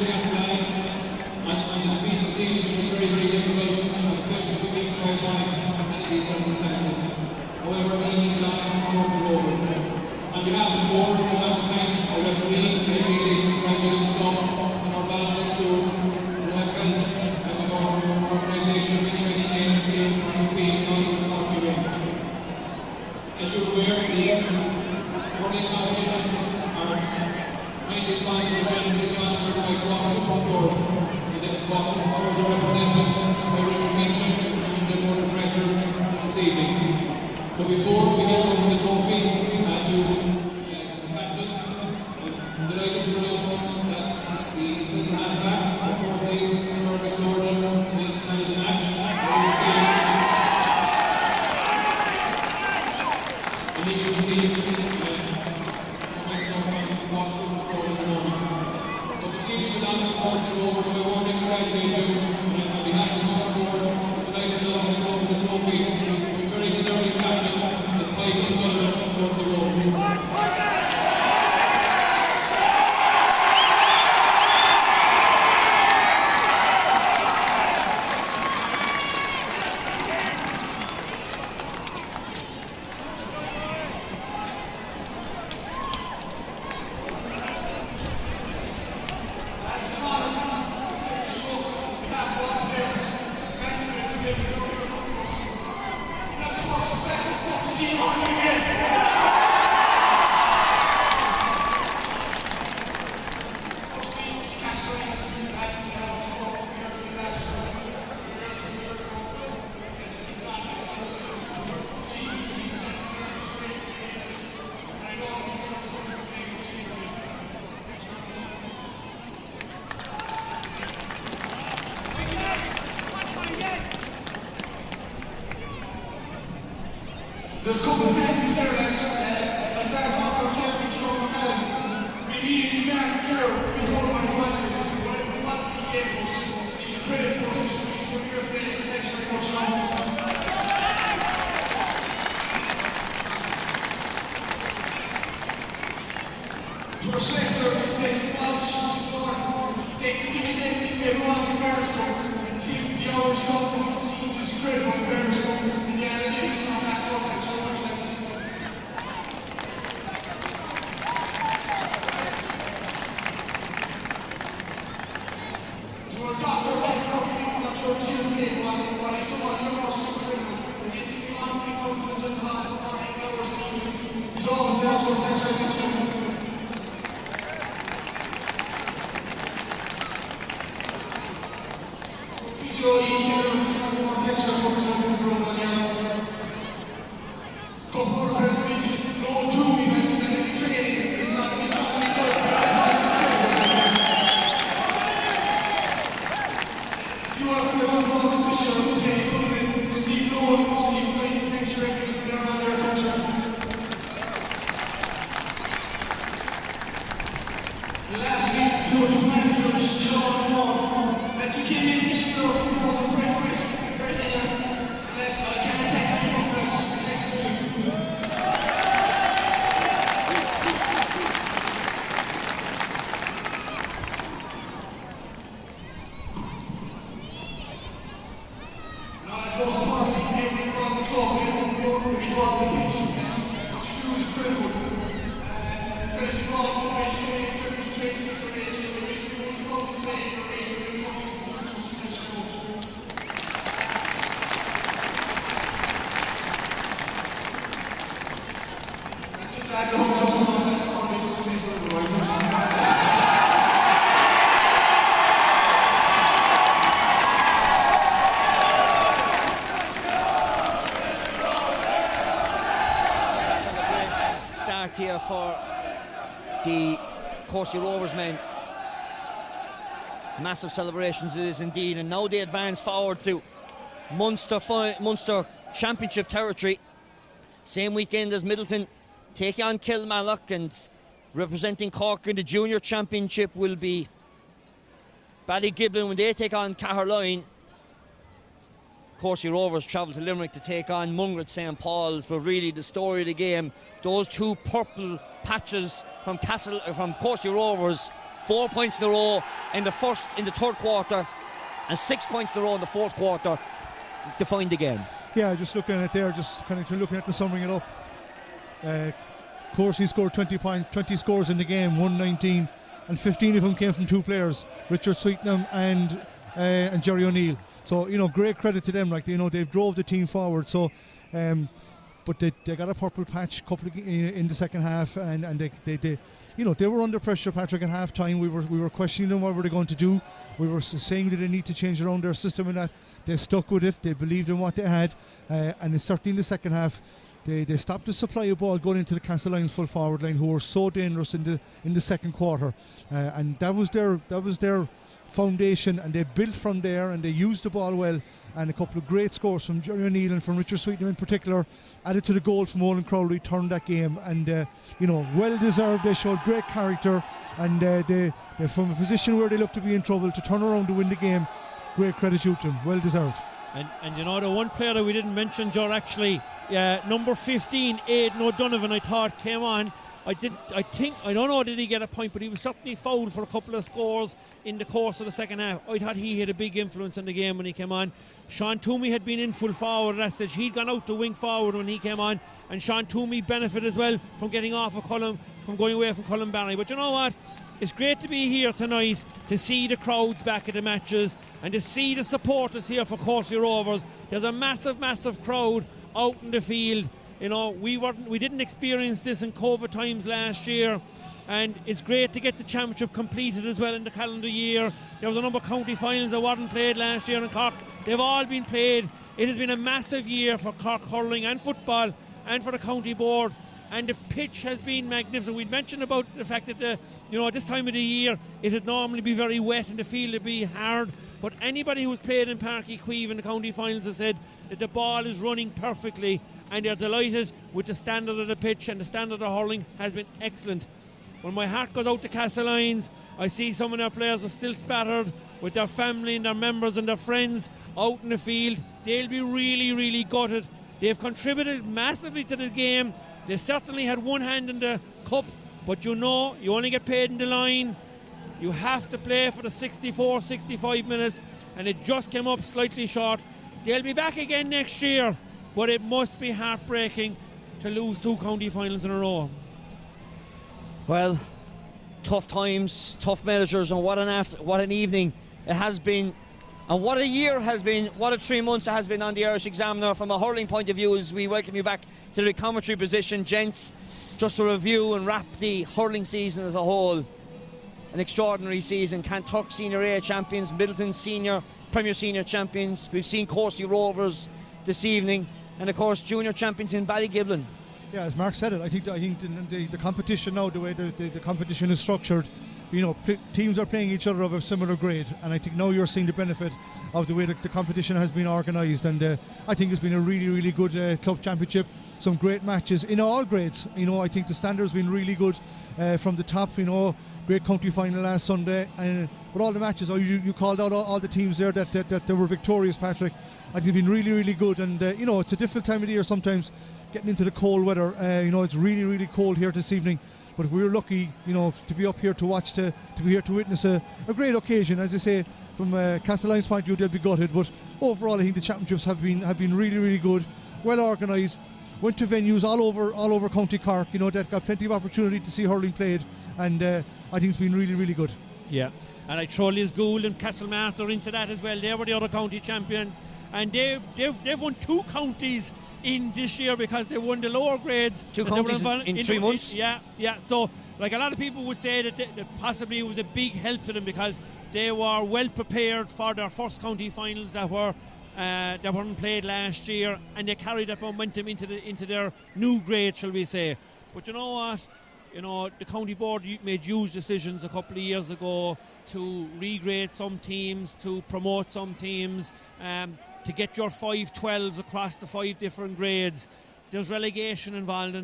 Speaker 5: team. Cork Superstores at the moment. But the senior belongs to Courcey Rovers, so I want to congratulate you. And on behalf of the Cork board, delighted to have you the trophy. You're very deserving captain, the title son of Courcey Rovers.
Speaker 6: There's a couple of things there that I started off our championship now. We need to start here. We told what we wanted. Whatever we want to be able to. These are credit to us. These are your players. Thanks very much. To our sectors, they can launch, they can give us anything they want to first. And team, the Irish government teams is critical first. And the analytics on that subject.
Speaker 1: Here for the Courcey Rovers men. Massive celebrations it is indeed, and now they advance forward to Munster Championship territory. Same weekend as Middleton take on Kilmallock, and representing Cork in the Junior Championship will be Ballygiblin when they take on Castlelyons. Courcey Rovers travel to Limerick to take on Mungret St. Paul's, but really the story of the game, those two purple patches from Courcey Rovers, 4 points in a row in the third quarter, and 6 points in a row in the fourth quarter, defined the game.
Speaker 4: Yeah, just looking at it there, just kind of looking at the summing it up. Courcey scored 20 points, 20 scores in the game, 119, and 15 of them came from two players, Richard Sweetenham and Jerry O'Neill. So, great credit to them. They've drove the team forward. So, but they got a purple patch in the second half, and they were under pressure, Patrick, at half time. We were questioning them, what were they going to do. We were saying that they need to change around their system, and that they stuck with it. They believed in what they had, and certainly in the second half they stopped the supply of ball going into the Castlelyons full forward line, who were so dangerous in the second quarter, and that was their foundation, and they built from there, and they used the ball well, and a couple of great scores from Jerry O'Neill and from Richard Sweetenham in particular, added to the goal from Owen Crowley, turned that game, and well deserved. They showed great character, and they're from a position where they look to be in trouble to turn around to win the game. Great credit to them, well deserved.
Speaker 3: And the one player that we didn't mention, Ger, actually, number 15, Aidan O'Donovan, I thought came on. I don't know, did he get a point, but he was certainly fouled for a couple of scores in the course of the second half. I thought he had a big influence in the game when he came on. Sean Toomey had been in full forward at that stage. He'd gone out to wing forward when he came on, and Sean Toomey benefited as well from getting off of from going away from Cullen Barry. But you know what? It's great to be here tonight to see the crowds back at the matches and to see the supporters here for Courcey Rovers. There's a massive, massive crowd out in the field. We didn't experience this in COVID times last year, and it's great to get the championship completed as well in the calendar year. There was a number of county finals that weren't played last year in Cork. They've all been played. It has been a massive year for Cork hurling and football and for the county board, and the pitch has been magnificent. We'd mentioned about the fact that this time of the year it'd normally be very wet and the field would be hard, but anybody who's played in Páirc Uí Chaoimh in the county finals has said that the ball is running perfectly, and they're delighted with the standard of the pitch, and the standard of hurling has been excellent. When my heart goes out to Castlelyons, I see some of their players are still spattered with their family and their members and their friends out in the field. They'll be really, really gutted. They've contributed massively to the game. They certainly had one hand in the cup, but you only get paid in the line. You have to play for the 64, 65 minutes, and it just came up slightly short. They'll be back again next year, but it must be heartbreaking to lose 2 county finals in a row.
Speaker 1: Well, tough times, tough measures, and what an evening it has been, and what a year has been, what a 3 months it has been on the Irish Examiner. From a hurling point of view, as we welcome you back to the commentary position, gents, just to review and wrap the hurling season as a whole. An extraordinary season. Kanturk Senior A champions, Middleton Premier Senior champions. We've seen Courcey Rovers this evening, and of course junior champions in Ballygiblin.
Speaker 4: Yeah, as Mark said it, I think the competition now, the way the competition is structured, teams are playing each other of a similar grade, and I think now you're seeing the benefit of the way the competition has been organised, and I think it's been a really, really good club championship. Some great matches in all grades. I think the standard's been really good from the top. Great county final last Sunday, but all the matches, you called out all the teams there that were victorious, Patrick. I think they've been really, really good, and it's a difficult time of the year sometimes, getting into the cold weather. It's really, really cold here this evening, but we're lucky, to be up here to watch, to be here to witness a great occasion. As I say, from Castlelyons' point of view, they'll be gutted, but overall I think the championships have been really, really good, well organised. Went to venues all over County Cork, that got plenty of opportunity to see hurling played, and I think it's been really, really good.
Speaker 3: Yeah, and I throw Liz Gould and Castlemartyr into that as well. They were the other county champions, and they've won 2 counties in this year because they won the lower grades.
Speaker 1: 2 counties in 3 months.
Speaker 3: Yeah. So, like, a lot of people would say that possibly it was a big help to them because they were well prepared for their first county finals that weren't played last year, and they carried that momentum into their new grade, shall we say. But you know what? The county board made huge decisions a couple of years ago to regrade some teams, to promote some teams, to get your 5-12s across the 5 different grades. There's relegation involved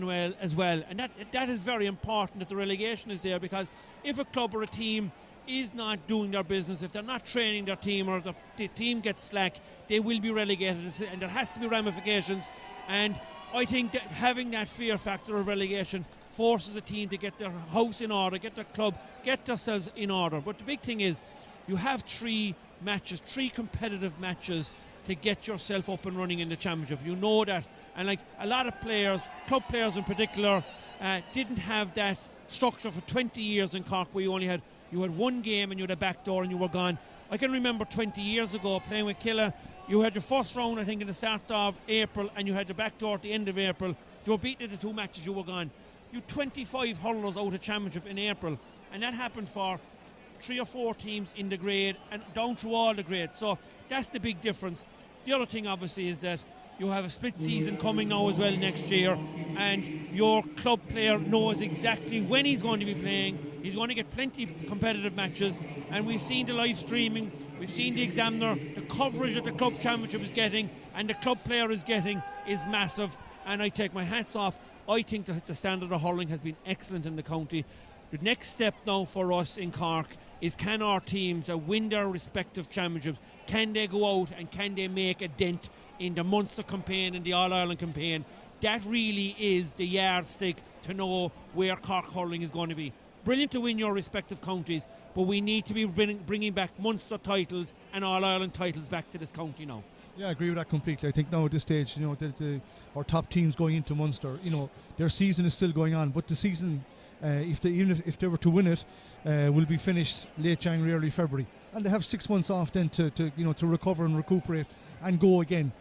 Speaker 3: as well, and that is very important that the relegation is there, because if a club or a team is not doing their business, if they're not training their team, or the team gets slack, they will be relegated, and there has to be ramifications. And I think that having that fear factor of relegation forces a team to get their house in order, get their club, get themselves in order. But the big thing is you have 3 competitive matches to get yourself up and running in the championship. You know that, and like a lot of players, club players in particular, didn't have that structure for 20 years in Cork, where you had one game and you had a back door and you were gone. I can remember 20 years ago playing with Killa. You had your first round, I think, in the start of April, and you had the back door at the end of April. If you were beaten in the 2 matches, you were gone. You 25 hurlers out of championship in April, and that happened for 3 or 4 teams in the grade and down through all the grades. So that's the big difference. The other thing, obviously, is that you have a split season coming now as well next year, and your club player knows exactly when he's going to be playing. He's going to get plenty of competitive matches, and we've seen the live streaming, we've seen the Examiner, the coverage that the club championship is getting and the club player is getting is massive, and I take my hats off. I think that the standard of hurling has been excellent in the county. The next step now for us in Cork is, can our teams win their respective championships? Can they go out and can they make a dent in the Munster campaign and the All-Ireland campaign? That really is the yardstick to know where Cork hurling is going to be. Brilliant to win your respective counties, but we need to be bringing back Munster titles and All-Ireland titles back to this county now.
Speaker 4: Yeah, I agree with that completely. I think now at this stage, our top teams going into Munster, their season is still going on, but the season, if they were to win it, will be finished late January, early February, and they have 6 months off then to recover and recuperate and go again.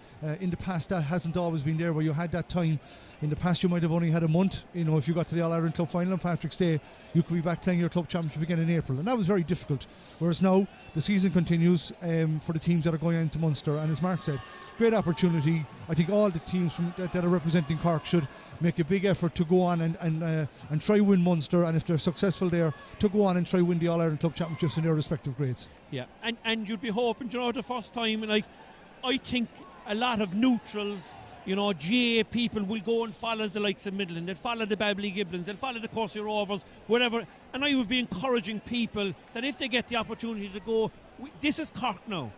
Speaker 4: In the past, that hasn't always been there, where you had that time. In the past, you might have only had a month. If you got to the All-Ireland Club final on Patrick's Day, you could be back playing your club championship again in April, and that was very difficult. Whereas now, the season continues for the teams that are going into Munster, and as Mark said, great opportunity. I think all the teams that are representing Cork should make a big effort to go on and try win Munster, and if they're successful there, to go on and try win the All-Ireland Club Championships in their respective grades.
Speaker 3: Yeah, and you'd be hoping, the first time, I think a lot of neutrals, GA people will go and follow the likes of Midland, they'll follow the Ballygiblins, they'll follow the Courcey Rovers, whatever, and I would be encouraging people that if they get the opportunity to go, this is Cork now.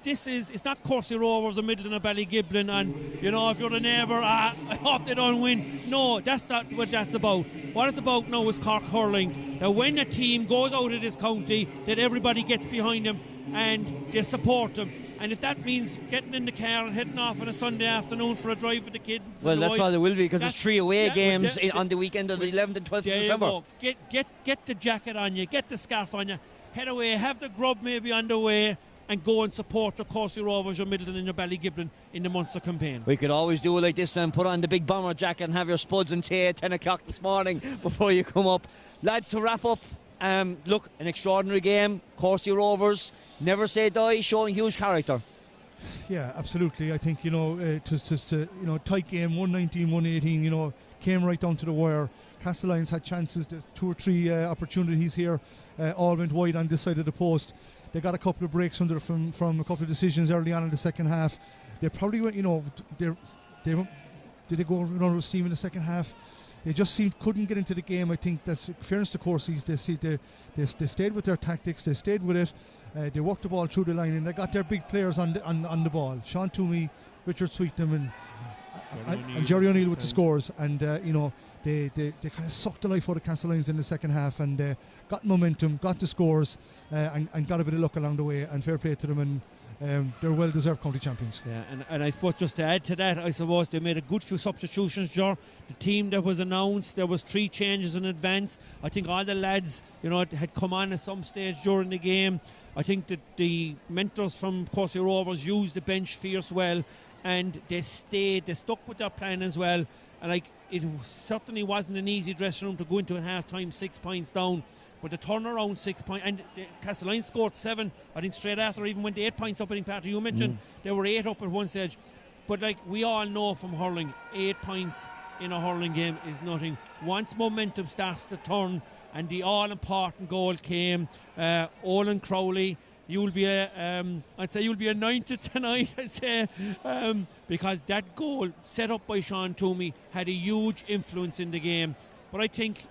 Speaker 3: It's not Courcey Rovers or Midland or Ballygiblin, and if you're the neighbour, I hope they don't win. No, that's not what that's about. What it's about now is Cork hurling. Now when a team goes out of this county, that everybody gets behind them and they support them. And if that means getting in the car and heading off on a Sunday afternoon for a drive with the kids,
Speaker 1: well, that's what it will be, because it's 3 away games on the weekend of the 11th and 12th of December.
Speaker 3: Get the jacket on you, get the scarf on you, head away, have the grub maybe on the way, and go and support your Courcey Rovers, your Middleton and your Ballygiblin in the Munster campaign.
Speaker 1: We could always do it like this, man. Put on the big bomber jacket and have your spuds and tea at 10 o'clock this morning before you come up. Lads, to wrap up, look, an extraordinary game. Courcey Rovers, never say die, showing huge character.
Speaker 4: Yeah, absolutely. I think, it was just a tight game, 119-118, came right down to the wire. Castlelyons had chances, there's 2 or 3 opportunities here, all went wide on this side of the post. They got a couple of breaks from a couple of decisions early on in the second half. They probably went, did they go with steam in the second half? They just couldn't get into the game. I think that, in fairness to Courcey's, they stayed with their tactics, they stayed with it, they walked the ball through the line, and they got their big players on the ball. Sean Toomey, Richard Sweetnam, and Jerry O'Neill with the scores, and they kind of sucked the life out of Castlelyons in the second half, and got momentum, got the scores, and got a bit of luck along the way, and fair play to them, and they're well-deserved county champions.
Speaker 3: Yeah, and I suppose just to add to that, I suppose they made a good few substitutions, Ger. The team that was announced, there was 3 changes in advance. I think all the lads, had come on at some stage during the game. I think that the mentors from Courcey Rovers used the bench fierce well, and they stuck with their plan as well. And it certainly wasn't an easy dressing room to go into at half-time 6 points down. But the turnaround 6 points, and Castlelyons scored 7, I think straight after, even went 8 points up. I think, Patrick, you mentioned they were 8 up at one stage. But we all know from hurling, 8 points in a hurling game is nothing. Once momentum starts to turn, and the all-important goal came, Olin Crowley, you'll be I'd say you'll be anointed tonight, I'd say, because that goal set up by Sean Toomey had a huge influence in the game. But I think,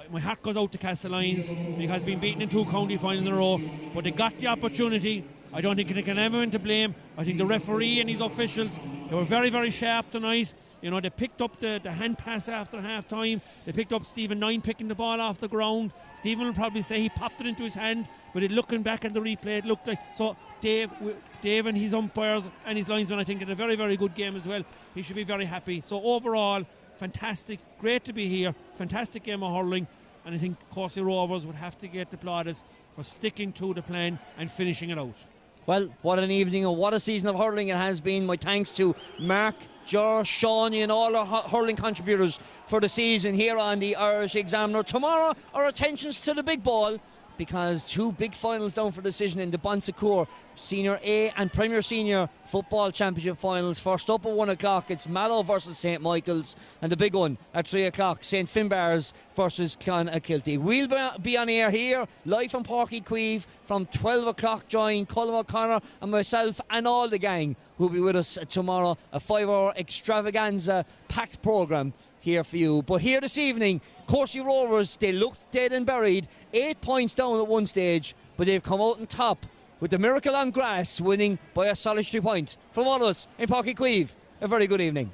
Speaker 3: my heart goes out to Castlelyons because been beaten in 2 county finals in a row, but they got the opportunity. I don't think they can have anyone to blame. I think the referee and his officials, they were very, very sharp tonight. They picked up the hand pass after half time. They picked up Stephen Nine picking the ball off the ground. Stephen will probably say he popped it into his hand, but looking back at the replay, it looked like. So Dave and his umpires and his linesmen, I think, had a very, very good game as well. He should be very happy. So overall, fantastic, great to be here, fantastic game of hurling, and I think Courcey Rovers would have to get the plaudits for sticking to the plan and finishing it out.
Speaker 1: Well, what an evening and what a season of hurling it has been. My thanks to Mark, George, Shawnee and all our hurling contributors for the season here on the Irish Examiner. Tomorrow, our attentions to the big ball. because two big finals down for decision in the Bonsecourt Senior A and Premier Senior Football Championship finals. First up at 1 o'clock, it's Mallow versus St. Michael's, and the big one at 3 o'clock, St. Finbarr's versus Clonakilty. We'll be on air here, live from Páirc Uí Chaoimh from 12 o'clock. Join Colm O'Connor and myself and all the gang who'll be with us tomorrow. A 5-hour extravaganza packed programme here for you. But here this evening, Courcey Rovers, they looked dead and buried, 8 points down at one stage, but they've come out on top with the miracle on grass, winning by a solid 3 points. From all of us in Páirc Uí Chaoimh, a very good evening.